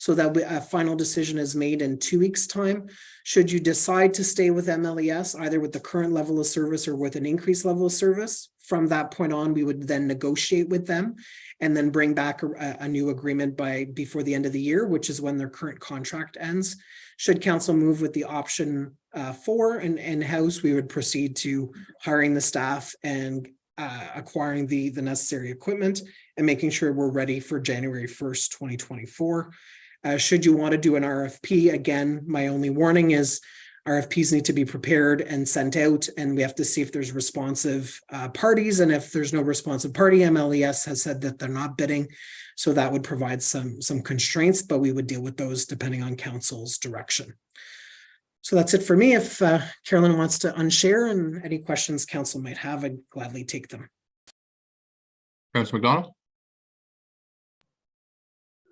so that a final decision is made in 2 weeks' time. Should you decide to stay with MLES, either with the current level of service or with an increased level of service, from that point on, we would then negotiate with them and then bring back a new agreement before the end of the year, which is when their current contract ends. Should council move with the option 4 and in-house, we would proceed to hiring the staff and acquiring the necessary equipment and making sure we're ready for January 1st, 2024. Should you want to do an RFP, again, my only warning is RFPs need to be prepared and sent out, and we have to see if there's responsive parties. And if there's no responsive party, MLES has said that they're not bidding. So that would provide some constraints, but we would deal with those depending on council's direction. So that's it for me. If Carolyn wants to unshare and any questions council might have, I'd gladly take them. Councilor McDonald.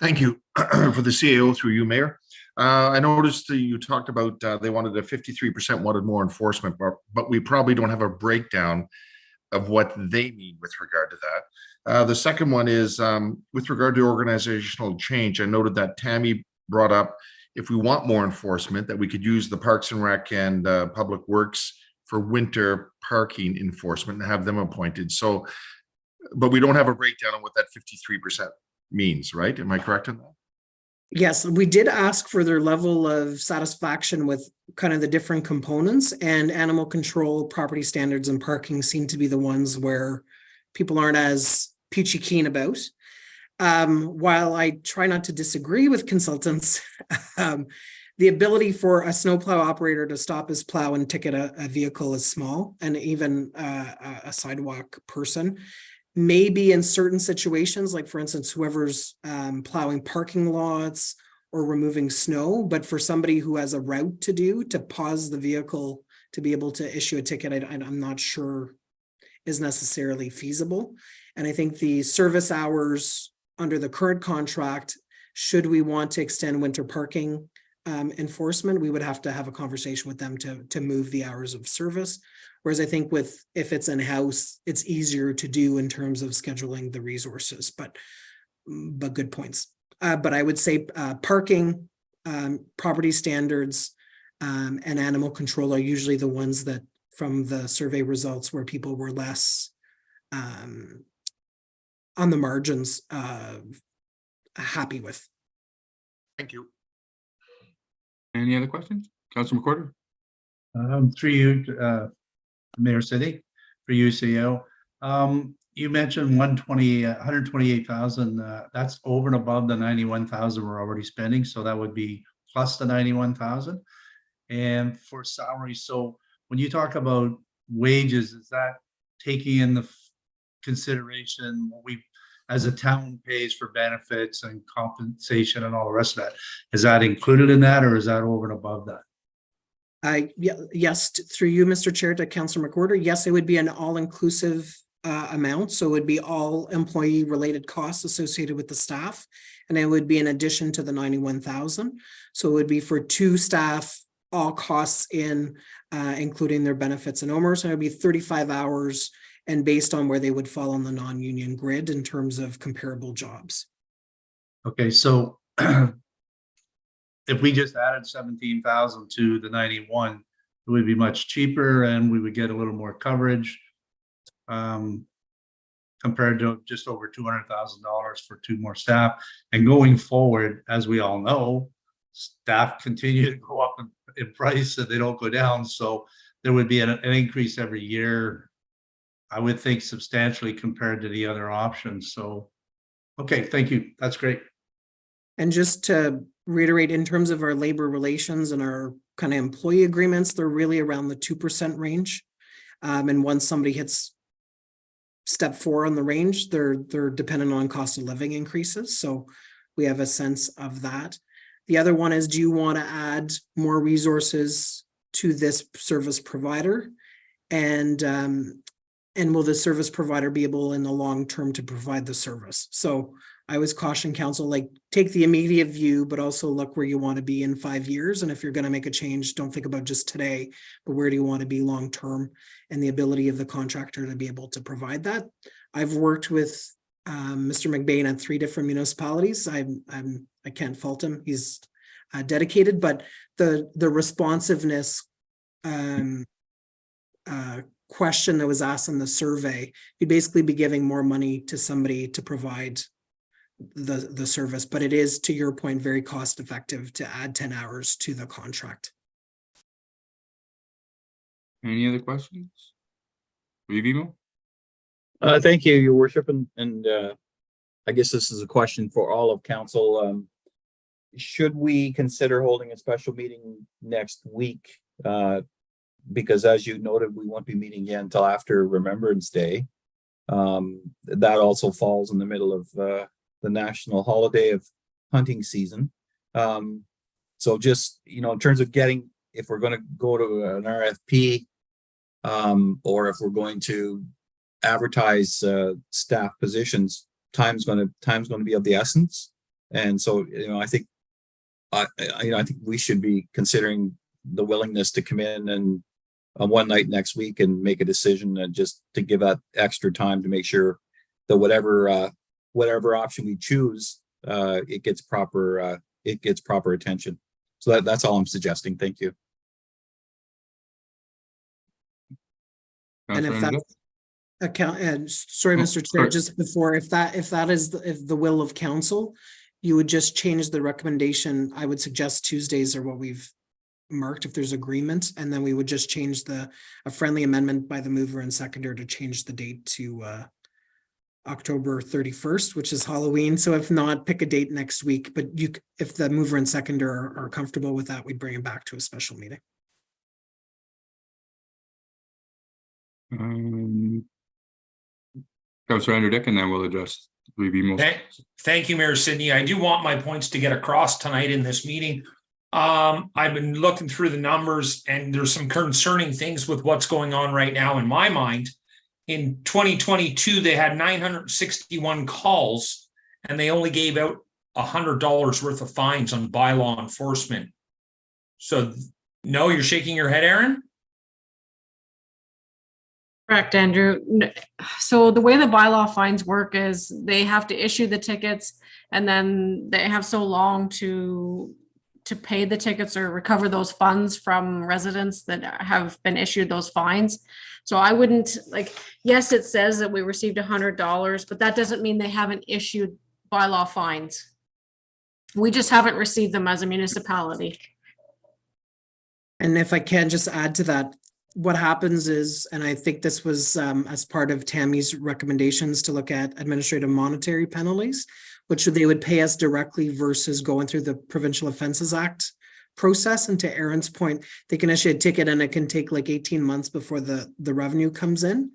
Thank you for the CAO through you, Mayor. I noticed that you talked about they wanted 53% wanted more enforcement, but we probably don't have a breakdown of what they mean with regard to that. The second one is with regard to organizational change. I noted that Tammy brought up, if we want more enforcement, that we could use the Parks and Rec and Public Works for winter parking enforcement and have them appointed. So, but we don't have a breakdown on what that 53% means, right? Am I correct in that? Yes, we did ask for their level of satisfaction with kind of the different components, and animal control, property standards, and parking seem to be the ones where people aren't as peachy keen about. While I try not to disagree with consultants, the ability for a snowplow operator to stop his plow and ticket a vehicle is small, and even a sidewalk person. Maybe in certain situations, like for instance, whoever's plowing parking lots or removing snow, but for somebody who has a route to do, to pause the vehicle to be able to issue a ticket, I'm not sure is necessarily feasible. And I think the service hours under the current contract, should we want to extend winter parking enforcement, we would have to have a conversation with them to move the hours of service. Whereas I think if it's in-house, it's easier to do in terms of scheduling the resources, but good points. But I would say parking, property standards, and animal control are usually the ones that from the survey results where people were less on the margins happy with. Thank you. Any other questions? Councilor McCorder. Through you, Mayor City, for you, CEO. You mentioned 128,000. That's over and above the 91,000 we're already spending. So that would be plus the 91,000. And for salaries, so when you talk about wages, is that taking in the consideration what we as a town pays for benefits and compensation and all the rest of that? Is that included in that, or is that over and above that? Yes, through you, Mr. Chair, to Councilor McWhorter. Yes, it would be an all-inclusive amount. So it would be all employee-related costs associated with the staff, and it would be in addition to the 91,000. So it would be for 2 staff, all costs in, including their benefits and OMERS. And it would be 35 hours, and based on where they would fall on the non-union grid in terms of comparable jobs. Okay, so if we just added 17,000 to the 91, it would be much cheaper and we would get a little more coverage. compared to just over $200,000 for 2 more staff. And going forward, as we all know, staff continue to go up in price and they don't go down. So there would be an increase every year, I would think substantially compared to the other options. So, okay, thank you. That's great. And just to reiterate, in terms of our labor relations and our kind of employee agreements, they're really around the 2% range. And once somebody hits step 4 on the range, they're dependent on cost of living increases. So we have a sense of that. The other one is, do you want to add more resources to this service provider? And will the service provider be able in the long term to provide the service? So I always caution council, like, take the immediate view, but also look where you want to be in 5 years. And if you're going to make a change, don't think about just today, but where do you want to be long term, and the ability of the contractor to be able to provide that. I've worked with Mr. McBain at 3 different municipalities. I can't fault him. He's dedicated, but the responsiveness question that was asked in the survey, you'd basically be giving more money to somebody to provide the service, but it is, to your point, very cost effective to add 10 hours to the contract. Any other questions? Vimo? Thank you, Your Worship, and I guess this is a question for all of council. Should we consider holding a special meeting next week? Because as you noted, we won't be meeting again until after Remembrance Day. That also falls in the middle of the national holiday of hunting season. So just, in terms of getting, if we're going to go to an RFP, or if we're going to advertise staff positions, time's going to be of the essence. And so, I think we should be considering the willingness to come in and one night next week and make a decision, and just to give that extra time to make sure that whatever option we choose, it gets proper attention. So that's all I'm suggesting. Thank you. And if that's sorry, Mr. Chair, just before, if that is the will of council, you would just change the recommendation. I would suggest Tuesdays are what we've marked if there's agreement, and then we would just change a friendly amendment by the mover and seconder to change the date to October 31st, which is Halloween. So if not, pick a date next week, but if the mover and seconder are comfortable with that, we'd bring it back to a special meeting. Councilor Andrew Dick, and then we'll address Thank you, Mayor Sidney. I do want my points to get across tonight in this meeting. I've been looking through the numbers, and there's some concerning things with what's going on right now in my mind. In 2022, they had 961 calls, and they only gave out $100 worth of fines on bylaw enforcement. So, no, you're shaking your head, Aaron? Correct, Andrew. So the way the bylaw fines work is they have to issue the tickets, and then they have so long to pay the tickets or recover those funds from residents that have been issued those fines. So I wouldn't, yes, it says that we received $100, but that doesn't mean they haven't issued bylaw fines. We just haven't received them as a municipality. And if I can just add to that, what happens is, and I think this was as part of Tammy's recommendations, to look at administrative monetary penalties, which they would pay us directly versus going through the Provincial Offences Act process. And to Aaron's point, they can issue a ticket and it can take 18 months before the revenue comes in.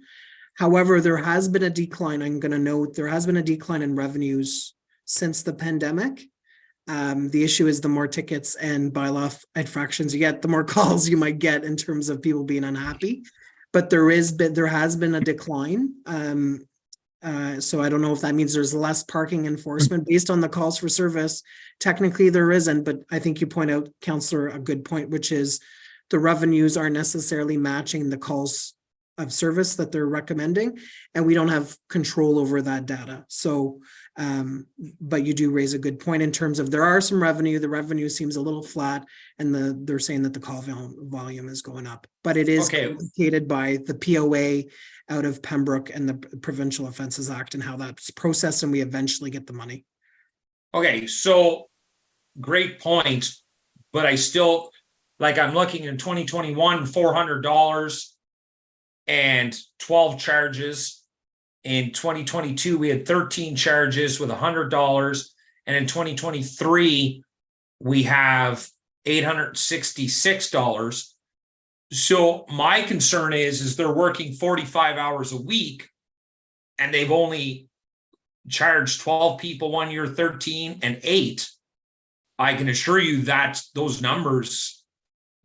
However, there has been a decline. I'm going to note there has been a decline in revenues since the pandemic. The issue is the more tickets and bylaw infractions you get, the more calls you might get in terms of people being unhappy. But there has been a decline. So I don't know if that means there's less parking enforcement based on the calls for service. Technically there isn't, but I think you point out, Councillor, a good point, which is the revenues aren't necessarily matching the calls of service that they're recommending, and we don't have control over that data. So, but you do raise a good point in terms of there are some revenue, the revenue seems a little flat, and they're saying that the call volume is going up, but it is indicated by the POA out of Pembroke and the Provincial Offences Act and how that's processed, and we eventually get the money. Okay, so great point, but I still, like, I'm looking in 2021, $400 and 12 charges. In 2022, we had 13 charges with $100. And in 2023, we have $866. So my concern is they're working 45 hours a week and they've only charged 12 people 1 year, 13 and 8. I can assure you that those numbers,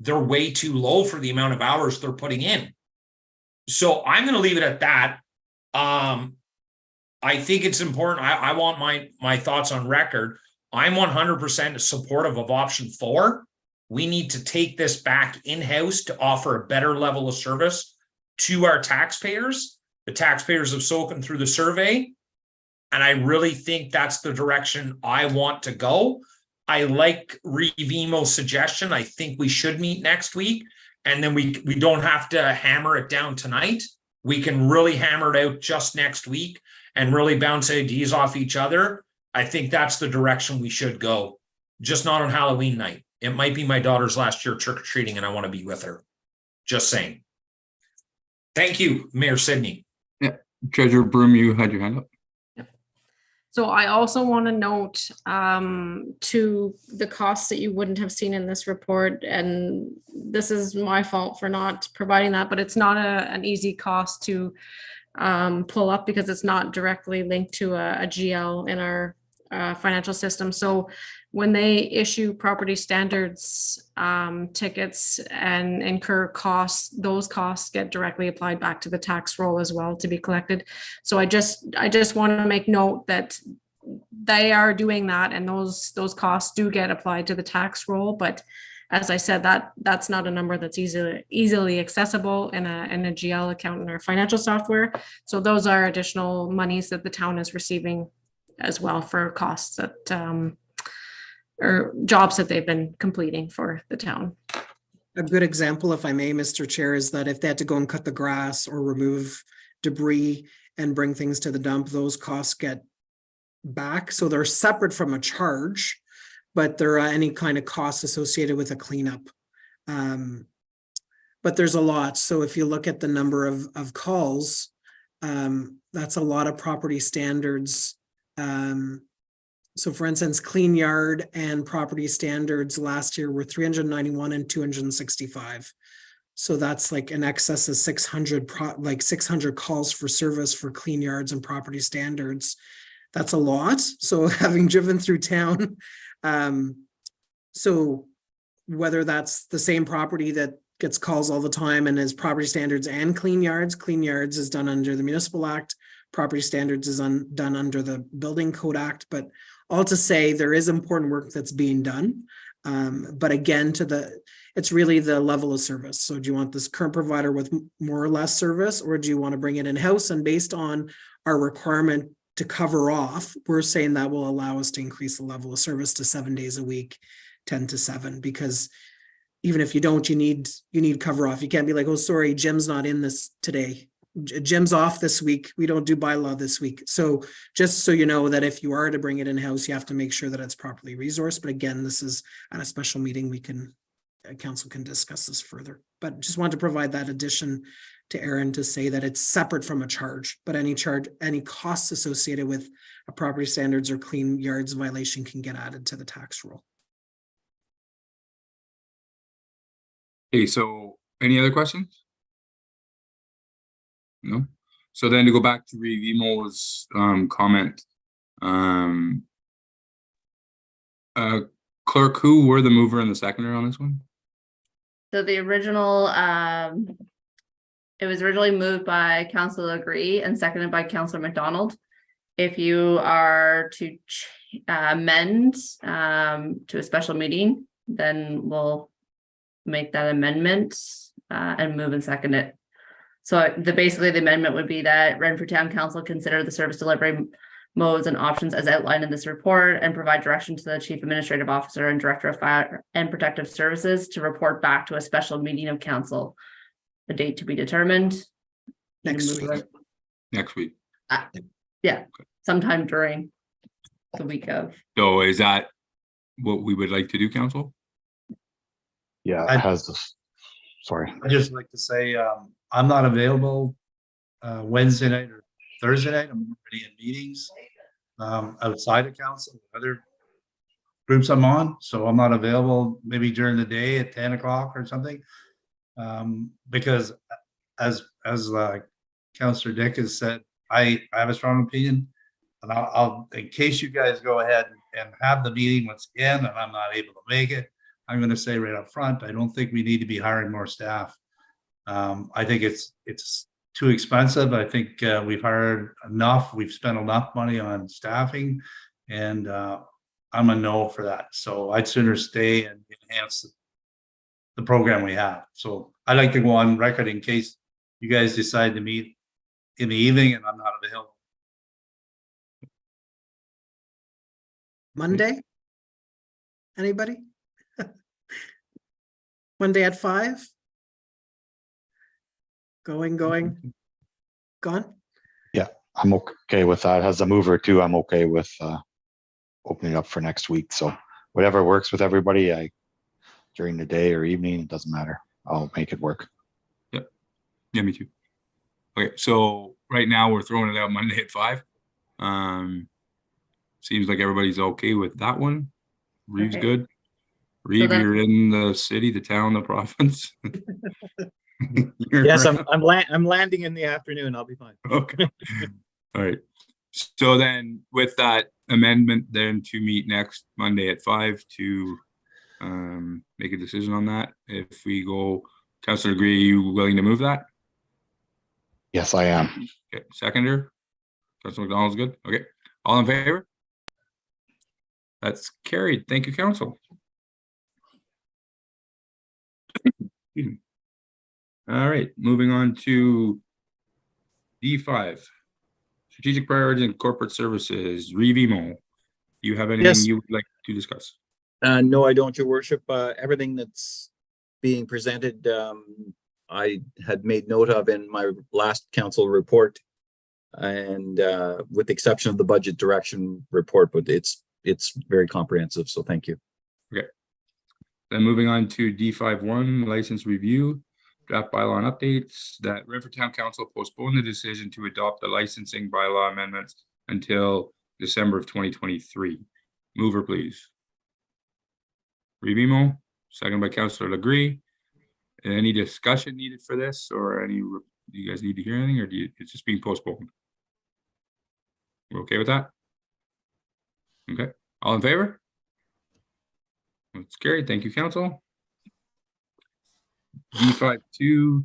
they're way too low for the amount of hours they're putting in. So I'm going to leave it at that. I think it's important. I want my thoughts on record. I'm 100% supportive of option 4. We need to take this back in-house to offer a better level of service to our taxpayers. The taxpayers have spoken through the survey, and I really think that's the direction I want to go. I like Revimo's suggestion. I think we should meet next week, and then we don't have to hammer it down tonight. We can really hammer it out just next week and really bounce ideas off each other. I think that's the direction we should go, just not on Halloween night. It might be my daughter's last year trick-or-treating and I want to be with her. Just saying. Thank you, Mayor Sidney. Yeah, Treasurer Broom, you had your hand up. So I also want to note to the costs that you wouldn't have seen in this report, and this is my fault for not providing that, but it's not an easy cost to pull up because it's not directly linked to a GL in our financial system. So when they issue property standards tickets and incur costs, those costs get directly applied back to the tax roll as well to be collected. So I just want to make note that they are doing that, and those costs do get applied to the tax roll. But as I said, that's not a number that's easily accessible in a GL account in our financial software. So those are additional monies that the town is receiving as well for costs that or jobs that they've been completing for the town. A good example, if I may, Mr. Chair, is that if they had to go and cut the grass or remove debris and bring things to the dump, those costs get back. So they're separate from a charge, but there are any kind of costs associated with a cleanup. But there's a lot. So if you look at the number of calls, that's a lot of property standards. So for instance, clean yard and property standards last year were 391 and 265. So that's like in excess of 600 calls for service for clean yards and property standards. That's a lot. So having driven through town, so whether that's the same property that gets calls all the time and is property standards and clean yards is done under the Municipal Act, property standards is done under the Building Code Act, but all to say there is important work that's being done. But again, it's really the level of service. So do you want this current provider with more or less service, or do you want to bring it in-house? And based on our requirement to cover off, we're saying that will allow us to increase the level of service to 7 days a week, 10 to 7, because even if you don't, you need cover off. You can't be like, oh, sorry, Jim's not in this today. Jim's off this week. We don't do bylaw this week. So just so you know that if you are to bring it in-house, you have to make sure that it's properly resourced. But again, this is at a special meeting. Council can discuss this further, but just want to provide that addition to Aaron to say that it's separate from a charge, but any costs associated with a property standards or clean yards violation can get added to the tax roll. Okay, so any other questions? No. So then to go back to Revimo's comment, clerk, who were the mover and the seconder on this one? So the original, it was originally moved by Councillor Agree and seconded by Councillor McDonald. If you are to amend to a special meeting, then we'll make that amendment and move and second it. So basically the amendment would be that Renfrew Town Council consider the service delivery modes and options as outlined in this report and provide direction to the Chief Administrative Officer and Director of Fire and Protective Services to report back to a special meeting of council. The date to be determined. next week. Next week. Yeah, sometime during the week of. So is that what we would like to do, council? Yeah, I- it has this, sorry. I'd just like to say, I'm not available Wednesday night or Thursday night. I'm already in meetings outside of council, other groups I'm on, so I'm not available maybe during the day at 10 o'clock or something. Because as Councillor Dick has said, I have a strong opinion, and I'll in case you guys go ahead and have the meeting once again and I'm not able to make it, I'm going to say right up front, I don't think we need to be hiring more staff. I think it's too expensive. I think we've hired enough. We've spent enough money on staffing, and I'm a no for that. So I'd sooner stay and enhance the program we have. So I'd like to go on record in case you guys decide to meet in the evening and I'm not available. Monday? Anybody? Monday at 5? Going, gone? Yeah, I'm okay with that. As a mover too, I'm okay with opening up for next week. So whatever works with everybody, during the day or evening, it doesn't matter. I'll make it work. Yep. Yeah, me too. Okay, so right now we're throwing it out Monday at 5. Seems like everybody's okay with that one. Reeve's Okay. good. Reeve, then- you're in the city, the town, the province. Yes, I'm landing in the afternoon. I'll be fine. Okay. All right. So then with that amendment then to meet next Monday at 5 to make a decision on that. If we go, Councillor Agree, are you willing to move that? Yes, I am. Okay, seconder. Councillor McDonald's good. Okay. All in favor? That's carried. Thank you, council. All right, moving on to D5. Strategic priorities and corporate services. Revimo. You have anything Yes. you would like to discuss? No, I don't, Your Worship. Everything that's being presented, I had made note of in my last council report, and with the exception of the budget direction report, but it's very comprehensive. So thank you. Okay. Then moving on to D5-1, license review, draft bylaw and updates, that Renfrew Town Council postpone the decision to adopt the licensing bylaw amendments until December of 2023. Mover, please. Revimo, second by Councillor Legree. Any discussion needed for this, or do you guys need to hear anything, or it's just being postponed? We're okay with that? Okay, all in favor? That's carried. Thank you, council. D5-2,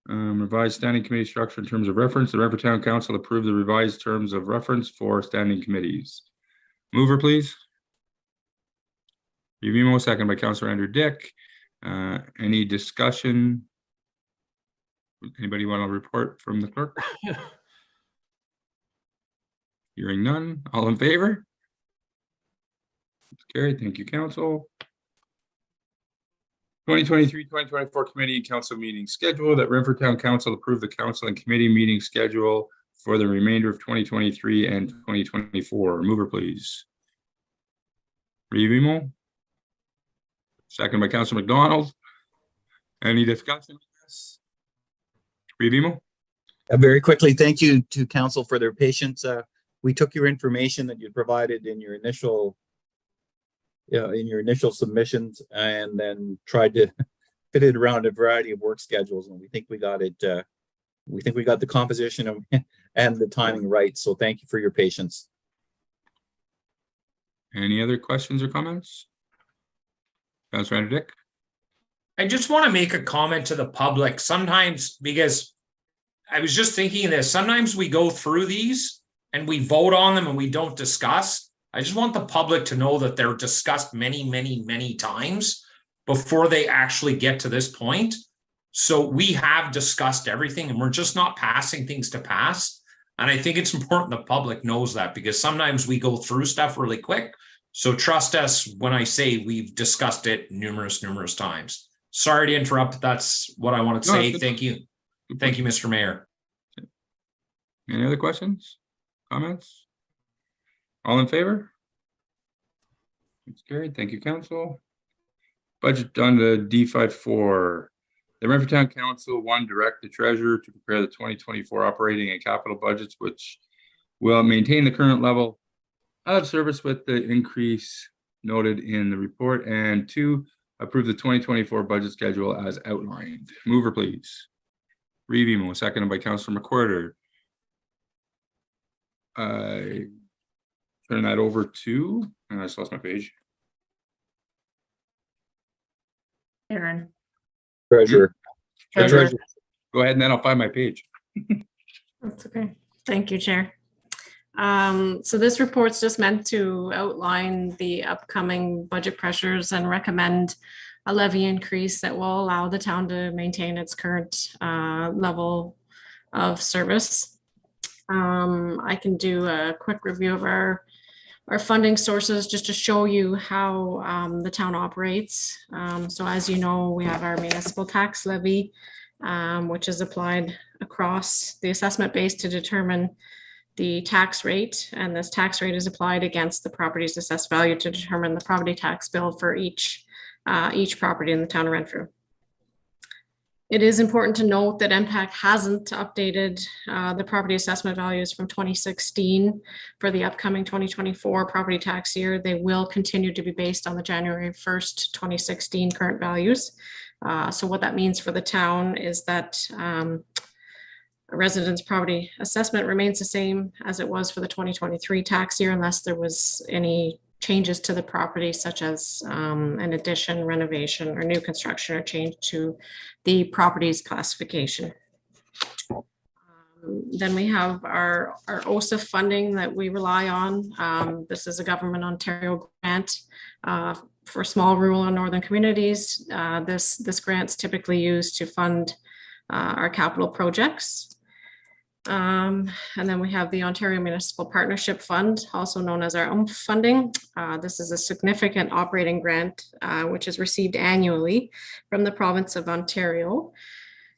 revised standing committee structure in terms of reference. The Renfrew Town Council approved the revised terms of reference for standing committees. Mover, please. Revimo, second by Councillor Andrew Dick. Any discussion? Anybody want to report from the clerk? Hearing none. All in favor? It's carried. Thank you, council. 2023-2024 committee and council meeting schedule. That Renfrew Town Council approved the council and committee meeting schedule for the remainder of 2023 and 2024. Mover, please. Revimo. Second by Councillor McDonald. Any discussion on this? Revimo. Very quickly, thank you to council for their patience. We took your information that you provided in your initial submissions and then tried to fit it around a variety of work schedules, and we think we got it. We think we got the composition and the timing right. So thank you for your patience. Any other questions or comments? Councillor Andrew Dick. I just want to make a comment to the public sometimes, because I was just thinking of this. Sometimes we go through these and we vote on them and we don't discuss. I just want the public to know that they're discussed many, many, many times before they actually get to this point. So we have discussed everything and we're just not passing things to pass. And I think it's important the public knows that, because sometimes we go through stuff really quick. So trust us when I say we've discussed it numerous times. Sorry to interrupt, but that's what I wanted to say. Thank you. Thank you, Mr. Mayor. Any other questions, comments? All in favor? That's carried. Thank you, council. Budget on the D54. The Renfrew Town Council, one, direct the treasurer to prepare the 2024 operating and capital budgets, which will maintain the current level of service with the increase noted in the report. And two, approve the 2024 budget schedule as outlined. Mover, please. Reeve, seconded by Councilor McWhirter. I turn that over to, and I just lost my page. Aaron. Treasurer. Treasurer. Go ahead and then I'll find my page. That's okay. Thank you, Chair. So this report's just meant to outline the upcoming budget pressures and recommend a levy increase that will allow the town to maintain its current level of service. I can do a quick review of our funding sources just to show you how the town operates. So as you know, we have our municipal tax levy, which is applied across the assessment base to determine the tax rate. And this tax rate is applied against the property's assessed value to determine the property tax bill for each property in the town of Renfrew. It is important to note that MPAC hasn't updated the property assessment values from 2016 for the upcoming 2024 property tax year. They will continue to be based on the January 1st, 2016 current values. So what that means for the town is that a resident's property assessment remains the same as it was for the 2023 tax year, unless there was any changes to the property, such as an addition, renovation, or new construction, or change to the property's classification. Then we have our OSIF funding that we rely on. This is a Government Ontario grant for small rural and northern communities. This grant's typically used to fund our capital projects. And then we have the Ontario Municipal Partnership Fund, also known as our OMF funding. This is a significant operating grant, which is received annually from the province of Ontario.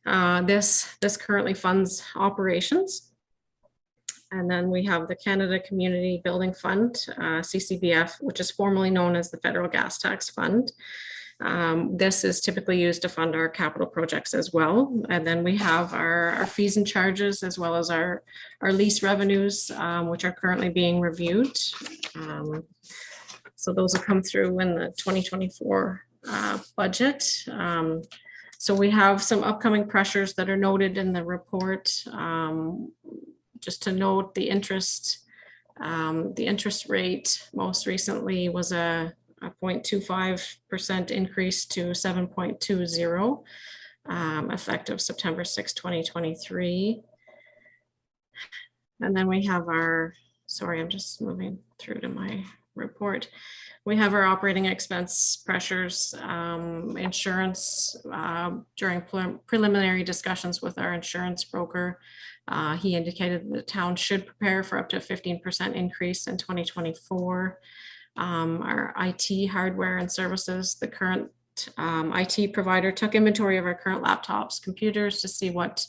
This currently funds operations. And then we have the Canada Community Building Fund, CCBF, which is formerly known as the Federal Gas Tax Fund. This is typically used to fund our capital projects as well. And then we have our fees and charges, as well as our lease revenues, which are currently being reviewed. So those will come through in the 2024 budget. So we have some upcoming pressures that are noted in the report. Just to note, the interest rate most recently was a 0.25% increase to 7.20, effective September 6, 2023. And then we have our, sorry, I'm just moving through to my report. We have our operating expense pressures, insurance, during preliminary discussions with our insurance broker. He indicated that the town should prepare for up to a 15% increase in 2024. Our IT hardware and services, the current IT provider took inventory of our current laptops, computers to see what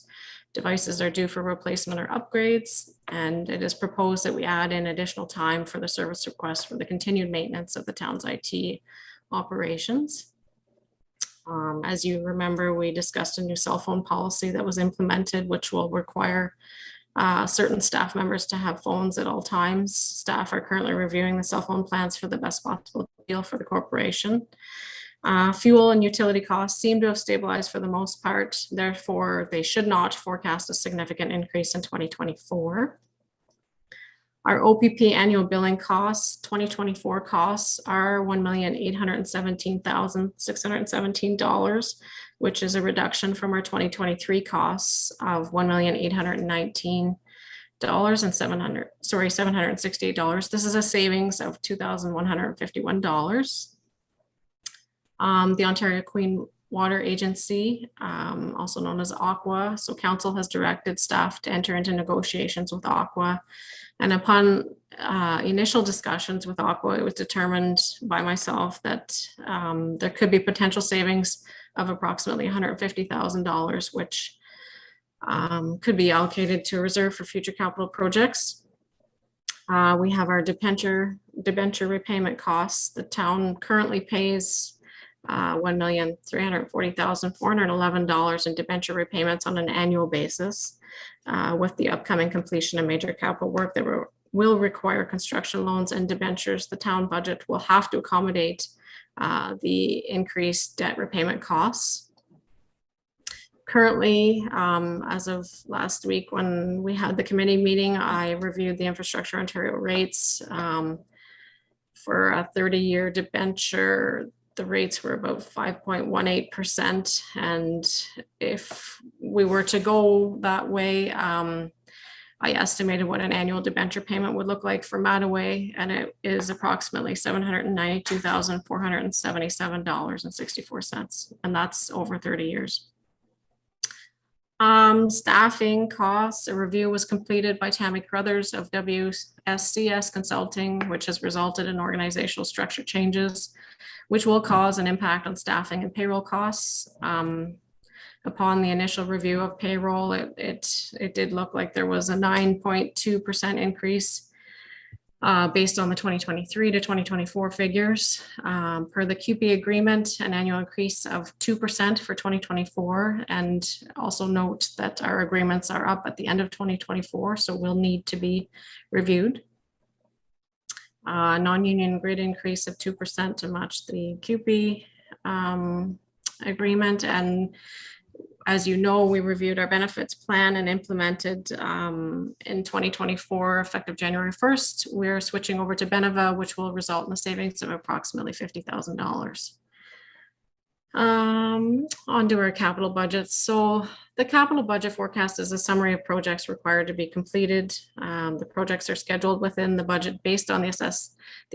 devices are due for replacement or upgrades. And it is proposed that we add in additional time for the service request for the continued maintenance of the town's IT operations. As you remember, we discussed a new cell phone policy that was implemented, which will require certain staff members to have phones at all times. Staff are currently reviewing the cell phone plans for the best possible deal for the corporation. Fuel and utility costs seem to have stabilized for the most part. Therefore, they should not forecast a significant increase in 2024. Our OPP annual billing costs, 2024 costs are $1,817,617, which is a reduction from our 2023 costs of $1,819,768. This is a savings of $2,151. The Ontario Clean Water Agency, also known as Aqua. So council has directed staff to enter into negotiations with Aqua. And upon initial discussions with Aqua, it was determined by myself that there could be potential savings of approximately $150,000, which could be allocated to a reserve for future capital projects. We have our debenture repayment costs. The town currently pays $1,340,411 in debenture repayments on an annual basis. With the upcoming completion of major capital work that will require construction loans and debentures, the town budget will have to accommodate the increased debt repayment costs. Currently, as of last week when we had the committee meeting, I reviewed the Infrastructure Ontario rates for a 30-year debenture. The rates were about 5.18%. And if we were to go that way, I estimated what an annual debenture payment would look like for Mattaway, and it is approximately $792,477.64. And that's over 30 years. Staffing costs, a review was completed by Tammy Crothers of WSCS Consulting, which has resulted in organizational structure changes, which will cause an impact on staffing and payroll costs. Upon the initial review of payroll, it did look like there was a 9.2% increase based on the 2023 to 2024 figures. Per the QP agreement, an annual increase of 2% for 2024. And also note that our agreements are up at the end of 2024, so will need to be reviewed. Non-union grid increase of 2% to match the QP agreement. And as you know, we reviewed our benefits plan and implemented in 2024, effective January 1st. We're switching over to Beneva, which will result in a savings of approximately $50,000. On to our capital budgets. So the capital budget forecast is a summary of projects required to be completed. The projects are scheduled within the budget based on the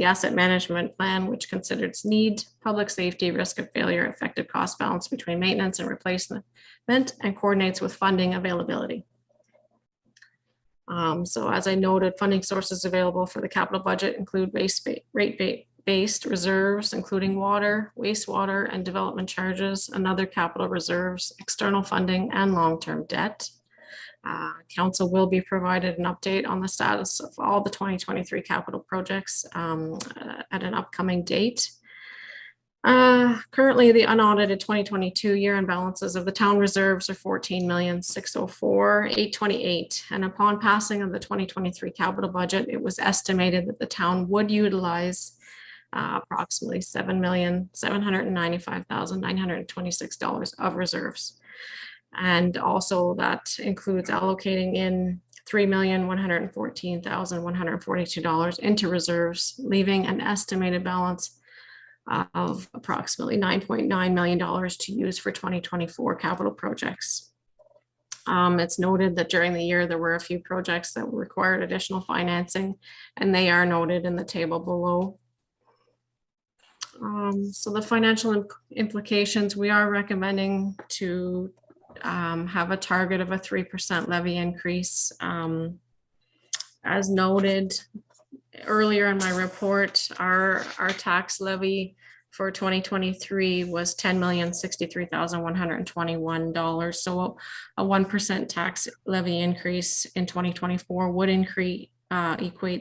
asset management plan, which considers need, public safety, risk of failure, effective cost balance between maintenance and replacement, and coordinates with funding availability. So as I noted, funding sources available for the capital budget include rate-based reserves, including water, wastewater, and development charges, and other capital reserves, external funding, and long-term debt. Council will be provided an update on the status of all the 2023 capital projects at an upcoming date. Currently, the unaudited 2022 year-end balances of the town reserves are $14,604,828. And upon passing of the 2023 capital budget, it was estimated that the town would utilize approximately $7,795,926 of reserves. And also that includes allocating in $3,114,142 into reserves, leaving an estimated balance of approximately $9.9 million to use for 2024 capital projects. It's noted that during the year, there were a few projects that required additional financing, and they are noted in the table below. So the financial implications, we are recommending to have a target of a 3% levy increase. As noted earlier in my report, our tax levy for 2023 was $10,063,121. So a 1% tax levy increase in 2024 would equate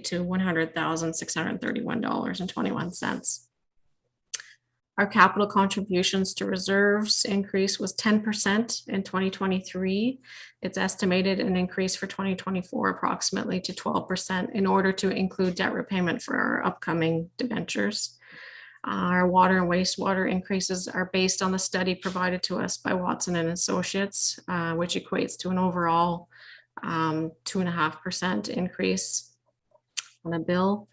to $100,631.21. Our capital contributions to reserves increase was 10% in 2023. It's estimated an increase for 2024 approximately to 12% in order to include debt repayment for our upcoming debentures. Our water and wastewater increases are based on the study provided to us by Watson and Associates, which equates to an overall 2.5% increase on a bill.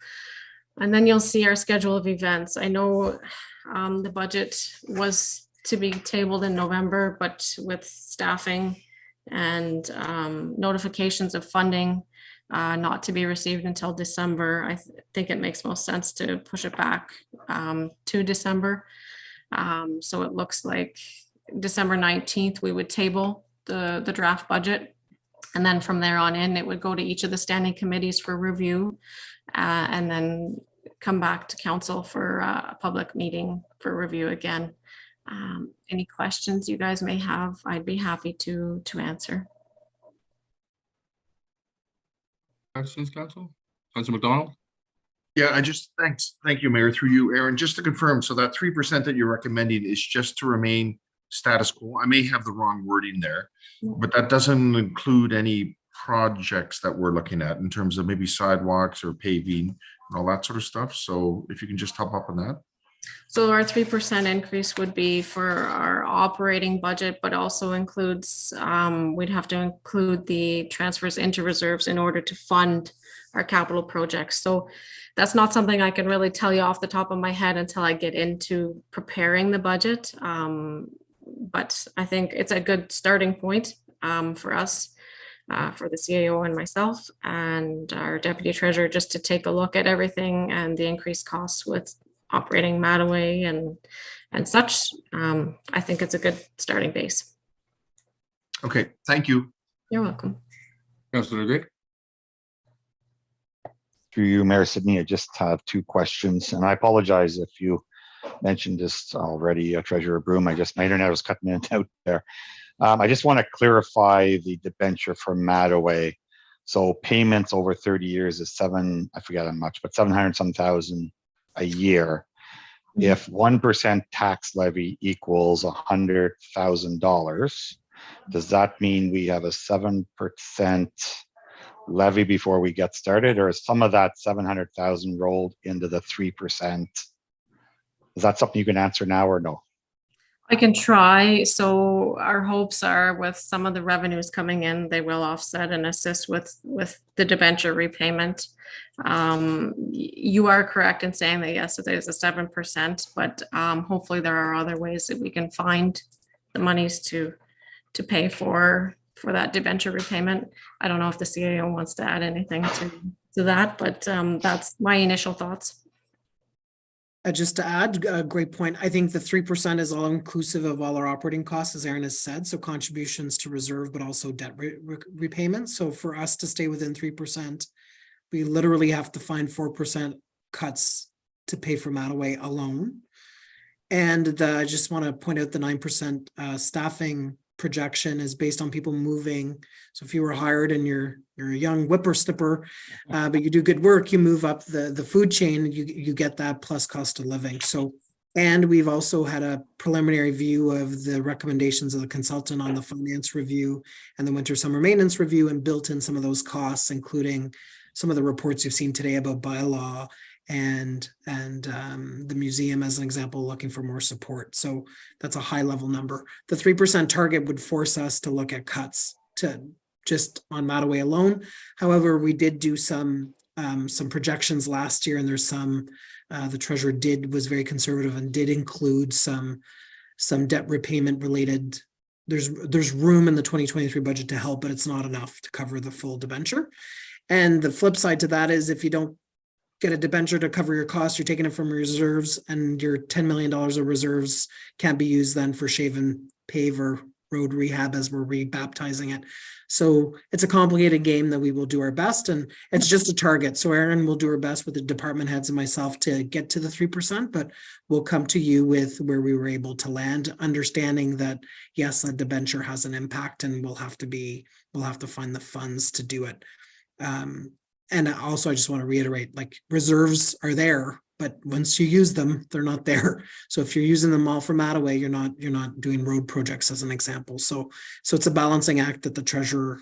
And then you'll see our schedule of events. I know the budget was to be tabled in November, but with staffing and notifications of funding not to be received until December, I think it makes most sense to push it back to December. So it looks like December 19th, we would table the draft budget. And then from there on in, it would go to each of the standing committees for review and then come back to council for a public meeting for review again. Any questions you guys may have, I'd be happy to answer. Questions, Council? Council McDonald? Yeah, thank you, Mayor, through you, Aaron, just to confirm, so that 3% that you're recommending is just to remain status quo. I may have the wrong wording there, but that doesn't include any projects that we're looking at in terms of maybe sidewalks or paving and all that sort of stuff. So if you can just top up on that. So our 3% increase would be for our operating budget, but also includes, we'd have to include the transfers into reserves in order to fund our capital projects. So that's not something I can really tell you off the top of my head until I get into preparing the budget. But I think it's a good starting point for us, for the CAO and myself and our deputy treasurer, just to take a look at everything and the increased costs with operating Mattaway and such. I think it's a good starting base. Okay, thank you. You're welcome. Councilor Gray? Through you, Mayor Sidney, I just have two questions, and I apologize if you mentioned this already, Treasurer Broom. My internet was cutting in and out there. I just want to clarify the debenture for Mattaway. So payments over 30 years is I forget how much, but 700 some thousand a year. If 1% tax levy equals $100,000, does that mean we have a 7% levy before we get started, or is some of that 700,000 rolled into the 3%? Is that something you can answer now or no? I can try. So our hopes are with some of the revenues coming in, they will offset and assist with the debenture repayment. You are correct in saying that yes, there's a 7%, but hopefully there are other ways that we can find the monies to pay for that debenture repayment. I don't know if the CAO wants to add anything to that, but that's my initial thoughts. Just to add, a great point. I think the 3% is all inclusive of all our operating costs, as Aaron has said. So contributions to reserve, but also debt repayment. So for us to stay within 3%, we literally have to find 4% cuts to pay for Mattaway alone. And I just want to point out the 9% staffing projection is based on people moving. So if you were hired and you're a young whippersnapper, but you do good work, you move up the food chain, you get that plus cost of living. So, and we've also had a preliminary view of the recommendations of the consultant on the finance review and the winter summer maintenance review, and built in some of those costs, including some of the reports you've seen today about bylaw and the museum, as an example, looking for more support. So that's a high level number. The 3% target would force us to look at cuts to just on Mattaway alone. However, we did do some projections last year, and there's some the treasurer was very conservative and did include some debt repayment related. There's room in the 2023 budget to help, but it's not enough to cover the full debenture. And the flip side to that is if you don't get a debenture to cover your costs, you're taking it from reserves, and your $10 million of reserves can't be used then for shave and pave or road rehab, as we're rebaptizing it. So it's a complicated game that we will do our best, and it's just a target. So Erin will do her best with the department heads and myself to get to the 3%, but we'll come to you with where we were able to land, understanding that yes, a debenture has an impact, and we'll have to find the funds to do it. And also, I just want to reiterate, like, reserves are there, but once you use them, they're not there. So if you're using them all for Mattaway, you're not doing road projects, as an example. So it's a balancing act that the treasurer,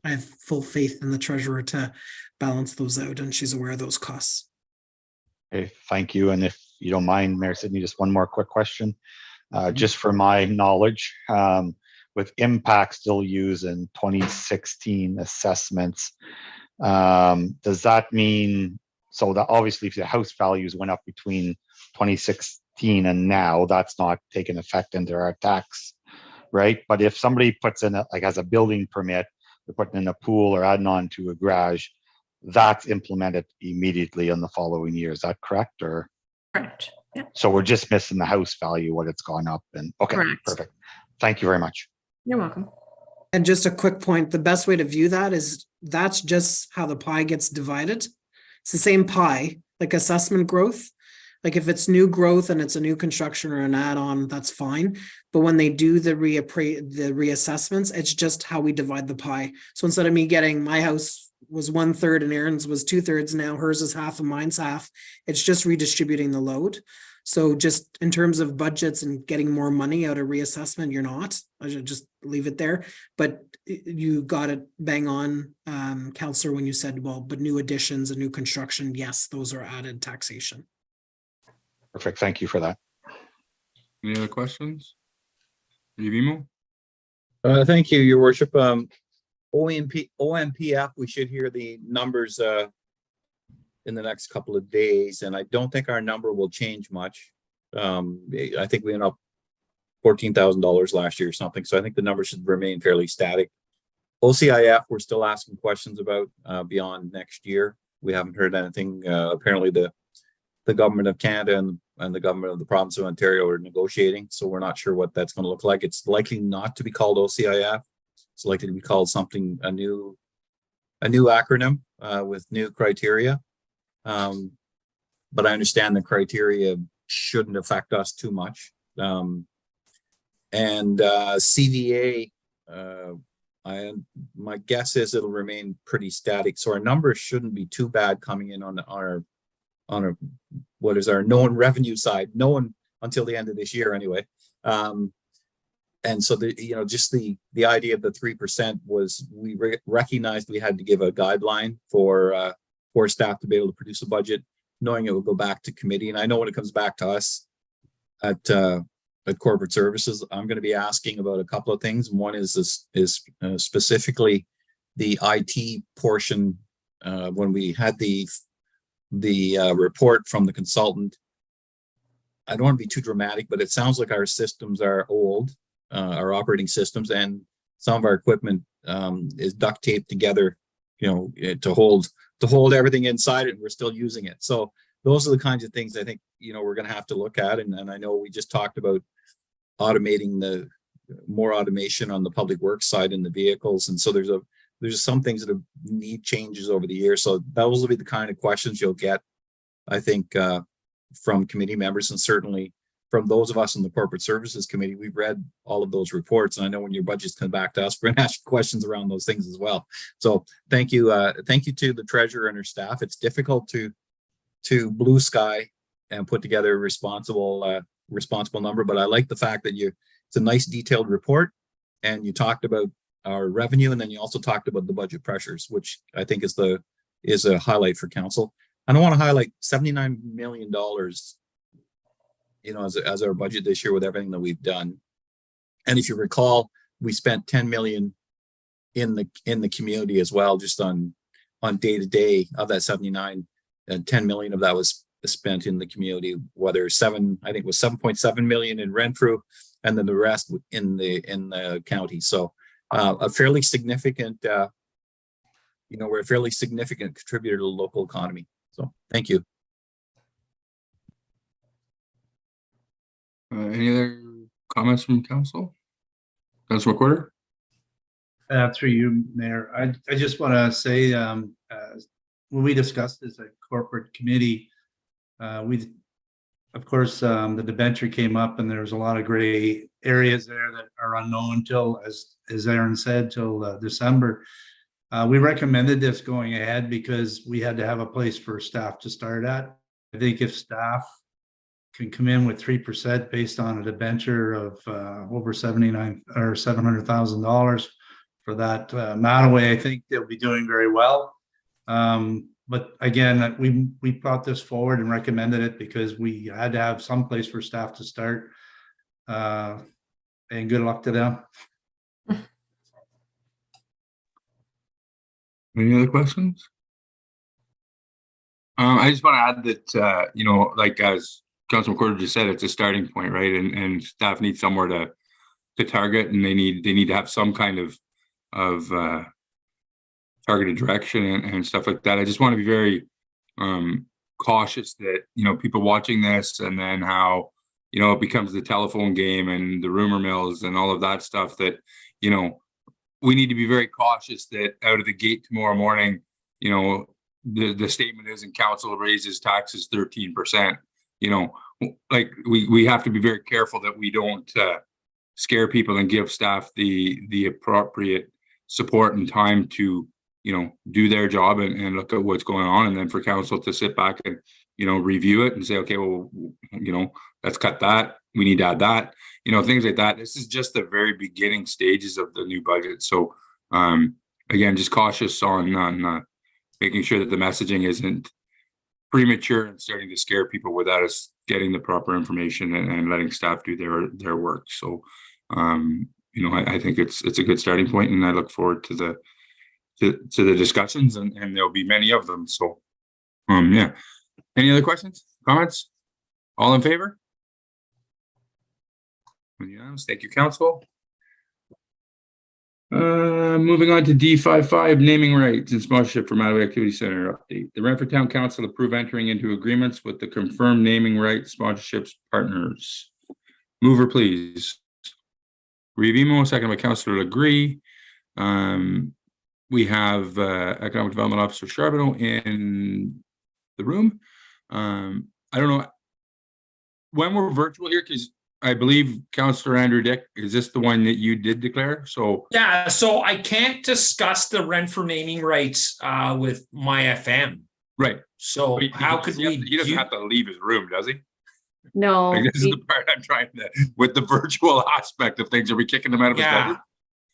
I have full faith in the treasurer to balance those out, and she's aware of those costs. Okay, thank you. And if you don't mind, Mayor Sidney, just one more quick question, just for my knowledge, with impact still used in 2016 assessments, does that mean, so that obviously if the house values went up between 2016 and now, that's not taking effect into our tax, right? But if somebody puts in has a building permit, they're putting in a pool or adding on to a garage, that's implemented immediately in the following year. Is that correct? Or correct? Yeah. So we're just missing the house value, what it's gone up, and okay, correct. Perfect. Thank you very much. You're welcome. And just a quick point, the best way to view that is that's just how the pie gets divided. It's the same pie, like assessment growth. Like if it's new growth and it's a new construction or an add-on, that's fine. But when they do the reassessments, it's just how we divide the pie. So instead of me getting my house was 1/3 and Aaron's was 2/3. Now hers is half and mine's half. It's just redistributing the load. So just in terms of budgets and getting more money out of reassessment, you're not. I should just leave it there. But you got it bang on, Counselor, when you said, well, but new additions and new construction, yes, those are added taxation. Perfect. Thank you for that. Any other questions? Vimo? Thank you, Your Worship. OMPF, we should hear the numbers in the next couple of days, and I don't think our number will change much. I think we went up $14,000 last year or something, so I think the number should remain fairly static. OCIF, we're still asking questions about beyond next year. We haven't heard anything. Apparently, the government of Canada and the government of the province of Ontario are negotiating, so we're not sure what that's going to look like. It's likely not to be called OCIF. It's likely to be called something, a new acronym with new criteria. But I understand the criteria shouldn't affect us too much. And CVA, my guess is it'll remain pretty static. So our numbers shouldn't be too bad coming in on our what is our known revenue side, known until the end of this year anyway. And so just the idea of the 3% was we recognized we had to give a guideline for staff to be able to produce a budget, knowing it would go back to committee. And I know when it comes back to us at corporate services, I'm going to be asking about a couple of things. One is specifically the IT portion. When we had the report from the consultant, I don't want to be too dramatic, but it sounds like our systems are old, our operating systems, and some of our equipment is duct taped together, to hold everything inside it, and we're still using it. So those are the kinds of things I think we're going to have to look at. And I know we just talked about automating more automation on the public works side in the vehicles, and so there's some things that need changes over the years. So those will be the kind of questions you'll get, I think, from committee members, and certainly from those of us in the Corporate Services Committee. We've read all of those reports, and I know when your budgets come back to us, we're going to ask questions around those things as well. So thank you to the treasurer and her staff. It's difficult to blue sky and put together a responsible number, but I like the fact that it's a nice detailed report, and you talked about our revenue, and then you also talked about the budget pressures, which I think is a highlight for council. And I want to highlight $79 million, as our budget this year with everything that we've done. And if you recall, we spent $10 million in the community as well, just on day to day of that 79, and 10 million of that was spent in the community, whether I think it was 7.7 million in Renfrew, and then the rest in the county. So a fairly significant, we're a fairly significant contributor to the local economy. So thank you. Any other comments from council? Council Recorder? Through you, Mayor. I just want to say, when we discussed this at corporate committee, of course, the debenture came up, and there's a lot of gray areas there that are unknown till, as Aaron said, till December. We recommended this going ahead because we had to have a place for staff to start at. I think if staff can come in with 3% based on a debenture of over $79,000 or $700,000 for that Mattaway, I think they'll be doing very well. But again, we brought this forward and recommended it because we had to have some place for staff to start. And good luck to them. Any other questions? I just want to add that, like as Councilman Corder just said, it's a starting point, right? And staff need somewhere to target, and they need to have some kind of targeted direction and stuff like that. I just want to be very cautious that, people watching this, and then how, it becomes the telephone game and the rumor mills and all of that stuff, that, we need to be very cautious that out of the gate tomorrow morning, the statement is, and council raises taxes 13%. Like we have to be very careful that we don't scare people and give staff the appropriate support and time to do their job and look at what's going on, and then for council to sit back and, review it and say, okay, well, let's cut that. We need to add that, things like that. This is just the very beginning stages of the new budget. So, again, just cautious on making sure that the messaging isn't premature and starting to scare people without us getting the proper information and letting staff do their work. So, I think it's a good starting point, and I look forward to the discussions, and there'll be many of them. So, yeah. Any other questions, comments? All in favor? Yes, thank you, council. Moving on to D55, naming rights and sponsorship for Mattaway Activity Center update. The Renfrew Town Council approved entering into agreements with the confirmed naming rights sponsorships partners. Mover, please. Revimo, second by Councillor Legree. We have Economic Development Officer Charbonneau in the room. I don't know when we're virtual here, because I believe Councillor Andrew Dick, is this the one that you did declare? So yeah, so I can't discuss the Renfrew naming rights with my FM. Right. So how could we? He doesn't have to leave his room, does he? No. Like, this is the part I'm trying to, with the virtual aspect of things. Are we kicking him out of his bedroom?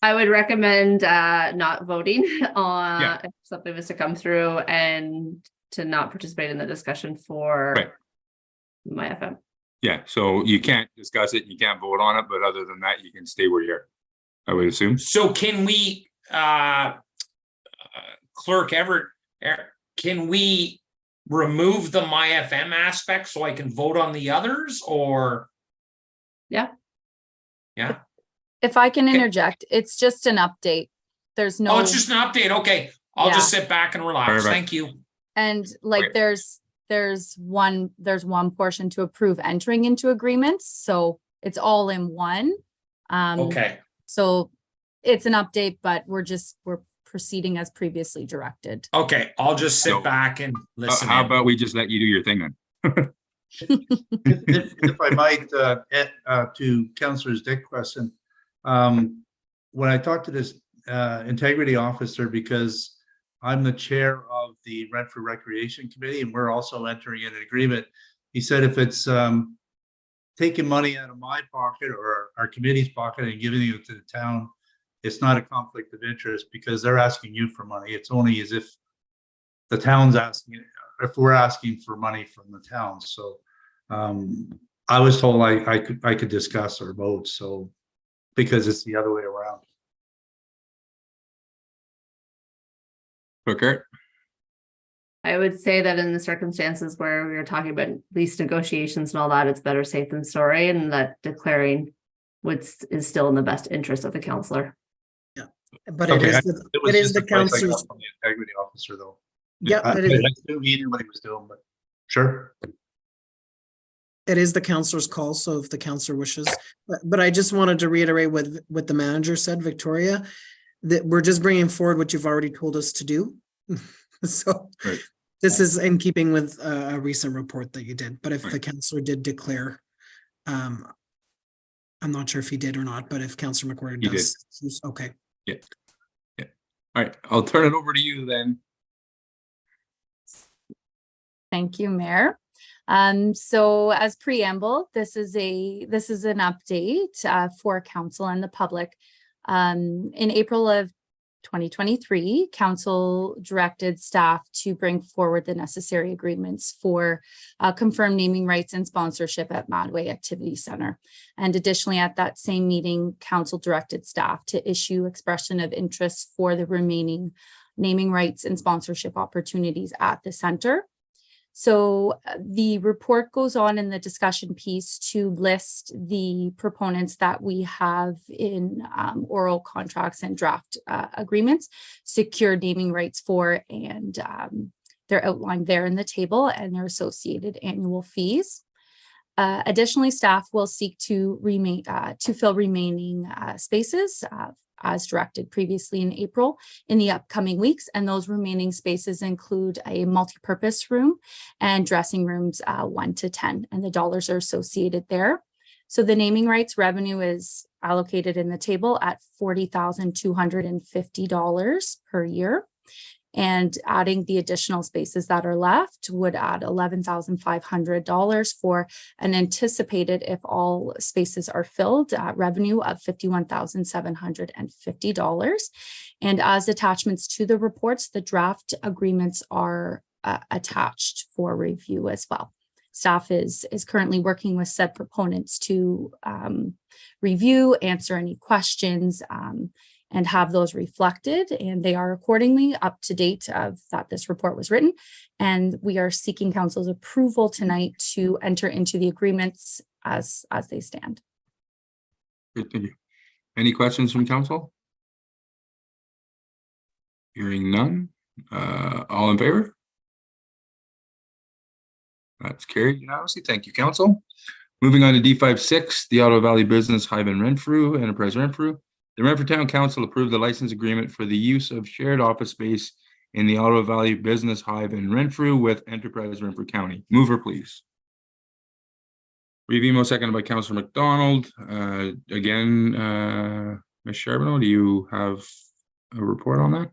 I would recommend not voting on if something was to come through, and to not participate in the discussion for my FM. Yeah, so you can't discuss it, you can't vote on it, but other than that, you can stay where you're, I would assume. So can we, Clerk Everett, can we remove the my FM aspect so I can vote on the others, or? Yeah. Yeah. If I can interject, it's just an update. There's no. Oh, it's just an update. Okay. I'll just sit back and relax. Perfect. Thank you. And like there's one portion to approve entering into agreements. So it's all in one. Okay. So it's an update, but we're proceeding as previously directed. Okay. I'll just sit back and listen. How about we just let you do your thing then? If I might, to Councillor's Dick question, when I talked to this integrity officer, because I'm the chair of the Renfrew Recreation Committee, and we're also entering in an agreement. He said if it's taking money out of my pocket or our committee's pocket and giving it to the town, it's not a conflict of interest, because they're asking you for money. It's only as if the town's asking, if we're asking for money from the town. So I was told I could discuss or vote, so because it's the other way around. Okay. I would say that in the circumstances where we were talking about lease negotiations and all that, it's better safe than sorry, and that declaring is still in the best interest of the councillor. Yeah, but it is the councillor's. From the integrity officer, though. Yeah, I knew he knew what he was doing, but sure. It is the councillor's call, so if the councillor wishes, but I just wanted to reiterate what the manager said, Victoria, that we're just bringing forward what you've already told us to do. So this is in keeping with a recent report that you did, but if the councillor did declare, I'm not sure if he did or not, but if Councillor McWhorter does, okay. Yeah. All right, I'll turn it over to you then. Thank you, Mayor. So as preamble, this is an update for council and the public. In April of 2023, council directed staff to bring forward the necessary agreements for confirmed naming rights and sponsorship at Mattaway Activity Center. And additionally, at that same meeting, council directed staff to issue expression of interest for the remaining naming rights and sponsorship opportunities at the center. So the report goes on in the discussion piece to list the proponents that we have in oral contracts and draft agreements, secure naming rights for, and they're outlined there in the table, and their associated annual fees. Additionally, staff will seek to fill remaining spaces as directed previously in April in the upcoming weeks. And those remaining spaces include a multi-purpose room and dressing rooms 1 to 10, and the dollars are associated there. So the naming rights revenue is allocated in the table at $40,250 per year. And adding the additional spaces that are left would add $11,500 for an anticipated, if all spaces are filled, revenue of $51,750. And as attachments to the reports, the draft agreements are attached for review as well. Staff is currently working with said proponents to review, answer any questions, and have those reflected, and they are accordingly up to date of that this report was written. And we are seeking council's approval tonight to enter into the agreements as they stand. Great, thank you. Any questions from council? Hearing none. All in favor? That's carried unanimously. Thank you, council. Moving on to D56, the Ottawa Valley Business Hive in Renfrew, Enterprise Renfrew. The Renfrew Town Council approved the license agreement for the use of shared office space in the Ottawa Valley Business Hive in Renfrew with Enterprise Renfrew County. Mover, please. Revimo, seconded by Councillor McDonald. Again, Ms. Charbonneau, do you have a report on that?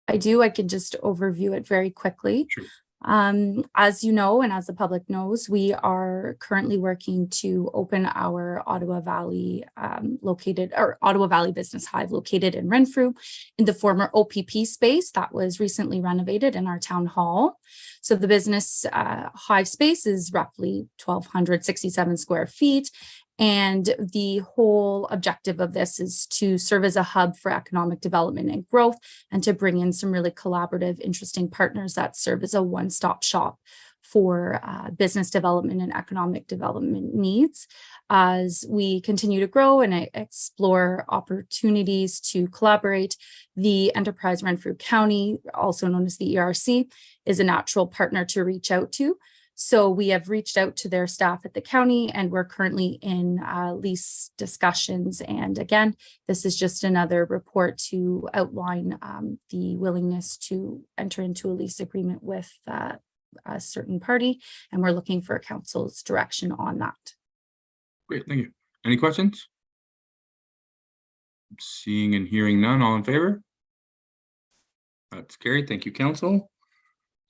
I do. I can just overview it very quickly. Sure. As you know, and as the public knows, we are currently working to open our Ottawa Valley Ottawa Valley Business Hive located in Renfrew in the former OPP space that was recently renovated in our town hall. So the business hive space is roughly 1,267 square feet. And the whole objective of this is to serve as a hub for economic development and growth, and to bring in some really collaborative, interesting partners that serve as a one-stop shop for business development and economic development needs. As we continue to grow and explore opportunities to collaborate, the Enterprise Renfrew County, also known as the ERC, is a natural partner to reach out to. So we have reached out to their staff at the county, and we're currently in lease discussions. And again, this is just another report to outline the willingness to enter into a lease agreement with a certain party. And we're looking for council's direction on that. Great, thank you. Any questions? Seeing and hearing none, all in favor? That's carried. Thank you, council.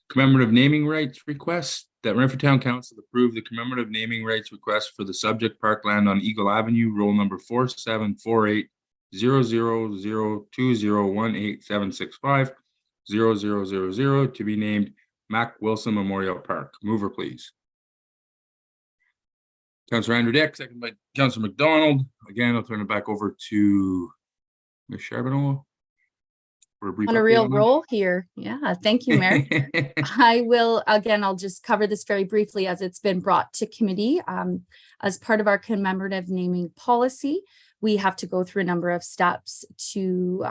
Commemorative naming rights request. That Renfrew Town Council approved the commemorative naming rights request for the subject parkland on Eagle Avenue, roll number 474800201876500000 to be named Mac Wilson Memorial Park. Mover, please. Councillor Andrew Dick, second by Councillor McDonald. Again, I'll turn it back over to Ms. Charbonneau. On a real roll here. Yeah, thank you, Mayor. I will, again, I'll just cover this very briefly as it's been brought to committee. As part of our commemorative naming policy, we have to go through a number of steps to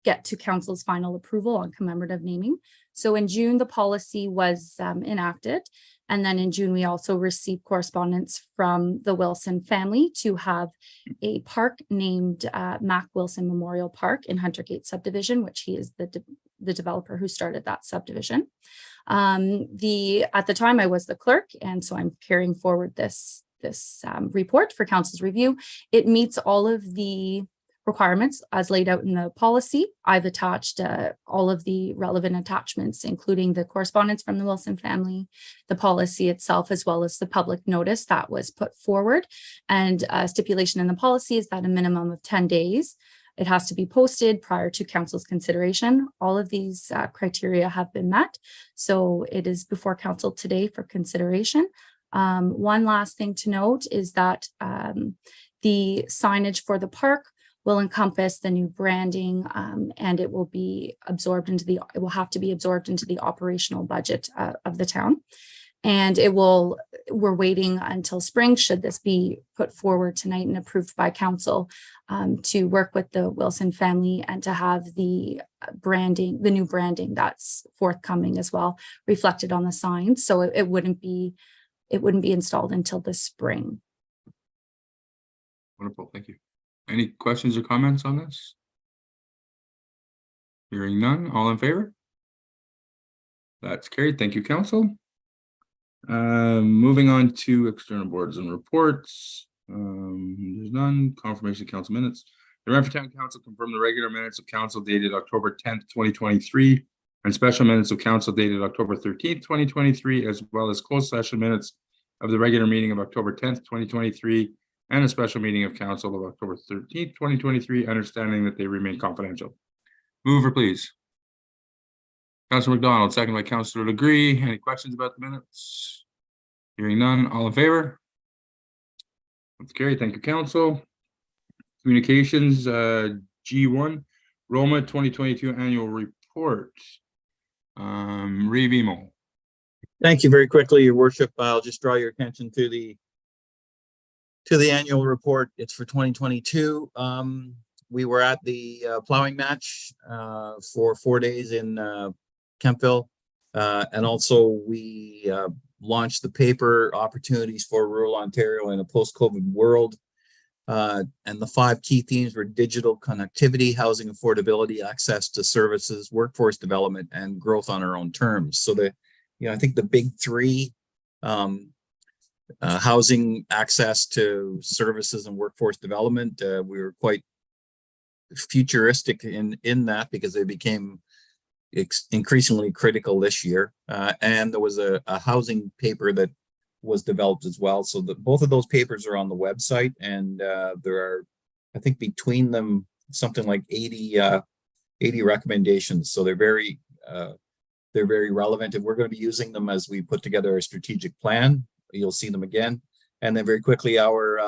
get to council's final approval on commemorative naming. So in June, the policy was enacted. And then in June, we also received correspondence from the Wilson family to have a park named Mac Wilson Memorial Park in Hunter Gate subdivision, which he is the developer who started that subdivision. At the time I was the clerk, and so I'm carrying forward this report for council's review. It meets all of the requirements as laid out in the policy. I've attached all of the relevant attachments, including the correspondence from the Wilson family, the policy itself, as well as the public notice that was put forward. And stipulation in the policy is that a minimum of 10 days, it has to be posted prior to council's consideration. All of these criteria have been met. So it is before council today for consideration. One last thing to note is that the signage for the park will encompass the new branding, and it will be absorbed into it will have to be absorbed into the operational budget of the town. And we're waiting until spring, should this be put forward tonight and approved by council, to work with the Wilson family and to have the new branding that's forthcoming as well, reflected on the sign. So it wouldn't be installed until the spring. Wonderful, thank you. Any questions or comments on this? Hearing none, all in favor? That's carried. Thank you, council. Moving on to external boards and reports. There's none. Confirmation of council minutes. The Renfrew Town Council confirmed the regular minutes of council dated October 10th, 2023, and special minutes of council dated October 13th, 2023, as well as closed session minutes of the regular meeting of October 10th, 2023, and a special meeting of council of October 13th, 2023, understanding that they remain confidential. Mover, please. Councilor McDonald, second by Councilor Legree. Any questions about the minutes? Hearing none, all in favor? That's carried. Thank you, council. Communications, G1, Roma 2022 annual report. Ray Vimo. Thank you very quickly, Your Worship. I'll just draw your attention to the annual report. It's for 2022. We were at the plowing match for 4 days in Kempville. And also we launched the paper Opportunities for Rural Ontario in a Post-COVID World. And the 5 key themes were digital connectivity, housing affordability, access to services, workforce development, and growth on our own terms. So I think the big 3, housing, access to services, and workforce development, we were quite futuristic in that because they became increasingly critical this year. And there was a housing paper that was developed as well. So both of those papers are on the website, and there are, I think, between them something like 80 recommendations. So they're very relevant, and we're going to be using them as we put together a strategic plan. You'll see them again. And then very quickly, our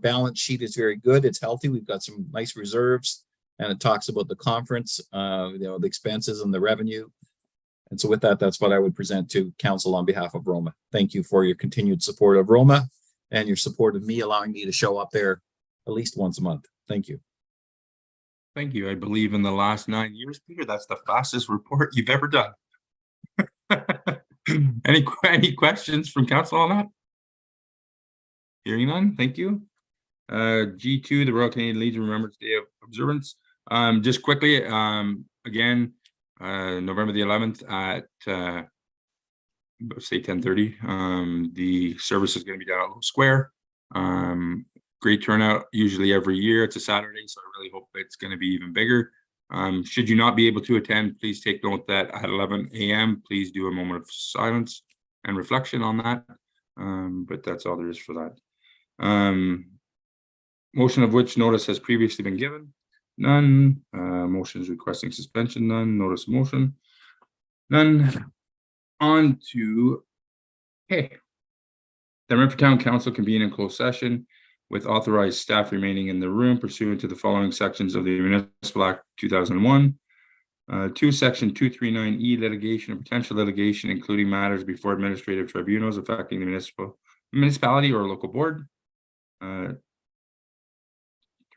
balance sheet is very good. It's healthy. We've got some nice reserves, and it talks about the conference, the expenses and the revenue. And so with that, that's what I would present to council on behalf of Roma. Thank you for your continued support of Roma and your support of me, allowing me to show up there at least once a month. Thank you. Thank you. I believe in the last 9 years, Peter, that's the fastest report you've ever done. Any questions from council on that? Hearing none, thank you. G2, the Royal Canadian Legion Remembrance Day of Observance. Just quickly, again, November the 11th at say 10:30. The service is going to be down at Low Square. Great turnout, usually every year. It's a Saturday, so I really hope it's going to be even bigger. Should you not be able to attend, please take note that at 11 a.m., please do a moment of silence and reflection on that. But that's all there is for that. Motion of which notice has previously been given. None. Motions requesting suspension. None. Notice of motion. None. On to the Renfrew Town Council convene in closed session with authorized staff remaining in the room pursuant to the following sections of the Municipal Act 2001. 2, Section 239E, litigation and potential litigation, including matters before administrative tribunals affecting the municipality or local board. 3,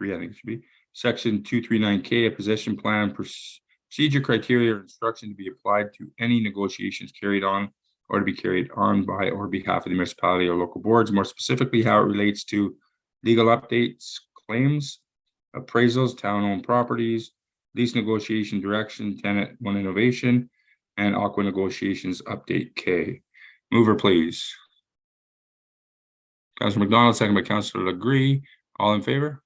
I think it should be. Section 239K, a position plan, procedure, criteria, or instruction to be applied to any negotiations carried on or to be carried on by or behalf of the municipality or local boards, more specifically how it relates to legal updates, claims, appraisals, town-owned properties, lease negotiation direction, tenant one innovation, and aqua negotiations update K. Mover, please. Councilor McDonald, second by Councilor Legree. All in favor?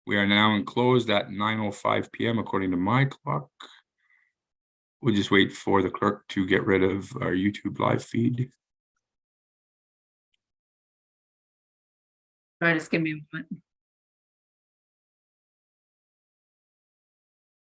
We are now enclosed at 9:05 p.m. according to my clock. We'll just wait for the clerk to get rid of our YouTube live feed. All right, just give me a moment.